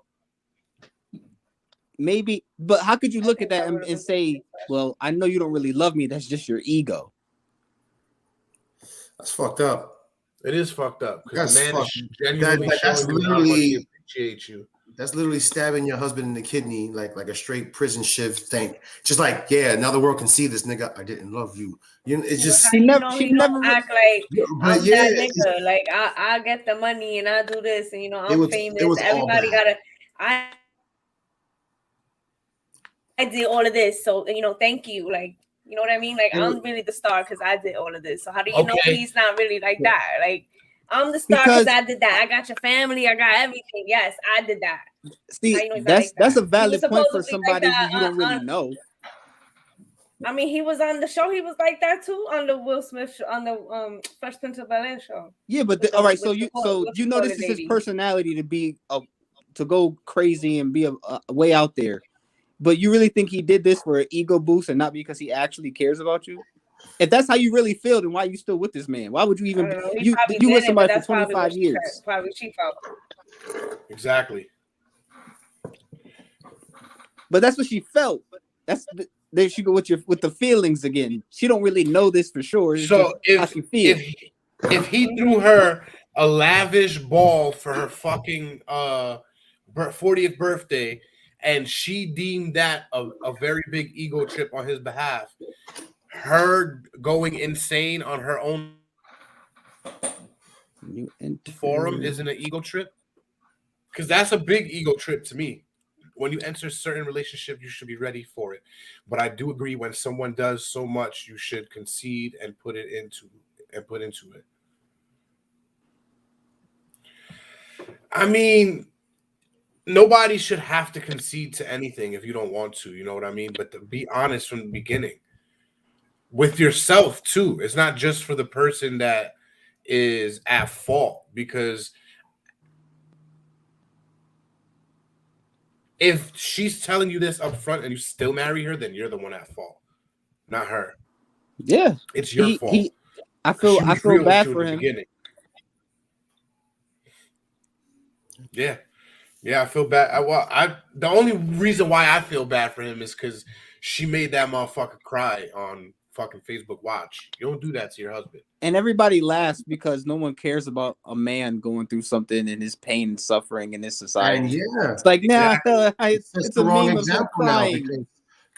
[SPEAKER 4] Maybe, but how could you look at that and say, well, I know you don't really love me. That's just your ego.
[SPEAKER 5] That's fucked up.
[SPEAKER 2] It is fucked up.
[SPEAKER 5] That's
[SPEAKER 2] man
[SPEAKER 5] fucked.
[SPEAKER 2] is genuinely
[SPEAKER 5] That's literally
[SPEAKER 2] appreciate you.
[SPEAKER 5] That's literally stabbing your husband in the kidney like a straight prison shiv thing. Just like, yeah, now the world can see this nigga. I didn't love you. You know, it's just
[SPEAKER 6] she never act like I'm that nigga. Like I get the money and I do this and I'm famous. Everybody gotta. I did all of this, so thank you. Like, you know what I mean? Like, I'm really the star because I did all of this. So how do you know he's not really like that? Like, I'm the star because I did that. I got your family. I got everything. Yes, I did that.
[SPEAKER 4] See, that's a valid point for somebody who you don't really know.
[SPEAKER 6] I mean, he was on the show. He was like that too on the Will Smith show, on the Fresh Prince of Bel-Air show.
[SPEAKER 4] Yeah, but all right. So you know this is his personality to be to go crazy and be a way out there. But you really think he did this for an ego boost and not because he actually cares about you? If that's how you really feel, then why are you still with this man? Why would you even you with somebody for 25 years?
[SPEAKER 6] Probably she felt.
[SPEAKER 2] Exactly.
[SPEAKER 4] But that's what she felt. There she go with the feelings again. She don't really know this for sure. It's
[SPEAKER 2] so
[SPEAKER 4] how she feels.
[SPEAKER 2] If he threw her a lavish ball for her fucking 40th birthday, and she deemed that a very big ego trip on his behalf, her going insane on her own forum isn't an ego trip? Because that's a big ego trip to me. When you enter a certain relationship, you should be ready for it. But I do agree when someone does so much, you should concede and put into it. I mean, nobody should have to concede to anything if you don't want to, you know what I mean? But to be honest from the beginning with yourself too. It's not just for the person that is at fault, because if she's telling you this up front and you still marry her, then you're the one at fault, not her.
[SPEAKER 4] Yeah,
[SPEAKER 2] it's your fault.
[SPEAKER 4] I feel bad for him.
[SPEAKER 2] Yeah, I feel bad. The only reason why I feel bad for him is because she made that motherfucker cry on fucking Facebook Watch. You don't do that to your husband.
[SPEAKER 4] And everybody laughs because no one cares about a man going through something and his pain and suffering in this society.
[SPEAKER 5] And yeah,
[SPEAKER 4] it's like,
[SPEAKER 5] exactly.
[SPEAKER 4] It's a
[SPEAKER 5] wrong
[SPEAKER 4] meme
[SPEAKER 5] example
[SPEAKER 4] of
[SPEAKER 5] now.
[SPEAKER 4] crying.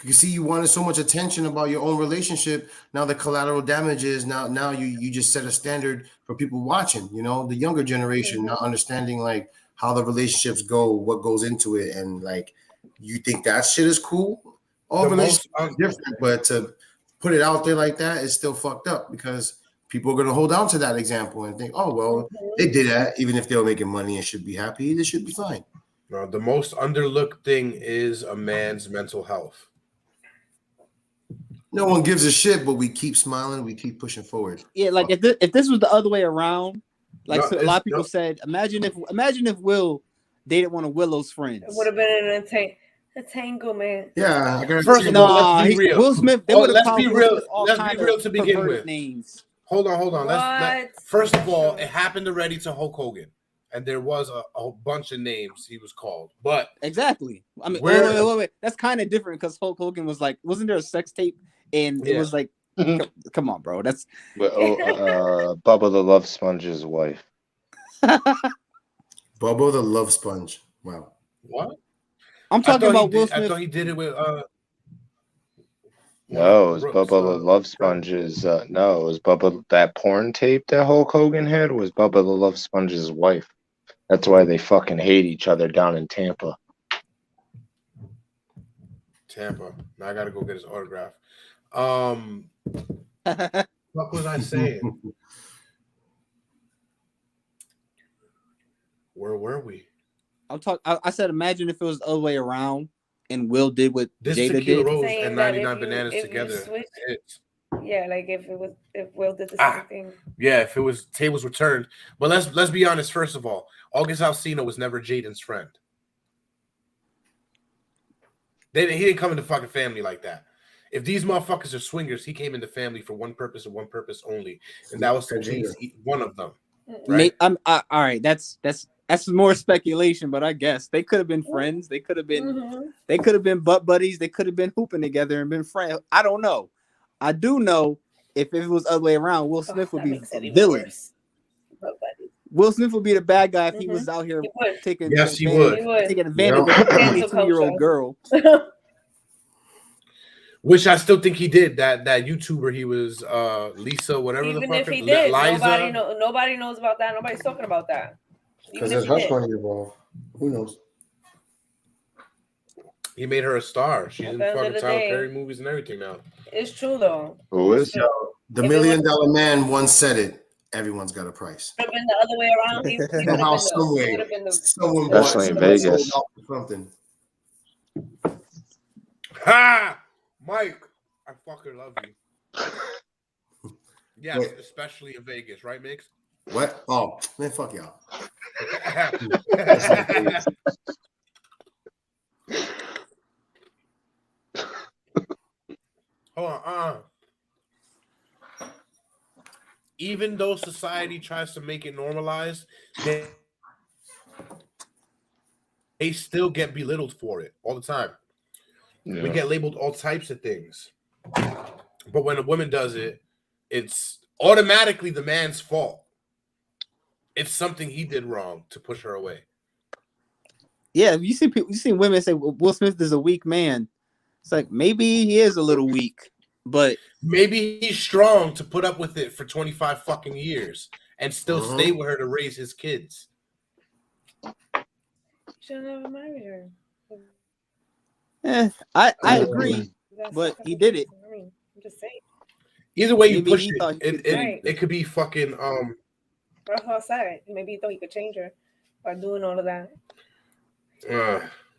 [SPEAKER 5] You see, you wanted so much attention about your own relationship. Now the collateral damage is now you just set a standard for people watching. You know, the younger generation not understanding like how the relationships go, what goes into it, and like you think that shit is cool. All relationships are different, but to put it out there like that is still fucked up because people are gonna hold on to that example and think, oh well, they did that, even if they were making money and should be happy, they should be fine.
[SPEAKER 2] No, the most underlooked thing is a man's mental health.
[SPEAKER 5] No one gives a shit, but we keep smiling, we keep pushing forward.
[SPEAKER 4] Yeah, like if this was the other way around, like a lot of people said, imagine if Will dated one of Willow's friends. It
[SPEAKER 6] would have been an entanglement.
[SPEAKER 5] Yeah,
[SPEAKER 2] first of all, let's be real.
[SPEAKER 4] Will Smith.
[SPEAKER 2] Let's be real. Let's be real to begin with.
[SPEAKER 4] Names.
[SPEAKER 2] Hold on. First of all, it happened already to Hulk Hogan, and there was a bunch of names he was called. But
[SPEAKER 4] exactly. I mean, wait. That's kind of different because Hulk Hogan was like, wasn't there a sex tape? And it was like, come on, bro. That's
[SPEAKER 7] Bubba the Love Sponge's wife.
[SPEAKER 5] Bubba the Love Sponge. Wow.
[SPEAKER 2] What?
[SPEAKER 4] I'm talking about Will Smith.
[SPEAKER 2] I thought he did it with
[SPEAKER 7] No, it was
[SPEAKER 2] Brooks,
[SPEAKER 7] Bubba the Love Sponge's. No, it was Bubba. That porn tape that Hulk Hogan had was Bubba the Love Sponge's wife. That's why they fucking hate each other down in Tampa.
[SPEAKER 2] Tampa. Now I gotta go get his autograph. What was I saying? Where were we?
[SPEAKER 4] I said, imagine if it was the other way around, and Will did what
[SPEAKER 2] This
[SPEAKER 4] Jada
[SPEAKER 2] Tequila
[SPEAKER 4] did.
[SPEAKER 2] Rose
[SPEAKER 6] Saying
[SPEAKER 2] and
[SPEAKER 6] that
[SPEAKER 2] 99
[SPEAKER 6] if you-
[SPEAKER 2] Bananas
[SPEAKER 6] if you
[SPEAKER 2] together.
[SPEAKER 6] switch-
[SPEAKER 2] It's,
[SPEAKER 6] Yeah, like if Will did the same thing.
[SPEAKER 2] yeah, if it was tables were turned. But let's be honest. First of all, August Alsina was never Jaden's friend. He didn't come into fucking family like that. If these motherfuckers are swingers, he came into family for one purpose and one purpose only, and that was to please one of them. Right?
[SPEAKER 4] All right. That's more speculation, but I guess they could have been friends. They could have been they could have been butt buddies. They could have been hooping together and been friends. I don't know. I do know if it was the other way around, Will Smith would be a villain. Will Smith would be the bad guy if he was out here taking
[SPEAKER 2] he would.
[SPEAKER 4] taking advantage of a 22-year-old girl.
[SPEAKER 2] Which I still think he did. That YouTuber, he was Lisa, whatever
[SPEAKER 6] Even
[SPEAKER 2] the fuck.
[SPEAKER 6] if he did,
[SPEAKER 2] Liza.
[SPEAKER 6] nobody knows about that. Nobody's talking about that.
[SPEAKER 5] Because there's hush money involved. Who knows?
[SPEAKER 2] He made her a star. She's in fucking Tyler Perry movies and everything now.
[SPEAKER 6] It's true though.
[SPEAKER 7] Who is?
[SPEAKER 5] The $1 Million Man once said it. Everyone's got a price.
[SPEAKER 6] Would have been the other way around.
[SPEAKER 5] Somehow, some way, someone
[SPEAKER 7] especially in Vegas.
[SPEAKER 5] Something.
[SPEAKER 2] Ha! Mike, I fucking love you. Yes, wait. Especially in Vegas, right, Mix?
[SPEAKER 5] What? Oh, man, fuck y'all.
[SPEAKER 2] Hold on. Even though society tries to make it normalized, they still get belittled for it all the time. Yeah. We get labeled all types of things. But when a woman does it, it's automatically the man's fault. It's something he did wrong to push her away.
[SPEAKER 4] Yeah, you see women say, well, Will Smith is a weak man. It's like, maybe he is a little weak, but
[SPEAKER 2] maybe he's strong to put up with it for 25 fucking years and still stay with her to raise his kids.
[SPEAKER 6] Should never marry her.
[SPEAKER 4] I agree, but he did it.
[SPEAKER 6] I'm just saying.
[SPEAKER 2] Either way you push it could be fucking
[SPEAKER 6] That's what I said. Maybe he thought he could change her by doing all of that.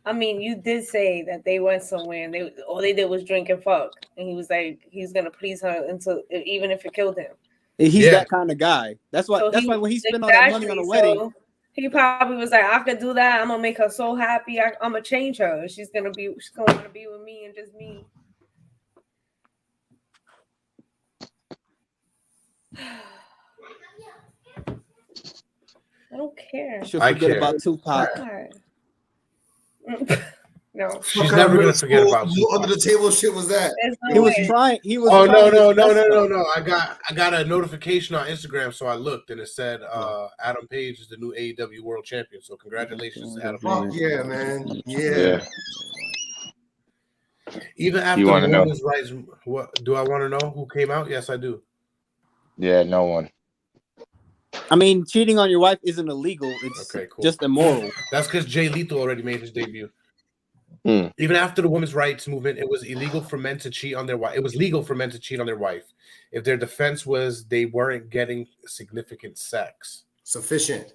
[SPEAKER 6] I mean, you did say that they went somewhere and all they did was drink and fuck, and he was like, he's gonna please her until even if it killed him.
[SPEAKER 4] He's that kind of guy. That's why when he spent all that money on a wedding,
[SPEAKER 6] he probably was like, I could do that. I'm gonna make her so happy. I'm gonna change her. She's gonna want to be with me and just me. I don't care.
[SPEAKER 4] She'll forget about Tupac.
[SPEAKER 6] No,
[SPEAKER 2] she's never gonna forget about Tupac.
[SPEAKER 5] Under the table shit was that?
[SPEAKER 4] He was trying. He was.
[SPEAKER 2] Oh no! I got a notification on Instagram, so I looked and it said Adam Page is the new AEW World Champion. So congratulations, Adam Page.
[SPEAKER 5] Yeah, man. Yeah.
[SPEAKER 2] Even after women's rights, what do I want to know who came out? Yes, I do.
[SPEAKER 7] Yeah, no one.
[SPEAKER 4] I mean, cheating on your wife isn't illegal. It's just immoral.
[SPEAKER 2] That's because Jay Lethal already made his debut. Even after the women's rights movement, it was illegal for men to cheat on their wife. It was legal for men to cheat on their wife if their defense was they weren't getting significant sex.
[SPEAKER 5] Sufficient.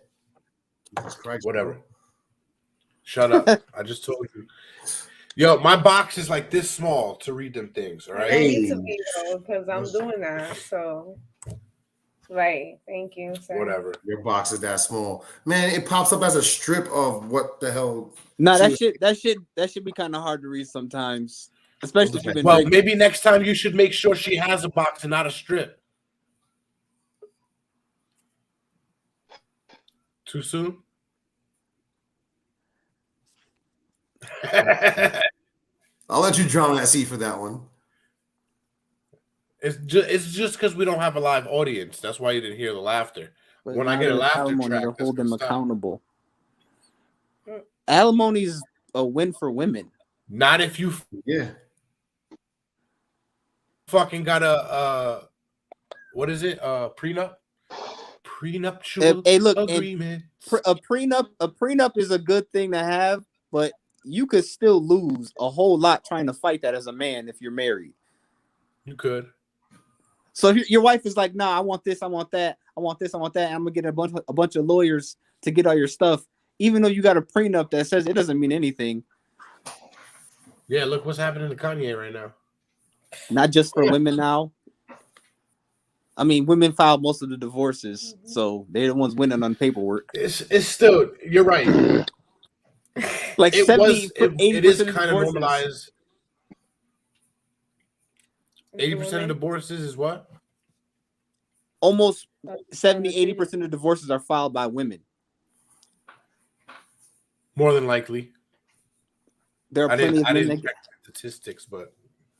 [SPEAKER 2] Whatever. Shut up. I just told you. Yo, my box is like this small to read them things. All right.
[SPEAKER 6] I need to be though, because I'm doing that. So. Right, thank you. Sir.
[SPEAKER 2] Whatever.
[SPEAKER 5] Your box is that small, man. It pops up as a strip of what the hell.
[SPEAKER 4] No, that should be kind of hard to read sometimes, especially if you've been.
[SPEAKER 2] Well, maybe next time you should make sure she has a box and not a strip. Too soon?
[SPEAKER 5] I'll let you drown that sea for that one.
[SPEAKER 2] It's just because we don't have a live audience. That's why you didn't hear the laughter.
[SPEAKER 4] But
[SPEAKER 2] when I get a laughter track,
[SPEAKER 4] to hold them accountable. Alimony's a win for women.
[SPEAKER 2] Not if you.
[SPEAKER 5] Yeah.
[SPEAKER 2] fucking got a what is it? Prenuptial
[SPEAKER 4] Hey, look,
[SPEAKER 2] agreement.
[SPEAKER 4] A prenup is a good thing to have, but you could still lose a whole lot trying to fight that as a man if you're married.
[SPEAKER 2] You could.
[SPEAKER 4] So if your wife is like, "Nah, I want this, I want that, I want this, I want that," and I'm gonna get a bunch of lawyers to get all your stuff, even though you got a prenup that says it doesn't mean anything.
[SPEAKER 2] Yeah, look what's happening to Kanye right now.
[SPEAKER 4] Not just for women now. I mean, women file most of the divorces, so they're the ones winning on paperwork.
[SPEAKER 2] It's still, you're right.
[SPEAKER 4] Like
[SPEAKER 2] it
[SPEAKER 4] 70,
[SPEAKER 2] it is kind of normalized. 80% of divorces is what?
[SPEAKER 4] Almost 70-80% of divorces are filed by women.
[SPEAKER 2] More than likely.
[SPEAKER 4] There are plenty of men that
[SPEAKER 2] check statistics, but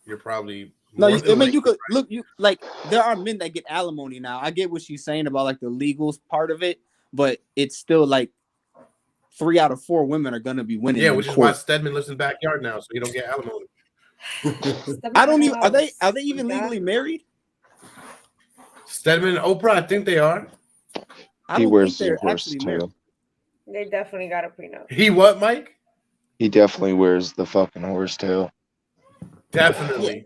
[SPEAKER 2] you're probably
[SPEAKER 4] no. I mean, you could look. You like there are men that get alimony now. I get what she's saying about like the legal part of it, but it's still like 3 out of 4 women are gonna be winning.
[SPEAKER 2] Yeah, which is why Stedman lives in the backyard now, so he don't get alimony.
[SPEAKER 4] I don't even. Are they even legally married?
[SPEAKER 2] Stedman and Oprah, I think they are.
[SPEAKER 7] He wears the horse tail.
[SPEAKER 6] They definitely got a prenup.
[SPEAKER 2] He what, Mike?
[SPEAKER 7] He definitely wears the fucking horse tail.
[SPEAKER 2] Definitely.
[SPEAKER 4] Yeah.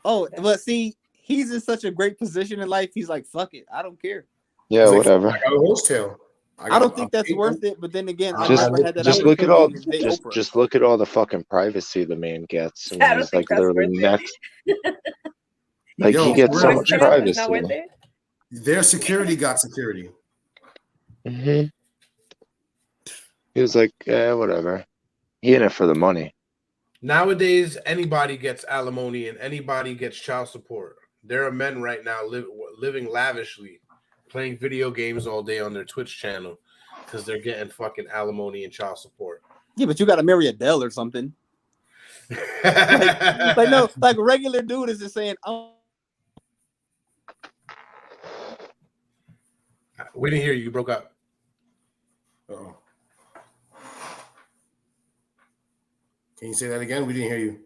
[SPEAKER 4] Oh, but see, he's in such a great position in life. He's like, fuck it, I don't care.
[SPEAKER 7] Yeah, whatever.
[SPEAKER 5] I got a horse tail.
[SPEAKER 4] I don't think that's worth it. But then again,
[SPEAKER 7] just look at all just look at all the fucking privacy the man gets. And he's like literally next. Like he gets so much privacy.
[SPEAKER 5] Their security got security.
[SPEAKER 7] Mm-hmm. He was like, whatever. He in it for the money.
[SPEAKER 2] Nowadays, anybody gets alimony and anybody gets child support. There are men right now living lavishly, playing video games all day on their Twitch channel because they're getting fucking alimony and child support.
[SPEAKER 4] Yeah, but you got to marry Adele or something. like no, like a regular dude is just saying, "Oh."
[SPEAKER 2] We didn't hear you. You broke up.
[SPEAKER 5] Uh-oh. Can you say that again? We didn't hear you.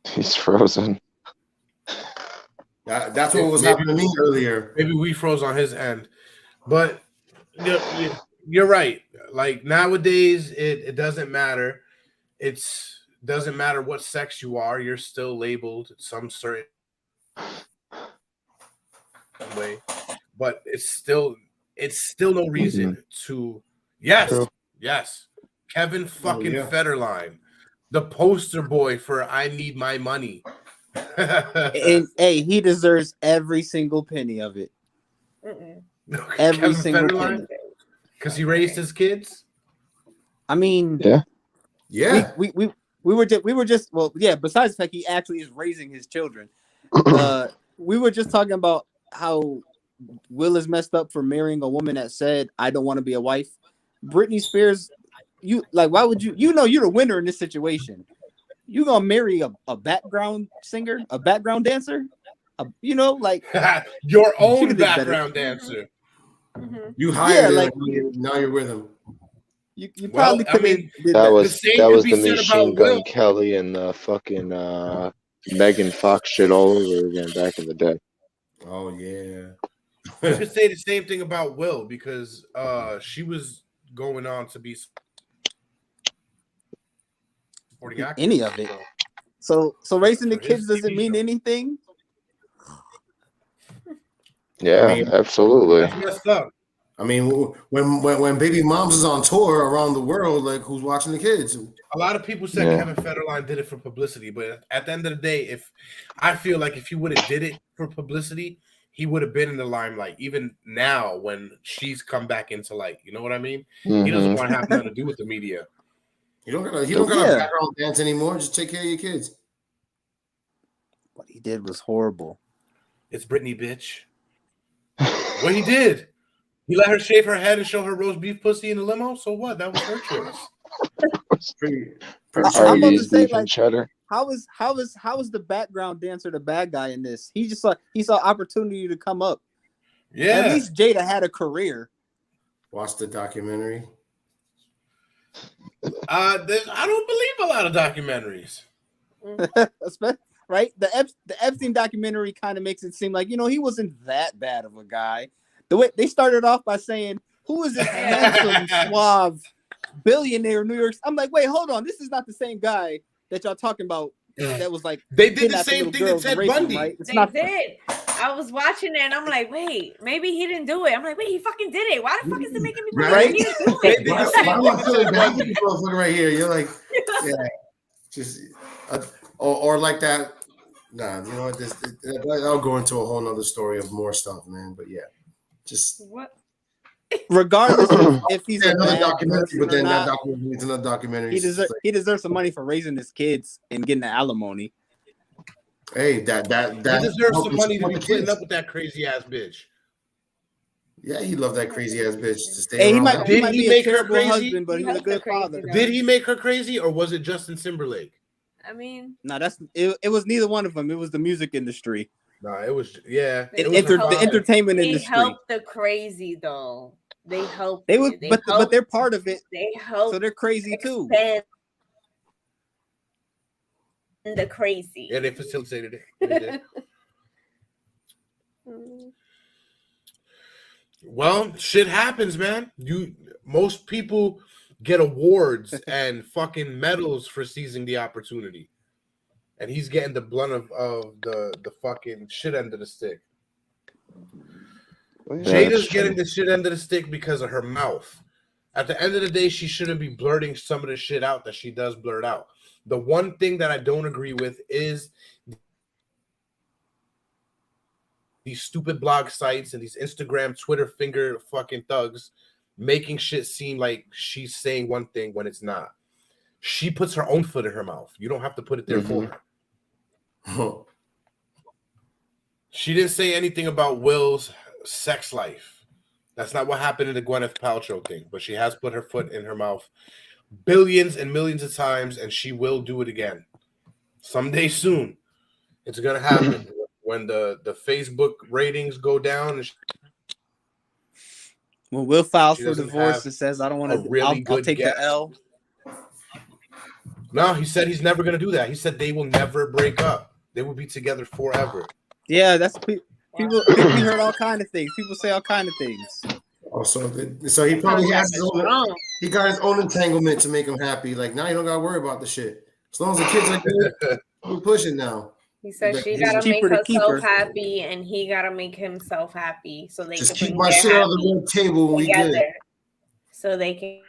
[SPEAKER 7] He's frozen.
[SPEAKER 5] That's what was happening to me earlier.
[SPEAKER 2] Maybe we froze on his end. But you're right. Like nowadays, it doesn't matter. It doesn't matter what sex you are. You're still labeled some certain way. But it's still no reason to. Yes. Kevin fucking Federline, the poster boy for I Need My Money.
[SPEAKER 4] And hey, he deserves every single penny of it. Every
[SPEAKER 2] Kevin
[SPEAKER 4] single
[SPEAKER 2] Federline?
[SPEAKER 4] penny.
[SPEAKER 2] Because he raised his kids?
[SPEAKER 4] I mean,
[SPEAKER 5] yeah.
[SPEAKER 4] We were just besides the fact he actually is raising his children. We were just talking about how Will is messed up for marrying a woman that said, I don't want to be a wife. Britney Spears, why would you you're the winner in this situation. You gonna marry a background singer, a background dancer?
[SPEAKER 2] Your own background dancer.
[SPEAKER 6] Mm-hmm.
[SPEAKER 5] You hired him, now you're with him.
[SPEAKER 4] You probably could have.
[SPEAKER 7] That was the Machine Gun Kelly and the fucking Megan Fox shit all over again back in the day.
[SPEAKER 5] Oh yeah.
[SPEAKER 2] You could say the same thing about Will because she was going on to be supporting actor.
[SPEAKER 4] Any of it. So raising the kids doesn't mean anything.
[SPEAKER 7] Yeah, absolutely.
[SPEAKER 2] That's messed up.
[SPEAKER 5] I mean, when baby moms is on tour around the world, like who's watching the kids?
[SPEAKER 2] A lot of people said Kevin Federline did it for publicity, but at the end of the day, I feel like if he would have did it for publicity, he would have been in the limelight. Even now, when she's come back into light, you know what I mean? Mm-hmm. He doesn't want to have nothing to do with the media.
[SPEAKER 5] You don't got a background dance anymore. Just take care of your kids.
[SPEAKER 4] What he did was horrible.
[SPEAKER 2] It's Britney, bitch. What he did? He let her shave her head and show her roast beef pussy in the limo. So what? That was her choice.
[SPEAKER 4] I'm about to say, like, how is the background dancer the bad guy in this? He saw opportunity to come up.
[SPEAKER 2] Yeah.
[SPEAKER 4] At least Jada had a career.
[SPEAKER 5] Watch the documentary.
[SPEAKER 2] I don't believe a lot of documentaries.
[SPEAKER 4] Right? The Epstein documentary kind of makes it seem like, he wasn't that bad of a guy. The way they started off by saying, who is this handsome, suave billionaire in New York? I'm like, wait, hold on. This is not the same guy that y'all talking about. That was like
[SPEAKER 2] they did the same thing to Ted Bundy.
[SPEAKER 4] Right?
[SPEAKER 6] They did. I was watching it and I'm like, wait, maybe he didn't do it. I'm like, wait, he fucking did it. Why the fuck is it making me believe
[SPEAKER 5] Right?
[SPEAKER 6] he didn't do it?
[SPEAKER 5] Why do I feel like that? People right here. You're like, yeah, just or like that. Nah, you know what? I'll go into a whole nother story of more stuff, man. But yeah, just
[SPEAKER 6] what?
[SPEAKER 4] Regardless of if he's
[SPEAKER 5] another documentary, but then that documentary is another documentary.
[SPEAKER 4] He deserves some money for raising his kids and getting the alimony.
[SPEAKER 5] Hey, that
[SPEAKER 2] he deserves some money to be putting up with that crazy ass bitch.
[SPEAKER 5] Yeah, he loved that crazy ass bitch to stay.
[SPEAKER 4] Hey,
[SPEAKER 2] did he make her crazy?
[SPEAKER 4] Husband, but he was a good father.
[SPEAKER 2] Did he make her crazy, or was it Justin Timberlake?
[SPEAKER 6] I mean,
[SPEAKER 4] no, it was neither one of them. It was the music industry.
[SPEAKER 2] No, it was the
[SPEAKER 4] entertainment industry.
[SPEAKER 6] They helped the crazy though. They helped.
[SPEAKER 4] But they're part of it.
[SPEAKER 6] They helped.
[SPEAKER 4] So they're crazy too.
[SPEAKER 6] The crazy.
[SPEAKER 2] Yeah, they facilitated it. Well, shit happens, man. Most people get awards and fucking medals for seizing the opportunity, and he's getting the blunt of the fucking shit end of the stick. Jada's getting the shit end of the stick because of her mouth. At the end of the day, she shouldn't be blurting some of the shit out that she does blurt out. The one thing that I don't agree with is these stupid blog sites and these Instagram, Twitter finger fucking thugs making shit seem like she's saying one thing when it's not. She puts her own foot in her mouth. You don't have to put it there for her. She didn't say anything about Will's sex life. That's not what happened in the Gwyneth Paltrow thing, but she has put her foot in her mouth billions and millions of times, and she will do it again. Someday soon, it's going to happen. When the Facebook ratings go down, and
[SPEAKER 4] when Will files for divorce and says, I don't want to, I'll take the L.
[SPEAKER 2] No, he said he's never going to do that. He said they will never break up. They will be together forever.
[SPEAKER 4] Yeah, that's people we heard all kind of things. People say all kind of things.
[SPEAKER 5] Oh, so he probably has he got his own entanglement to make him happy. Like, now you don't got to worry about the shit. As long as the kids are good, we're pushing now.
[SPEAKER 6] He said she gotta make herself happy, and he gotta make himself happy, so they
[SPEAKER 5] just
[SPEAKER 6] can
[SPEAKER 5] keep my shit on the red table when we good.
[SPEAKER 6] So they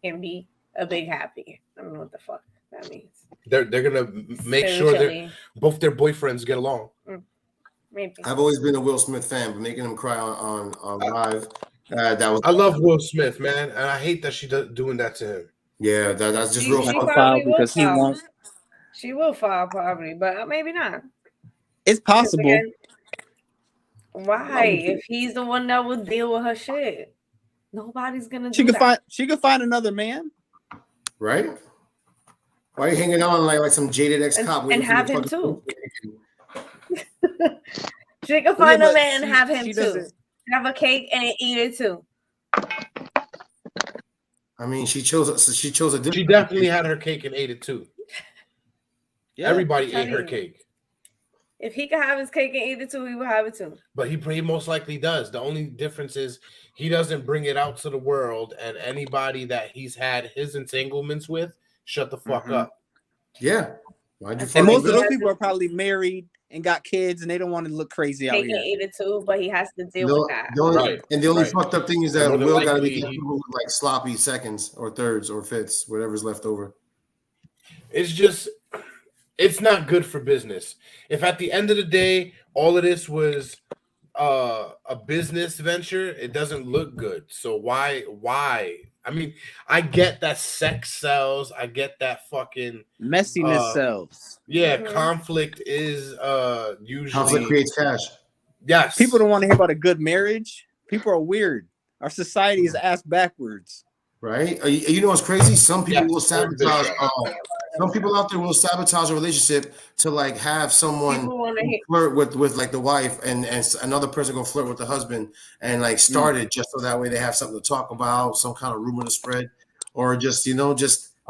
[SPEAKER 6] can be a big happy. I don't know what the fuck that means.
[SPEAKER 2] They're gonna make sure both their boyfriends get along.
[SPEAKER 6] Maybe.
[SPEAKER 5] I've always been a Will Smith fan, but making him cry on live, that was.
[SPEAKER 2] I love Will Smith, man, and I hate that she's doing that to him.
[SPEAKER 5] Yeah, that's just real
[SPEAKER 4] foul because he won't.
[SPEAKER 6] She will file probably, but maybe not.
[SPEAKER 4] It's possible.
[SPEAKER 6] Again, why? If he's the one that would deal with her shit, nobody's gonna.
[SPEAKER 4] She could find another man,
[SPEAKER 5] right? Why are you hanging on like some jaded ex-cop
[SPEAKER 6] and have him too? She could find a man and have him too. Have a cake and eat it too.
[SPEAKER 5] I mean, she chose a different.
[SPEAKER 2] She definitely had her cake and ate it too. Yeah, everybody ate her cake.
[SPEAKER 6] If he could have his cake and eat it too, he would have it too.
[SPEAKER 2] But he most likely does. The only difference is he doesn't bring it out to the world, and anybody that he's had his entanglements with, shut the fuck up.
[SPEAKER 5] Yeah.
[SPEAKER 4] And most of those people are probably married and got kids, and they don't want to look crazy out here.
[SPEAKER 6] He can eat it too, but he has to deal with that.
[SPEAKER 5] The only fucked up thing is that Will got to be like sloppy seconds or thirds or fifths, whatever's left over.
[SPEAKER 2] It's not good for business. If at the end of the day, all of this was a business venture, it doesn't look good. So why? I mean, I get that sex sells. I get that fucking
[SPEAKER 4] messiness sells.
[SPEAKER 2] Yeah, conflict is usually
[SPEAKER 5] conflict creates cash.
[SPEAKER 2] Yes.
[SPEAKER 4] People don't want to hear about a good marriage. People are weird. Our society is ass backwards.
[SPEAKER 5] Right? You know what's crazy? Some people will sabotage. Some people out there will sabotage a relationship to like have someone flirt with like the wife, and another person go flirt with the husband, and like start it just so that way they have something to talk about, some kind of rumor to spread, or just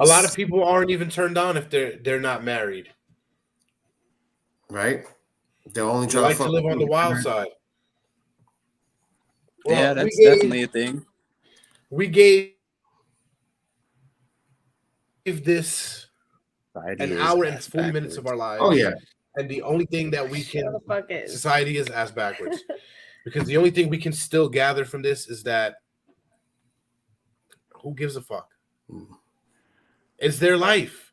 [SPEAKER 2] A lot of people aren't even turned on if they're not married.
[SPEAKER 5] Right? They're only
[SPEAKER 2] They
[SPEAKER 5] trying
[SPEAKER 2] like to live on the wild side. Well,
[SPEAKER 4] yeah, that's definitely a thing.
[SPEAKER 2] We gave this an hour and 40 minutes of our lives.
[SPEAKER 5] Oh yeah.
[SPEAKER 2] And the only thing that we can society is ass backwards. Because the only thing we can still gather from this is that who gives a fuck? It's their life.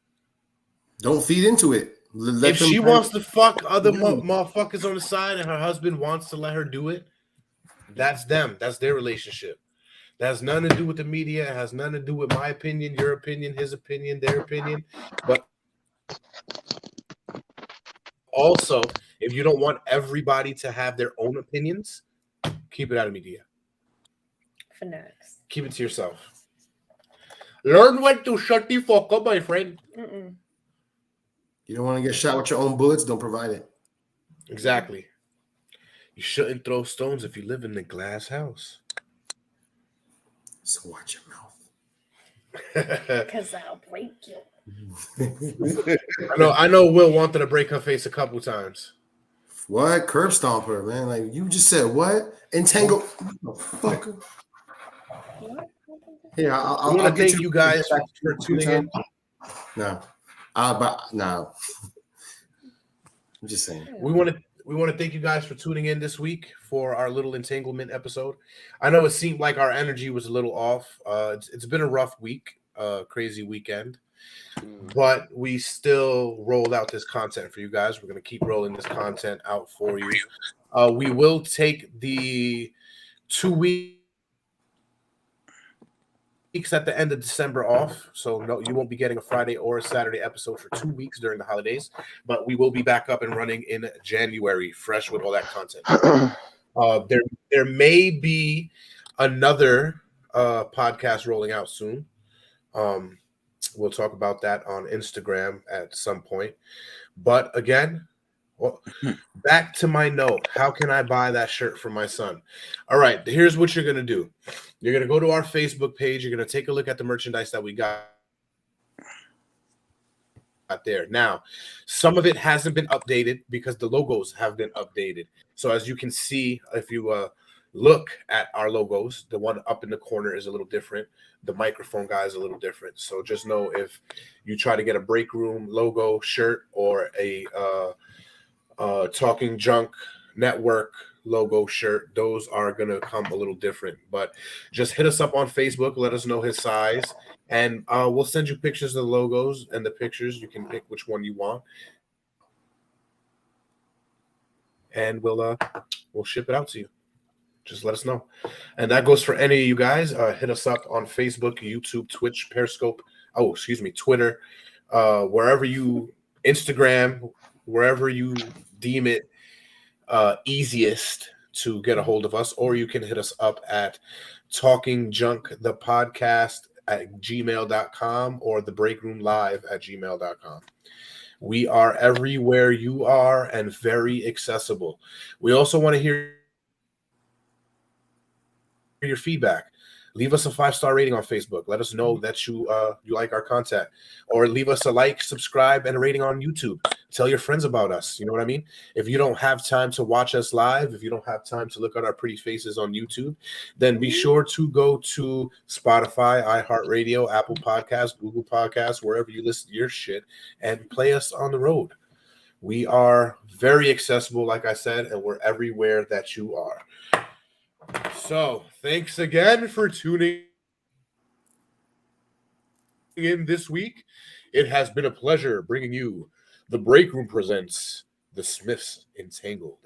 [SPEAKER 5] Don't feed into it.
[SPEAKER 2] If she wants to fuck other motherfuckers on the side and her husband wants to let her do it, that's them. That's their relationship. That has nothing to do with the media. It has nothing to do with my opinion, your opinion, his opinion, their opinion. But also, if you don't want everybody to have their own opinions, keep it out of media.
[SPEAKER 6] Finesse.
[SPEAKER 2] Keep it to yourself. Learn when to shut the fuck up, my friend.
[SPEAKER 5] You don't want to get shot with your own bullets, don't provide it.
[SPEAKER 2] Exactly. You shouldn't throw stones if you live in a glass house.
[SPEAKER 5] So watch your mouth.
[SPEAKER 6] Because I'll break you.
[SPEAKER 2] I know Will wanted to break her face a couple times.
[SPEAKER 5] What? Curb stomper, man. Like you just said what? Entangled. Motherfucker. Here, I'll
[SPEAKER 2] thank you guys for tuning in.
[SPEAKER 5] No. No. I'm just saying.
[SPEAKER 2] We want to thank you guys for tuning in this week for our little entanglement episode. I know it seemed like our energy was a little off. It's been a rough week, crazy weekend, but we still rolled out this content for you guys. We're going to keep rolling this content out for you. We will take the 2 weeks at the end of December off, so no, you won't be getting a Friday or a Saturday episode for 2 weeks during the holidays, but we will be back up and running in January, fresh with all that content. There may be another podcast rolling out soon. We'll talk about that on Instagram at some point. But again, well, back to my note. How can I buy that shirt for my son? All right, here's what you're going to do. You're going to go to our Facebook page. You're going to take a look at the merchandise that we got there. Now, some of it hasn't been updated because the logos have been updated. So as you can see, if you look at our logos, the one up in the corner is a little different. The microphone guy is a little different. So just know if you try to get a Break Room logo shirt or a Talking Junk Network logo shirt, those are going to come a little different. But just hit us up on Facebook. Let us know his size. And we'll send you pictures of the logos and the pictures. You can pick which one you want. And we'll ship it out to you. Just let us know. And that goes for any of you guys. Hit us up on Facebook, YouTube, Twitch, Periscope. Twitter. Wherever you, Instagram, wherever you deem it easiest to get a hold of us. Or you can hit us up at Talking Junk, the podcast at gmail.com or the Break Room Live at gmail.com. We are everywhere you are and very accessible. We also want to hear your feedback. Leave us a 5-star rating on Facebook. Let us know that you like our content, or leave us a like, subscribe, and a rating on YouTube. Tell your friends about us. You know what I mean? If you don't have time to watch us live, if you don't have time to look at our pretty faces on YouTube, then be sure to go to Spotify, iHeartRadio, Apple Podcasts, Google Podcasts, wherever you listen to your shit, and play us on the road. We are very accessible, like I said, and we're everywhere that you are. So, thanks again for tuning in this week. It has been a pleasure bringing you The Break Room presents The Smiths Entangled.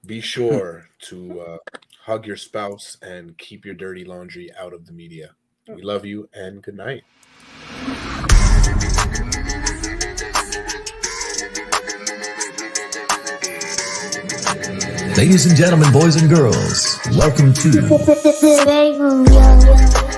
[SPEAKER 2] Be sure to hug your spouse and keep your dirty laundry out of the media. We love you and good night.
[SPEAKER 1] Ladies and gentlemen, boys and girls, welcome to
[SPEAKER 9] Break Room, yo.